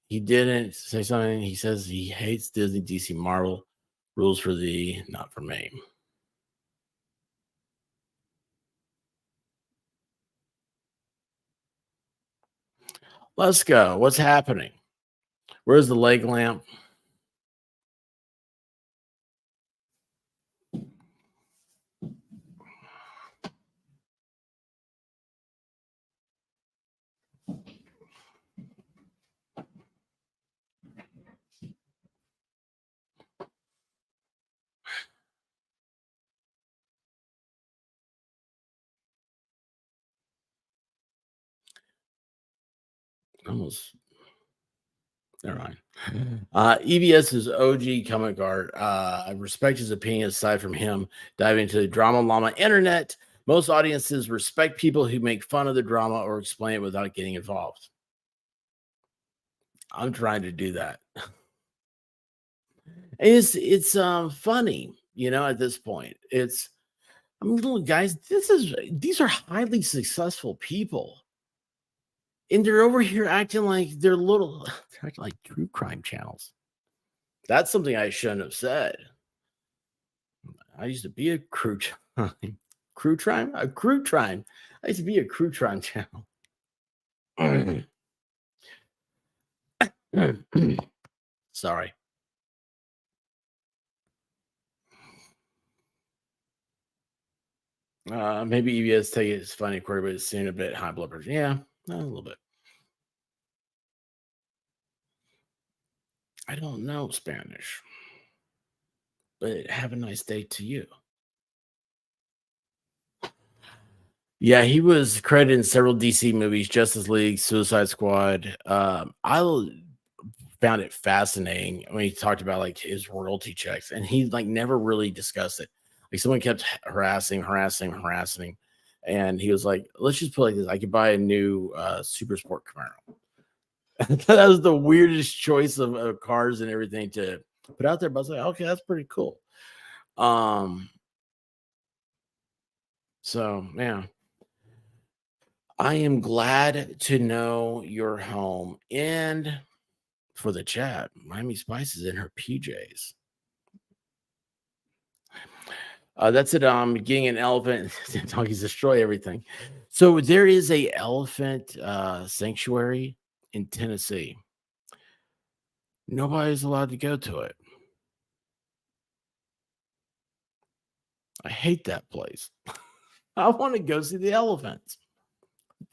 he didn't say something. He says he hates Disney, DC, Marvel. Rules for thee, not for me. Let's go. What's happening? Where's the leg lamp? Almost. Never mind. EVS is OG comic art. I respect his opinion. Aside from him diving into the drama llama internet, most audiences respect people who make fun of the drama or explain it without getting involved. I'm trying to do that. It's funny, at this point. Little guys, these are highly successful people. And they're over here acting like they're acting like true crime channels. That's something I shouldn't have said. I used to be a crew crime. A crew crime. I used to be a crew crime channel. Sorry. Maybe EBS take it as funny, but it's seen a bit high blood pressure. Yeah, a little bit. I don't know Spanish, but have a nice day to you. Yeah, he was credited in several DC movies, Justice League, Suicide Squad. I found it fascinating when he talked about his royalty checks, and he never really discussed it. Like someone kept harassing, and he was like, "Let's just put it like this: I could buy a new Super Sport Camaro." That was the weirdest choice of cars and everything to put out there. But I was like, "Okay, that's pretty cool." So yeah, I am glad to know you're home. And for the chat, Miami Spice is in her PJs. That's it. Getting an elephant. Donkeys destroy everything. So there is a elephant sanctuary in Tennessee. Nobody's allowed to go to it. I hate that place. I want to go see the elephants.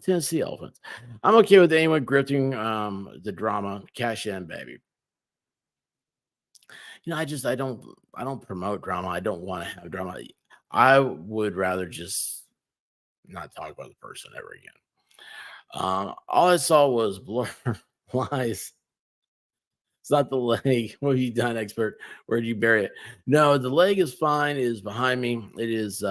Tennessee elephants. I'm okay with anyone grifting the drama. Cash in, baby. I don't promote drama. I don't want to have drama. I would rather just not talk about the person ever again. All I saw was blur lies. It's not the leg. What have you done, expert? Where did you bury it? No, the leg is fine. It is behind me. It is.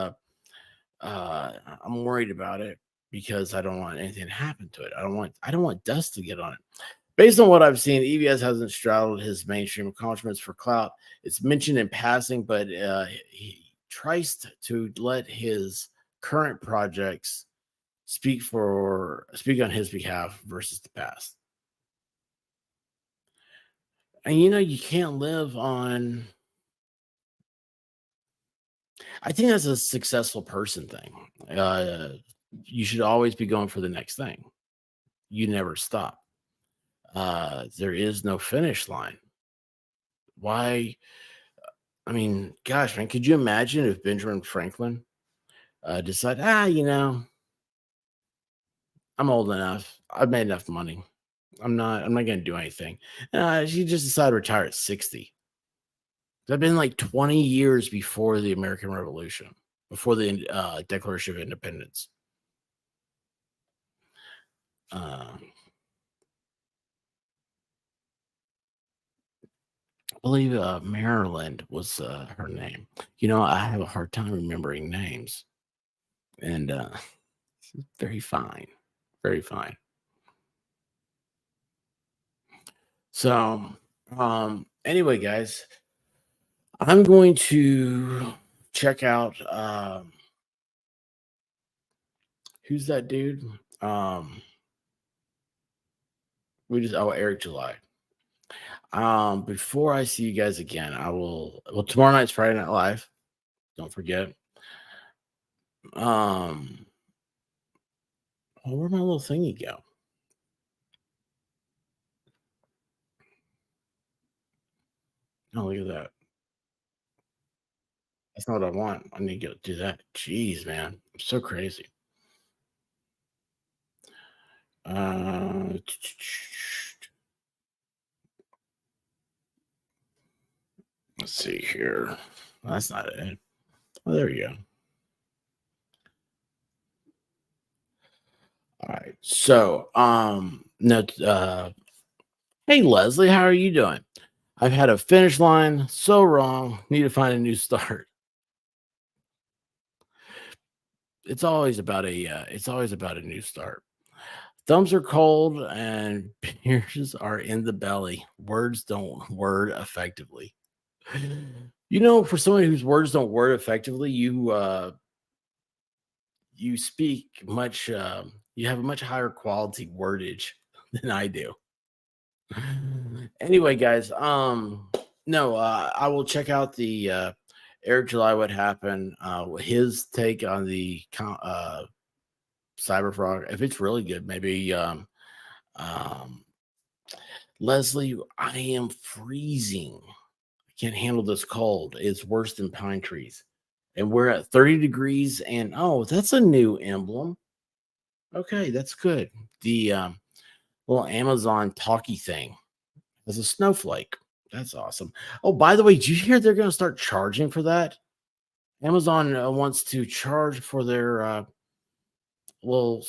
I'm worried about it because I don't want anything to happen to it. I don't want dust to get on it. Based on what I've seen, EVS hasn't straddled his mainstream accomplishments for clout. It's mentioned in passing, but he tries to let his current projects speak on his behalf versus the past. And you can't live on. I think that's a successful person thing. You should always be going for the next thing. You never stop. There is no finish line. Why? I mean, gosh, man, could you imagine if Benjamin Franklin decided, I'm old enough. I've made enough money. I'm not going to do anything. She just decided to retire at 60. That'd been like 20 years before the American Revolution, before the Declaration of Independence. I believe Maryland was her name. I have a hard time remembering names. And very fine. Very fine. So, anyway, guys, I'm going to check out who's that dude? Eric July. Before I see you guys again, tomorrow night's Friday Night Live. Don't forget. Where'd my little thingy go? Oh, look at that. That's not what I want. I need to go do that. Jeez, man. I'm so crazy. Let's see here. That's not it. Oh, there you go. All right. So, hey Leslie, how are you doing? I've had a finish line so wrong. Need to find a new start. It's always about a new start. Thumbs are cold and beers are in the belly. Words don't word effectively. For someone whose words don't word effectively, you speak much. You have a much higher quality wordage than I do. Anyway, guys, no, I will check out the Eric July what happened, his take on the Cyber Frog. If it's really good, maybe Leslie, I am freezing. I can't handle this cold. It's worse than pine trees. And we're at 30 degrees. And that's a new emblem. Okay, that's good. The little Amazon talkie thing as a snowflake. That's awesome. Oh, by the way, did you hear they're going to start charging for that? Amazon wants to charge for their little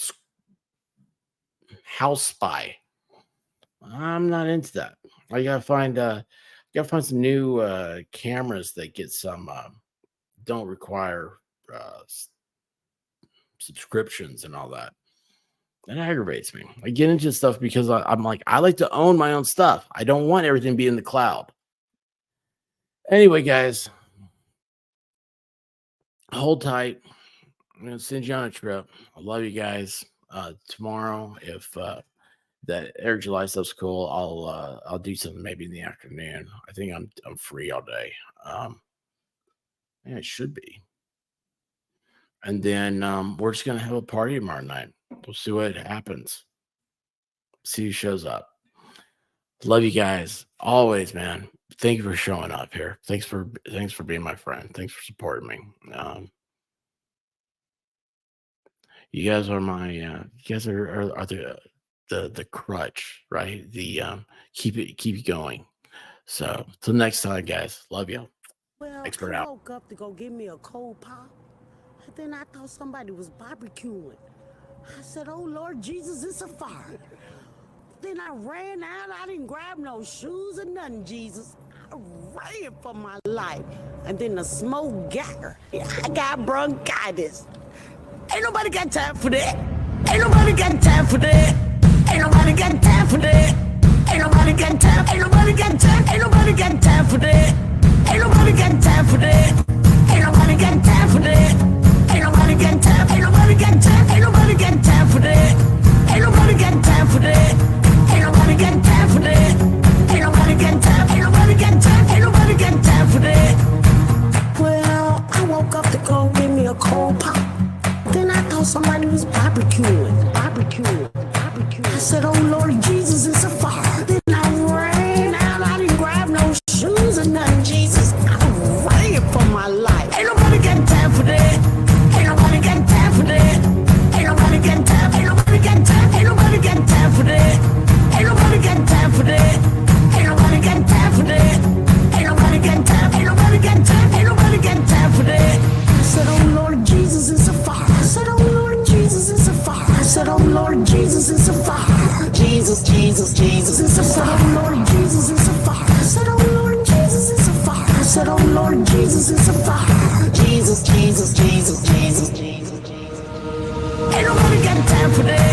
house spy. I'm not into that. I gotta find some new cameras that get some don't require subscriptions and all that. That aggravates me. I get into stuff because I'm like, I like to own my own stuff. I don't want everything to be in the cloud. Anyway, guys, hold tight. I'm going to send you on a trip. I love you guys. Tomorrow, if that Air July stuff's cool, I'll do something maybe in the afternoon. I think I'm free all day. Yeah, it should be. And then we're just gonna have a party tomorrow night. We'll see what happens. See who shows up. Love you guys always, man. Thank you for showing up here. Thanks for being my friend. Thanks for supporting me. You guys are my you guys are the crutch, right? The keep it going. So till next time, guys. Love you. Well, Expert I out. woke up to go get me a cold pop, and then I thought somebody was barbecuing. I said, "Oh Lord Jesus, it's a fire." Then I ran out. I didn't grab no shoes or nothing, Jesus. I ran for my life. And then the smoke got her. I got bronchitis. Ain't nobody got time for that. Ain't nobody got time for that. Ain't nobody got time for that. Ain't nobody got time. Ain't nobody got time. Ain't nobody got time for that. Ain't nobody got time for that. Ain't nobody got time for that. Ain't nobody got time. Ain't nobody got time. Ain't nobody got time for that. Ain't nobody got time for that. Ain't nobody got time for that. Ain't nobody got time. Ain't nobody got time. Ain't nobody got time for that. Well, I woke up to go get me a cold pop. Then I thought somebody was barbecuing. I said, "Oh Lord Jesus, it's a fire." Then I ran out. I didn't grab no shoes or nothing, Jesus. I ran for my life. Ain't nobody got time for that. Ain't nobody got time for that. Ain't nobody got time. Ain't nobody got time. Ain't nobody got time for that. Ain't nobody got time for that. Ain't nobody got time for that. Ain't nobody got time. Ain't nobody got time. Ain't nobody got time for that. I said, "Oh Lord Jesus, it's a fire." I said, "Oh Lord Jesus, it's a fire." I said, "Oh Lord Jesus, it's a fire." Jesus, Jesus, Jesus, it's a fire. "Oh Lord Jesus, it's a fire." I said, "Oh Lord Jesus, it's a fire." I said, "Oh Lord Jesus, it's a fire." Jesus, Jesus, Jesus, Jesus, Jesus, Jesus. Ain't nobody got time for that.